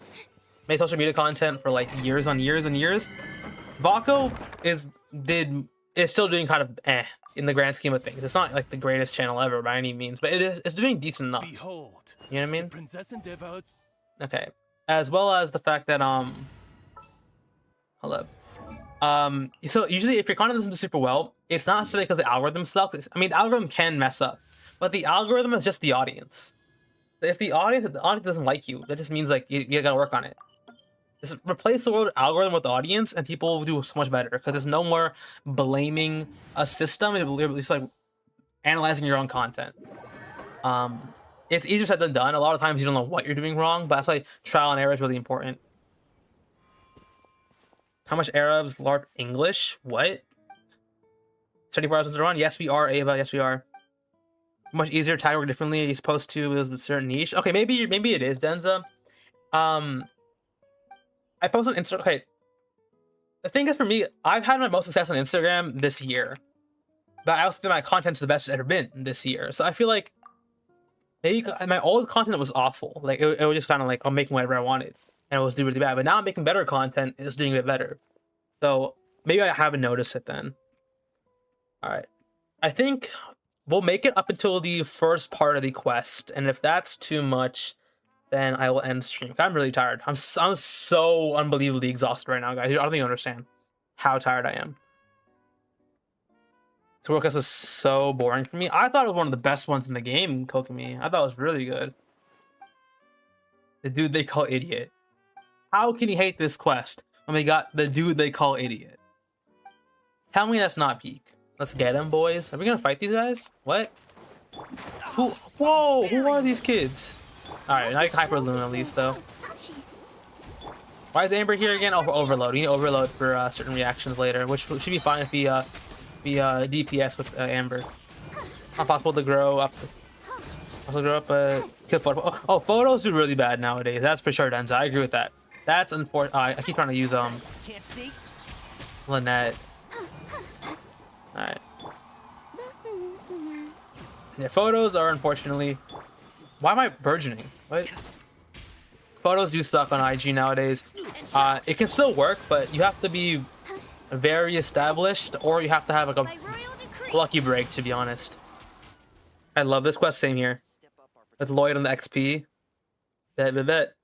made social media content for like years on years and years. Vokko is still doing kind of in the grand scheme of things. It's not like the greatest channel ever by any means, but it's doing decent enough. Behold, you know what I mean? Princess Endeavor. Okay. As well as the fact that hold Hold up. So usually if your content doesn't do super well, it's not necessarily because the algorithm sucks. I mean, the algorithm can mess up, but the algorithm is just the audience. If the audience doesn't like you, that just means like you gotta work on it. Just replace the word algorithm with audience, and people will do so much better because there's no more blaming a system. It's like analyzing your own content. It's easier said than done. A lot of times you don't know what you're doing wrong, but that's why trial and error is really important. How much Arabs learn English? What? 34 hours to run? Yes, we are, Ava. Yes, we are. Much easier, tag work differently. You're supposed to with a certain niche. Okay, maybe it is, Denza. I post on Instagram. Okay. The thing is, for me, I've had my most success on Instagram this year. But I also think my content's the best it's ever been this year. So I feel like maybe my old content was awful. Like it was just kind of like I'm making whatever I wanted. And it was doing really bad. But now I'm making better content and it's doing a bit better. So maybe I haven't noticed it then. Alright. I think we'll make it up until the first part of the quest. And if that's too much, then I will end stream. I'm really tired. I'm so unbelievably exhausted right now, guys. I don't think you understand how tired I am. This work was so boring for me. I thought it was one of the best ones in the game, Kokomi. I thought it was really good. The dude they call idiot. How can you hate this quest when we got the dude they call idiot? Tell me that's not peak. Let's get him, boys. Are we gonna fight these guys? What? Who? Whoa! Who are these kids? All right, I can hyper loon at least though. Why is Amber here again? Oh, for overload. We need overload for certain reactions later, which should be fine if we DPS with Amber. Not possible to grow up. Also grow up kill photo. Oh, photos do really bad nowadays. That's for sure, Denza. I agree with that. That's unfortunate. I keep trying to use Lynette. All right. Yeah, photos are unfortunately. Why am I burgeoning? What? Photos do suck on IG nowadays. It can still work, but you have to be very established, or you have to have like a lucky break, to be honest. I love this quest. Same here. With Lloyd on the XP. Bet.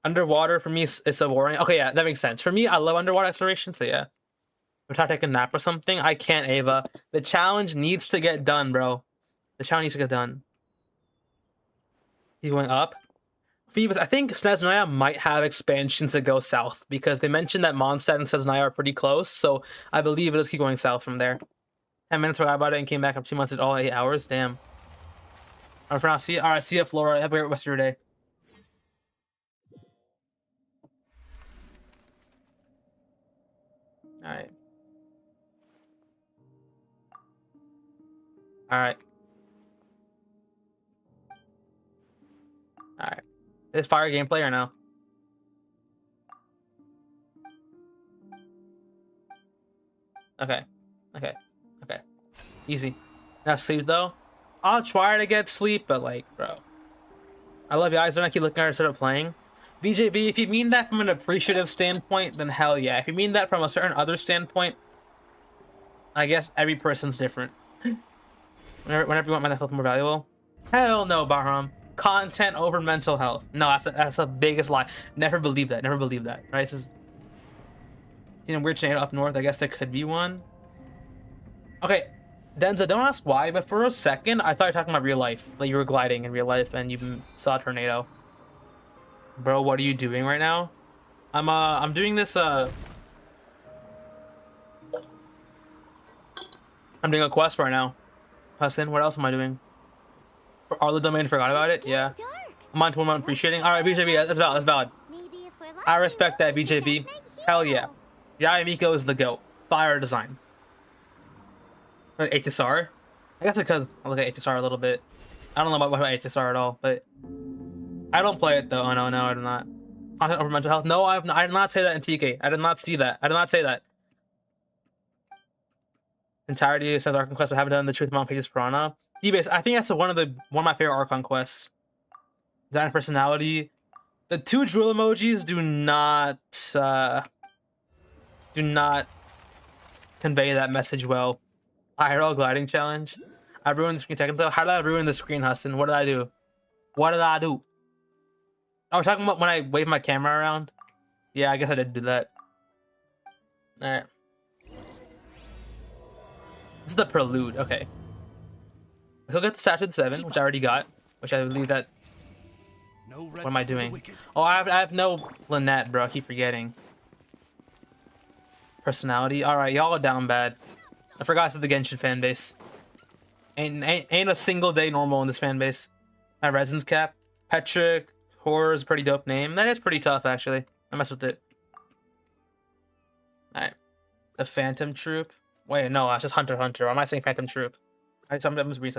Underwater for me is so boring. Okay, yeah, that makes sense. For me, I love underwater exploration, so yeah. If I take a nap or something, I can't, Ava. The challenge needs to get done, bro. The challenge needs to get done. He's going up. Phoebus, I think Snezhnaya might have expansions that go south because they mentioned that Mondstadt and Snezhnaya are pretty close, so I believe it'll keep going south from there. 10 minutes forgot about it and came back up 2 months at all 8 hours. Damn. Alright, for now, see you. Alright, see ya, Flora. Have a great rest of your day. Alright. Alright. Alright. Is fire gameplay or no? Okay. Easy. Now sleep though. I'll try to get sleep, but like, bro. I love your eyes when I keep looking at her instead of playing. BJV, if you mean that from an appreciative standpoint, then hell yeah. If you mean that from a certain other standpoint, I guess every person's different. Whenever you want mental health more valuable. Hell no, Bahram. Content over mental health. No, that's the biggest lie. Never believe that. Right? This is, you know, weird tornado up north. I guess there could be one. Okay, Denza, don't ask why, but for a second I thought you were talking about real life. Like you were gliding in real life and you saw a tornado. Bro, what are you doing right now? I'm doing this I'm doing a quest right now. Hassan, what else am I doing? Are the domain forgot about it? Yeah. I'm on to one appreciating. Alright, BJB, that's valid. I respect that, BJB. Hell yeah. Yayamiko is the GOAT. Fire design. HSR? I guess because I look at HSR a little bit. I don't know about HSR at all, but I don't play it though. Oh no, I do not. Content over mental health? No, I did not say that in TK. I did not see that. I did not say that. Entirety says Archon quest, but haven't done the Truth Among Pages Piranha. Keybase, I think that's one of my favorite Archon quests. Design personality. The 2 drill emojis do not convey that message well. IRL gliding challenge. I ruined the screen seconds though. How did I ruin the screen, Huston? What did I do? Oh, we're talking about when I wave my camera around? Yeah, I guess I did do that. Alright. This is the prelude. Okay. He'll get the statue of the 7, which I already got. Which I believe that. What am I doing? Oh, I have no Lynette, bro. I keep forgetting. Personality. Alright, y'all are down bad. I forgot it's the Genshin fan base. Ain't a single day normal in this fan base. My resin's cap. Petric. Horror is a pretty dope name. That is pretty tough, actually. I mess with it. Alright. The Phantom Troop. Wait, no, that's just Hunter x Hunter. Why am I saying Phantom Troop? I sometimes read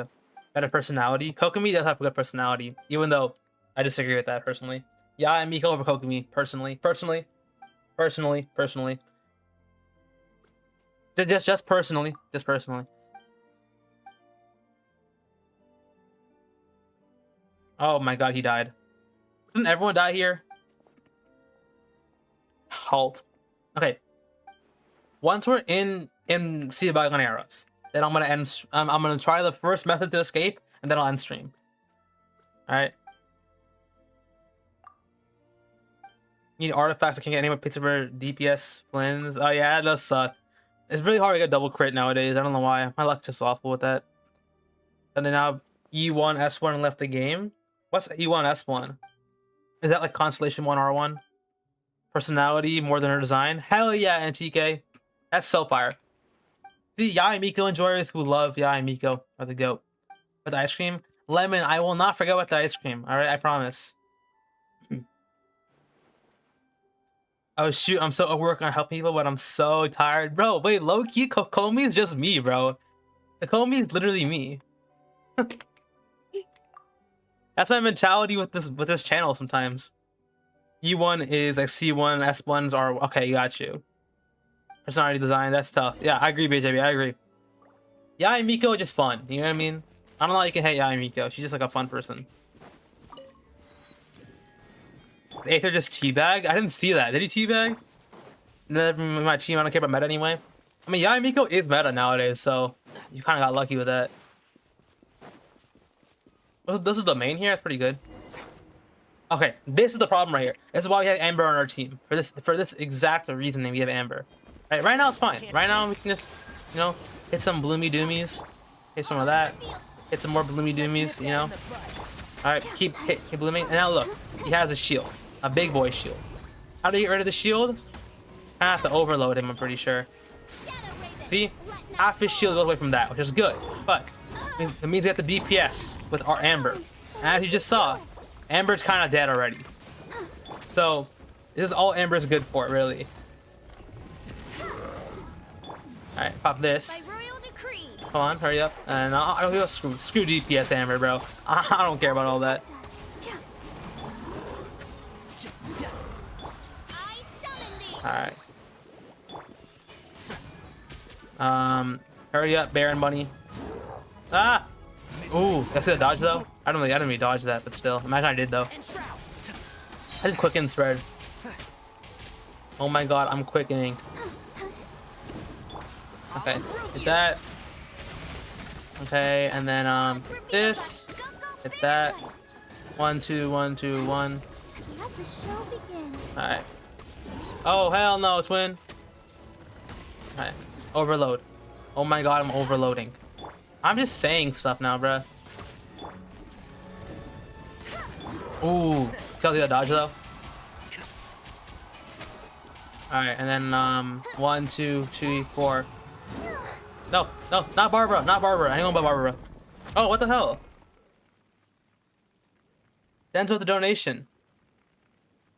better personality. Kokomi does have a good personality, even though I disagree with that personally. Yeah, I'm Miko over Kokomi, personally. Personally. Just personally. Just personally. Oh my god, he died. Didn't everyone die here? Halt. Okay. Once we're in Sea of Bygone Eras, then I'm gonna end. I'm gonna try the first method to escape, and then I'll end stream. All right. Need artifacts. I can't get any more Pittsburgh DPS flins. Oh yeah, that does suck. It's really hard to get double crit nowadays. I don't know why. My luck's just awful with that. And then now E1 S1 left the game. What's E1 S1? Is that like Constellation 1 R1? Personality more than her design? Hell yeah, NTK. That's so fire. The Yai Miko enjoyers who love Yai Miko are the GOAT. With the ice cream? Lemon, I will not forget about the ice cream. Alright, I promise. Oh shoot, I'm so working on helping people, but I'm so tired. Bro, wait, low-key, Kokomi is just me, bro. Kokomi is literally me. That's my mentality with this channel sometimes. E1 is like C1, S1s are okay, got you. Personality design, that's tough. Yeah, I agree, BJB, I agree. Yai Miko is just fun, you know what I mean? I don't know how you can hate Yai Miko. She's just like a fun person. The Aether just teabag? I didn't see that. Did he teabag? My team, I don't care about meta anyway. I mean, Yai Miko is meta nowadays, so you kind of got lucky with that. This is the main here. That's pretty good. Okay, this is the problem right here. This is why we have Amber on our team. For this exact reasoning, we have Amber. Right now it's fine. Right now we can just, you know, hit some bloomy doomies. Hit some of that. Hit some more bloomy doomies. You know. All right, keep blooming. And now look, he has a shield, a big boy shield. How do you get rid of the shield? I have to overload him. I'm pretty sure. See, half his shield goes away from that, which is good. But it means we have to DPS with our Amber. And as you just saw, Amber's kind of dead already. So this is all Amber's good for, really. All right, pop this. Come on, hurry up. And I'll go screw DPS Amber, bro. I don't care about all that. All right. Hurry up, Baron Bunny. Ah! Ooh, I see the dodge though. I didn't really dodge that, but still. Imagine I did though. I just quicken spread. Oh my god, I'm quickening. Okay, hit that. Okay, and then this. Hit that. 1, 2, 1, 2, 1. Alright. Oh hell no, twin. Alright. Overload. Oh my god, I'm overloading. I'm just saying stuff now, bruh. Ooh. Tells you to dodge though. Alright, and then 1, 2, 3, 4. No, not Barbara, not Barbara. I ain't going by Barbara. Oh, what the hell? Denzel with the donation.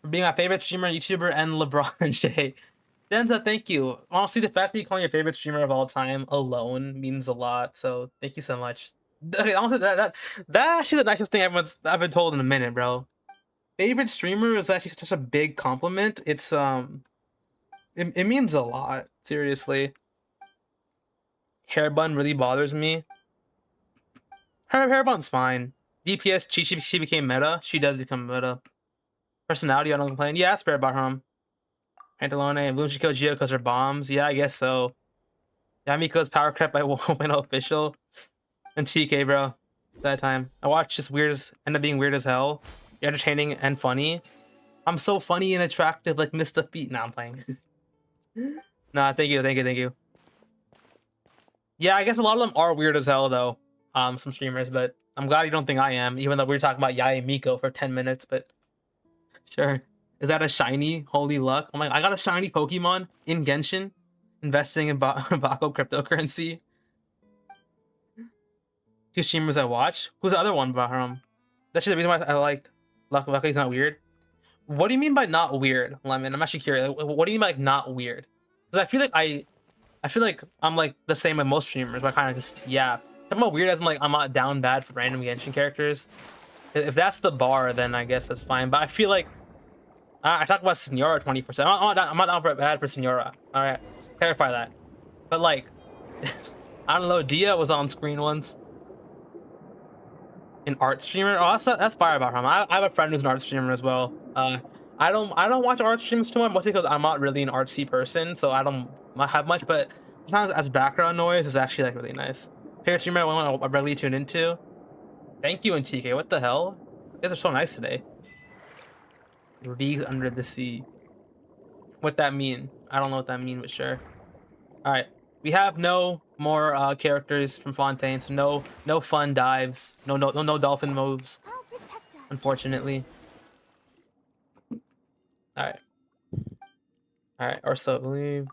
For being my favorite streamer, YouTuber, and LeBron J. Denza, thank you. Honestly, the fact that you call me your favorite streamer of all time alone means a lot. So thank you so much. Okay, honestly, that's actually the nicest thing I've been told in a minute, bro. Favorite streamer is actually such a big compliment. It's it means a lot. Seriously. Hair bun really bothers me. Her hair bun's fine. DPS, she became meta. She does become meta. Personality, I don't complain. Yeah, that's fair about her. Pantalone and Bloom should kill Gio because her bombs. Yeah, I guess so. Yamiko's power crept by Win official. And TK, bro. That time. I watched just end up being weird as hell. Entertaining and funny. I'm so funny and attractive like Mr. Feet. Now I'm playing. Nah, thank you, thank you, thank you. Yeah, I guess a lot of them are weird as hell though. Some streamers, but I'm glad you don't think I am, even though we were talking about Yai and Miko for 10 minutes, but sure. Is that a shiny? Holy luck. I'm like, I got a shiny Pokemon in Genshin, investing in Vokko cryptocurrency. Two streamers I watch. Who's the other one, Bahram? That's just the reason why I liked Lucky's not weird. What do you mean by not weird, Lemon? I'm actually curious. What do you mean by like, not weird? Because I feel like I'm like the same with most streamers, but I kind of just yeah. I'm not weird as I'm like I'm not down bad for random Genshin characters. If that's the bar, then I guess that's fine. But I feel like I talk about Senora 20%. I'm not down bad for Senora. All right, clarify that. But like, I don't know. Dia was on screen once. An art streamer. Oh, that's fire about him. I have a friend who's an art streamer as well. I don't watch art streams too much, mostly because I'm not really an artsy person, so I don't have much. But sometimes as background noise is actually like really nice. Favorite streamer I regularly tune into. Thank you, and TK. What the hell? You guys are so nice today. Leagues under the sea. What that mean? I don't know what that mean, but sure. All right. We have no more characters from Fontaine, so no fun dives, no dolphin moves, I'll protect us. unfortunately. All right, or so I believe.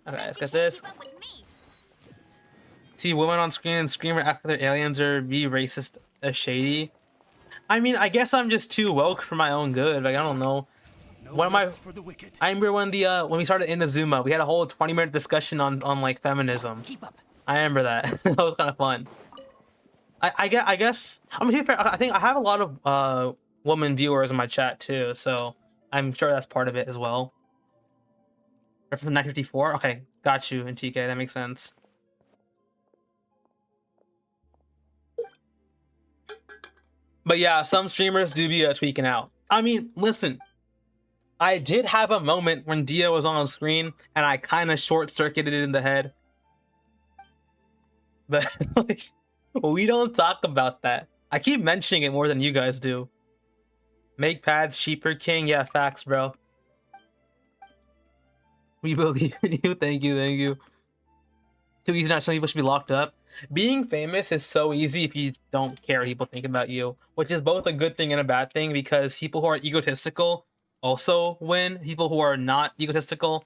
Okay, let's get this. Keep up with me. See women on screen and screamer after their aliens or be racist as shady. I mean, I guess I'm just too woke for my own good. Like I don't know. One of my I remember when we started Inazuma, we had a whole 20-minute discussion on like feminism. Keep up. I remember that. That was kind of fun. I guess I mean I think I have a lot of woman viewers in my chat too, so I'm sure that's part of it as well. From 954. Okay, got you in TK. That makes sense. But yeah, some streamers do be tweaking out. I mean, listen. I did have a moment when Dia was on screen and I kind of short-circuited it in the head. But like, we don't talk about that. I keep mentioning it more than you guys do. Make pads cheaper, King. Yeah, facts, bro. We believe in you. Thank you, thank you. Too easy not some people should be locked up. Being famous is so easy if you don't care what people think about you, which is both a good thing and a bad thing because people who are egotistical also win. People who are not egotistical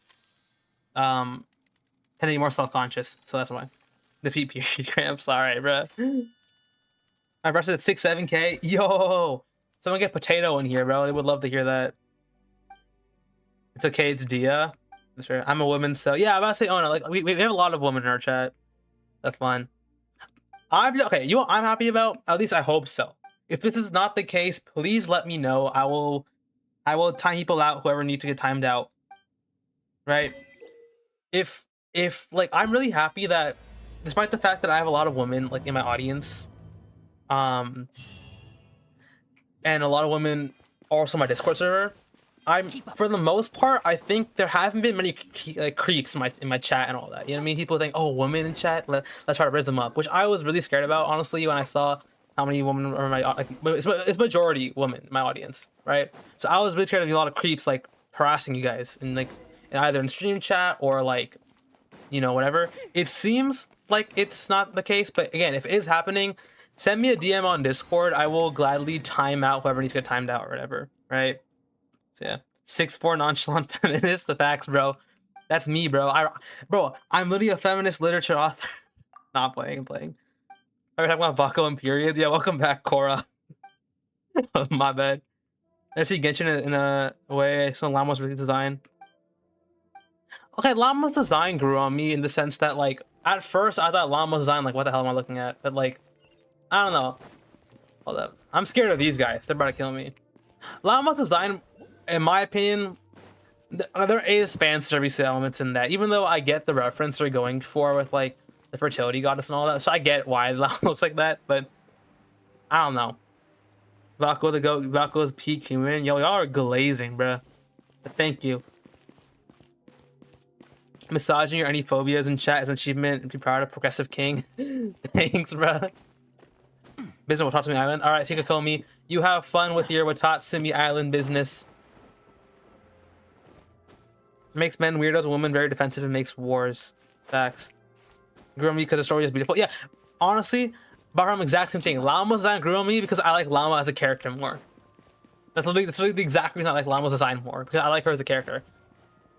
tend to be more self-conscious, so that's why. Defeat period cramps. All right, bro. My brush is at 6-7K. Yo, someone get Potato in here, bro. They would love to hear that. It's okay. It's Dia. Sure. I'm a woman, so yeah. I'm about to say, oh no, like we have a lot of women in our chat. That's fun. I'm okay. You know what I'm happy about? At least I hope so. If this is not the case, please let me know. I will time people out. Whoever needs to get timed out. Right. If like I'm really happy that despite the fact that I have a lot of women like in my audience, and a lot of women are also my Discord server, for the most part I think there haven't been many like creeps in my chat and all that. You know what I mean? People think, oh, women in chat, let's try to raise them up, which I was really scared about honestly when I saw how many women are in my like it's majority women in my audience, right? So I was really scared of a lot of creeps like harassing you guys and like either in stream chat or like, you know, whatever. It seems like it's not the case, but again, if it is happening, send me a DM on Discord. I will gladly time out whoever needs to get timed out or whatever, right? So yeah, 6'4" nonchalant feminist. The facts, bro. That's me, bro. I'm literally a feminist literature author. Not playing. Are we talking about Vokko and periods? Yeah, welcome back, Cora. My bad. I see Genshin in a way. So Llama's really design. Okay, Llama's design grew on me in the sense that like at first I thought Llama's design like what the hell am I looking at? But like I don't know. Hold up. I'm scared of these guys. They're about to kill me. Llama's design, in my opinion, there is fan service elements in that. Even though I get the reference they're going for with like the fertility goddess and all that, so I get why Llama looks like that. But I don't know. Vokko the goat. Vokko's peak human. Yo, y'all are glazing, bro. But thank you. Misogyny or any phobias in chat is an achievement and be proud of Progressive King. Thanks, bro. Business will talk to me, Island. All right, Tikakomi. You have fun with your Watatsumi Island business. Makes men weirdos, women very defensive, and makes wars. Facts. Grew on me because the story is beautiful. Yeah, honestly, Bahram, exact same thing. Llama's design grew on me because I like Llama as a character more. That's literally the exact reason I like Llama's design more, because I like her as a character.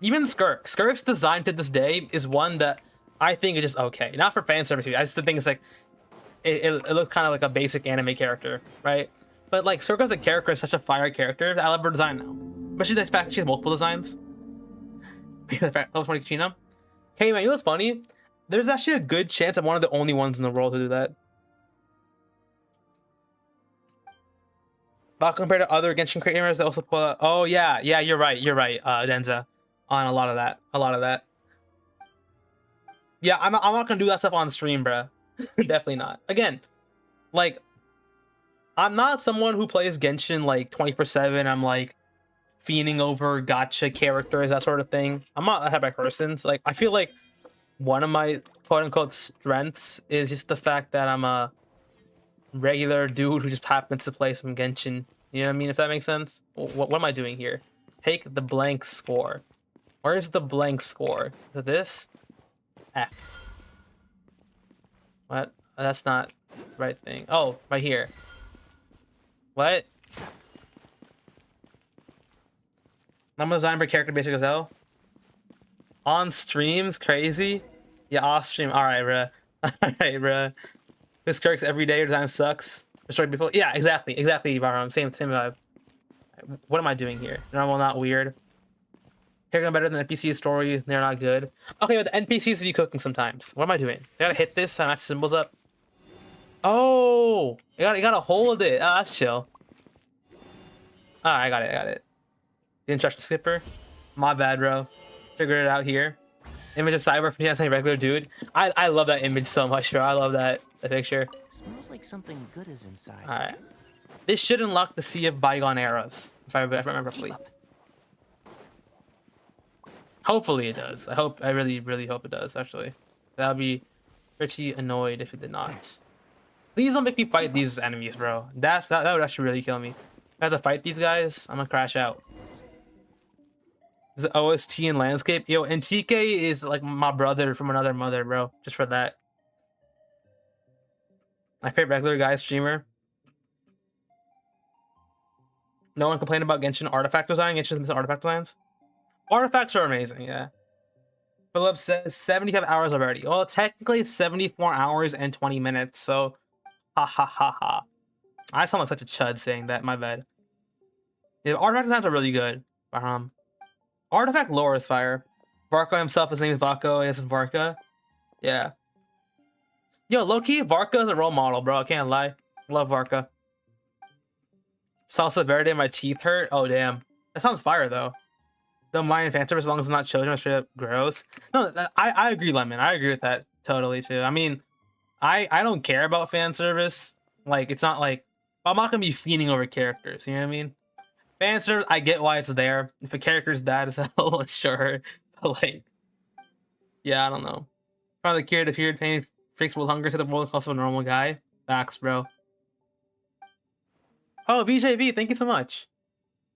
Even Skirk. Skirk's design to this day is one that I think is just okay. Not for fan service. I just think it's like, it looks kind of like a basic anime character, right? But like Skirk as a character is such a fire character that I love her design now. Especially the fact that she has multiple designs. Level 20 Kachina. Hey man, you know what's funny? There's actually a good chance I'm one of the only ones in the world to do that. But compared to other Genshin creators that also pull out, oh yeah, you're right, Denza, on a lot of that. Yeah, I'm not gonna do that stuff on stream, bruh. Definitely not. Again, like, I'm not someone who plays Genshin like 24/7. I'm like fiending over gotcha characters, that sort of thing. I'm not that type of person. So, like, I feel like one of my quote-unquote strengths is just the fact that I'm a regular dude who just happens to play some Genshin. You know what I mean? If that makes sense. What am I doing here? Take the blank score. Where's the blank score? Is it this? F. What? That's not the right thing. Oh, right here. What? I'm design for character basic as hell. On streams, crazy. Yeah, off stream. All right, bruh. All right, bruh. This Kirk's everyday design sucks. Destroyed before. Yeah, exactly, Varum. Same vibe. What am I doing here? Normal, not weird. Character better than NPC story. They're not good. Okay, but the NPCs be cooking sometimes. What am I doing? I gotta hit this and match symbols up. Oh, you gotta hold it. Oh, that's chill. I got it. The instruction skipper. My bad, bro. Figured it out here. Image of cyber from a regular dude. I love that image so much, bro. I love that picture. Smells like something good is inside. All right. This should unlock the Sea of Bygone Eras, if I remember properly. Hopefully it does. I really hope it does, actually. That would be pretty annoyed if it did not. Please don't make me fight these enemies, bro. That would actually really kill me. If I have to fight these guys, I'm gonna crash out. The OST and landscape. Yo, and TK is like my brother from another mother, bro. Just for that. My favorite regular guy streamer. No one complained about Genshin artifact design. Genshin's missing artifact designs. Artifacts are amazing, yeah. Philip says 75 hours already. Well, technically it's 74 hours and 20 minutes, so ha ha ha ha. I sound like such a chud saying that, my bad. Yeah, artifact designs are really good. Artifact lore is fire. Vokko himself, his name is Vokko, he has Varka. Yeah. Yo, low-key, Varka is a role model, bro. I can't lie. Love Varka. Salsa verde, my teeth hurt. Oh, damn. That sounds fire, though. Don't mind fan service as long as it's not children or straight up gross. No, I agree, Lemon. I agree with that totally, too. I mean, I don't care about fan service. Like, it's not like... I'm not going to be fiending over characters, you know what I mean? Fan service, I get why it's there. If a character's bad as hell, sure. But, like... Yeah, I don't know. Probably the cure to feared pain freaks with hunger to the world cost of a normal guy. Facts, bro. Oh, VJV, thank you so much.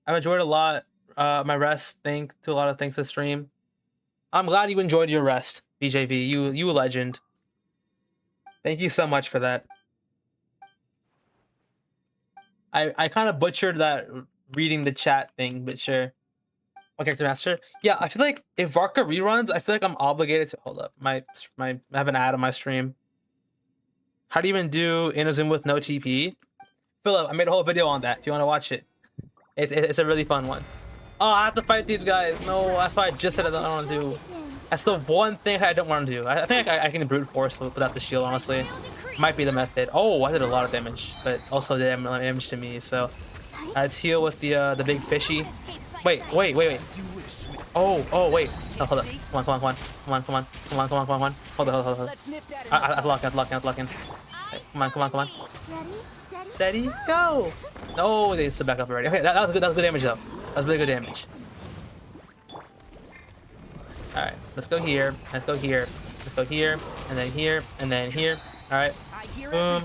I've enjoyed a lot. My rest, thanks to stream. I'm glad you enjoyed your rest, VJV. You a legend. Thank you so much for that. I kind of butchered that reading the chat thing, but sure. What character master? Yeah, I feel like if Varka reruns, I feel like I'm obligated to hold up. I have an ad on my stream. How do you even do Inazuma with no TP? Philip, I made a whole video on that if you want to watch it. It's a really fun one. Oh, I have to fight these guys. No, that's why I just said I don't want to do. That's the one thing I don't want to do. I think I can brute force without the shield, honestly. Might be the method. Oh, I did a lot of damage, but also did damage to me, so let's heal with the big fishy. Wait. Oh, wait. No, hold up. Come on. Hold on. I've locked in. Come on. Steady, go! No, they stood back up already. Okay, that was good. That was good damage though. That was really good damage. All right, let's go here. And then here. All right. Boom.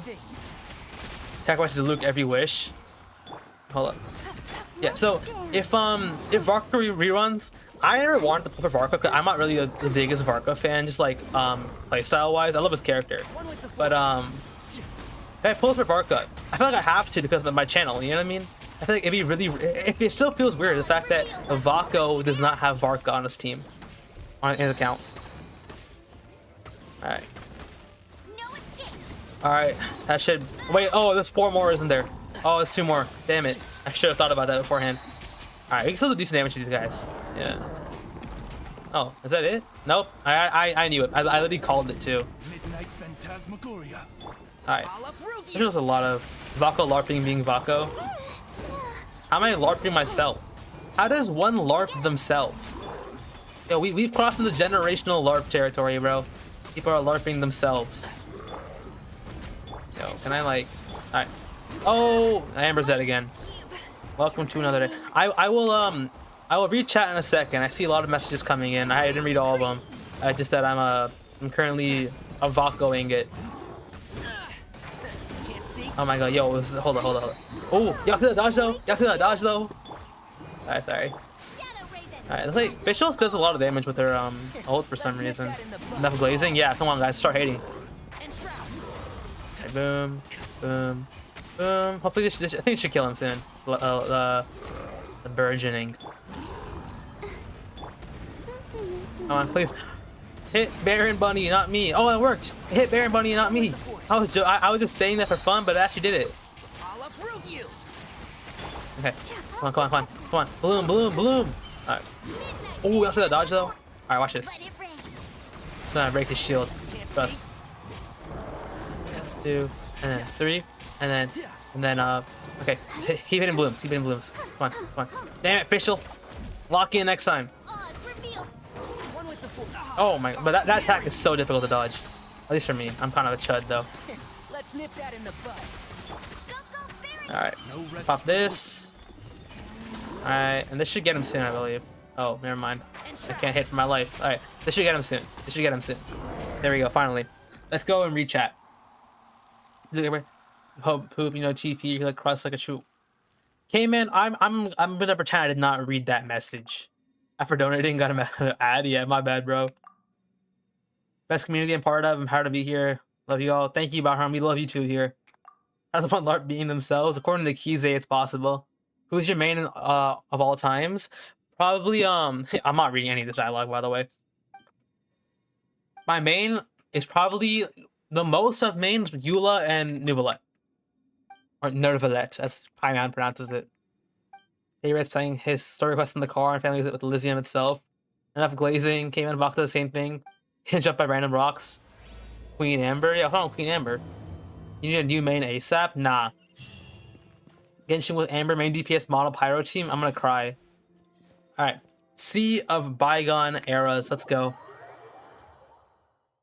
Sacrifices Luke every wish. hold up. Yeah, so if Vokko reruns, I never wanted to play for Vokko because I'm not really the biggest Vokko fan, just like playstyle wise. I love his character, but if I pull for Vokko, I feel like I have to because of my channel. You know what I mean? I feel like if it still feels weird the fact that Vokko does not have Vokko on his team, on his account. All right. All right, that should wait. Oh, there's 4 more, isn't there? Oh, there's 2 more. Damn it! I should have thought about that beforehand. All right, we can still do decent damage to these guys. Yeah. Oh, is that it? Nope. I knew it. I literally called it too. Midnight Phantasmagoria. All right. There's a lot of Vokko LARPing being Vokko. How am I LARPing myself? How does one LARP themselves? Yo, we've crossed into generational LARP territory, bro. People are LARPing themselves. Yo, can I like... Alright. Oh! Amber's dead again. Welcome to another day. I will read chat in a second. I see a lot of messages coming in. I didn't read all of them. I just said I'm currently a Vokkoing it. Oh my god, yo, hold on. Oh, y'all see that dodge though? Alright, sorry. Alright, like Vicious does a lot of damage with her ult for some reason. Enough glazing? Yeah, come on guys, start hating. Okay, boom, boom, boom. Hopefully this I think it should kill him soon. The burgeoning. Come on, please. Hit Baron Bunny, not me. Oh, it worked. It hit Baron Bunny, not me. I was just saying that for fun, but it actually did it. Okay, come on. Bloom. Alright. Oh, you also got dodge though? Alright, watch this. So I break his shield. First. 2, and then 3, and then okay. Keep hitting blooms. Come on. Damn it, Fischl. Lock in next time. Oh my, but that attack is so difficult to dodge. At least for me. I'm kind of a chud though. Let's nip that in the bud. Alright. Pop this. Alright, and this should get him soon, I believe. Oh, never mind. I can't hit for my life. Alright, this should get him soon. There we go, finally. Let's go and re-chat. Hope poop, TP, like cross like a shoe. Okay, man, I'm gonna pretend I did not read that message. After donating, got an ad. Yeah, my bad, bro. Best community I'm part of. I'm proud to be here. Love you all. Thank you, Bahram. We love you too here. How's one LARP being themselves? According to Kize, it's possible. Who's your main of all times? Probably I'm not reading any of this dialogue, by the way. My main is probably the most of mains with Eula and Nuvalet. Or Nervalet, as Paiman pronounces it. Favorite's playing his story quest in the car and family visit with Elysium itself. Enough glazing, came in Vokko, the same thing. Can jump by random rocks. Queen Amber? Yeah, hold on, Queen Amber. You need a new main ASAP? Nah. Genshin with Amber, main DPS model pyro team? I'm gonna cry. Alright. Sea of bygone eras, let's go.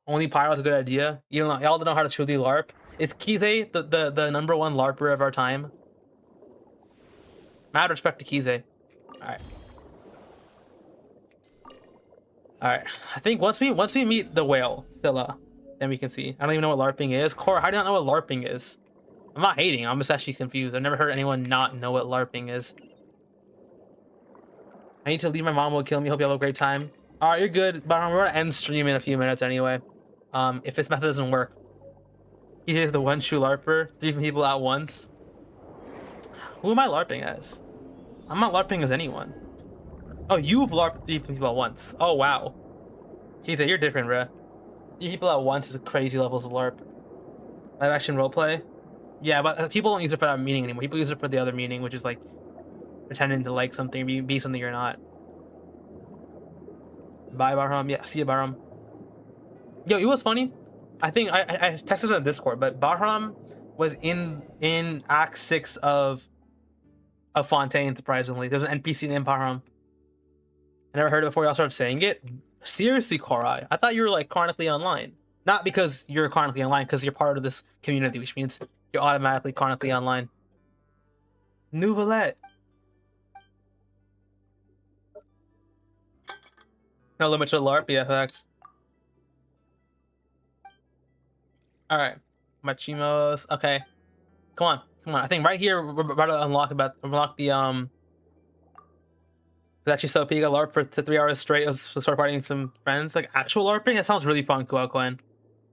Only pyro's a good idea. Y'all don't know how to truly LARP. Is Kize the #1 LARPer of our time? Mad respect to Kize. Alright. Alright. I think once we meet the whale, Scylla, then we can see. I don't even know what LARPing is. Cora, how do you not know what LARPing is? I'm not hating, I'm just actually confused. I've never heard anyone not know what LARPing is. I need to leave, my mom will kill me. Hope you have a great time. Alright, you're good, but we're gonna end stream in a few minutes anyway. If this method doesn't work. He is the one true LARPer, 3 people at once. Who am I LARPing as? I'm not LARPing as anyone. Oh, you've LARPed 3 people at once. Oh, wow. Keith, you're different, bruh. 3 people at once is crazy levels of LARP. Live action roleplay? Yeah, but people don't use it for that meaning anymore. People use it for the other meaning, which is like pretending to like something, be something you're not. Bye, Barham. Yeah, see you, Barham. Yo, it was funny. I think I texted on the Discord, but Bahram was in Act 6 of Fontaine, surprisingly. There's an NPC named Bahram. I never heard it before y'all started saying it. Seriously, Korai. I thought you were like chronically online. Not because you're chronically online, because you're part of this community, which means you're automatically chronically online. Nouvellette. No limit to LARP, yeah, facts. Alright. Machimos. Okay. Come on. Come on, I think right here we're about to unlock the it's actually so Piga LARP for 3 hours straight. I was start fighting some friends. Like actual LARPing? That sounds really fun, Quinn.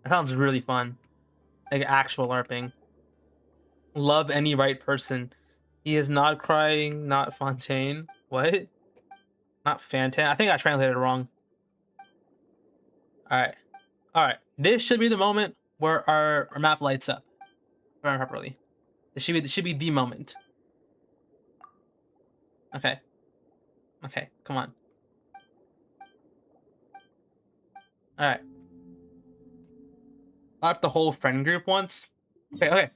That sounds really fun. Like actual LARPing. Love any right person. He is not crying, not Fontaine. What? Not Fantan. I think I translated it wrong. Alright. Alright. This should be the moment where our map lights up. Properly. This should be the moment. Okay. Okay, come on. Alright. Not the whole friend group once. Okay, okay.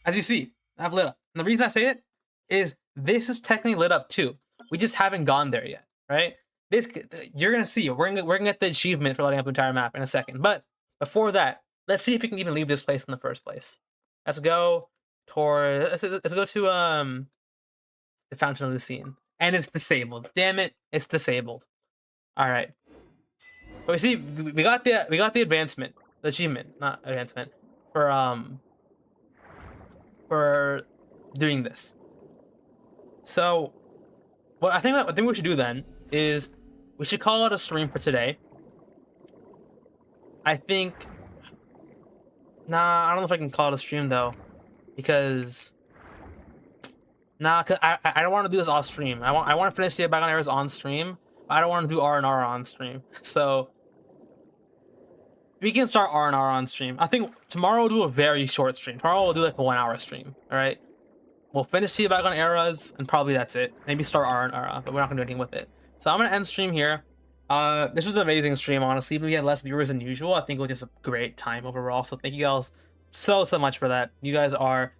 As you see, I've lit up. And the reason I say it is this is technically lit up too. We just haven't gone there yet, right? This you're gonna see. We're gonna get the achievement for lighting up the entire map in a second. But before that, let's see if we can even leave this place in the first place. Let's go toward. Let's go to the Fountain of Lucine, and it's disabled. Damn it, it's disabled. All right. But we see we got the advancement, the achievement, not advancement, for doing this. So, what I think we should do then is we should call it a stream for today. I think. Nah, I don't know if I can call it a stream though, because. Nah, cause I don't want to do this off stream. I want to finish the Background Errors on stream. But I don't want to do R&R on stream. So we can start R&R on stream. I think tomorrow we'll do a very short stream. Tomorrow we'll do like a 1-hour stream. All right. We'll finish the Background Eras and probably that's it. Maybe start R&R, but we're not gonna do anything with it. So I'm gonna end stream here. This was an amazing stream, honestly. We had less viewers than usual. I think it was just a great time overall. So thank you guys so much for that. You guys are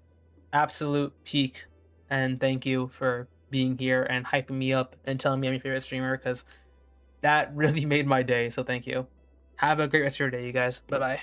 absolute peak. And thank you for being here and hyping me up and telling me I'm your favorite streamer, because that really made my day. So thank you. Have a great rest of your day, you guys. Bye-bye.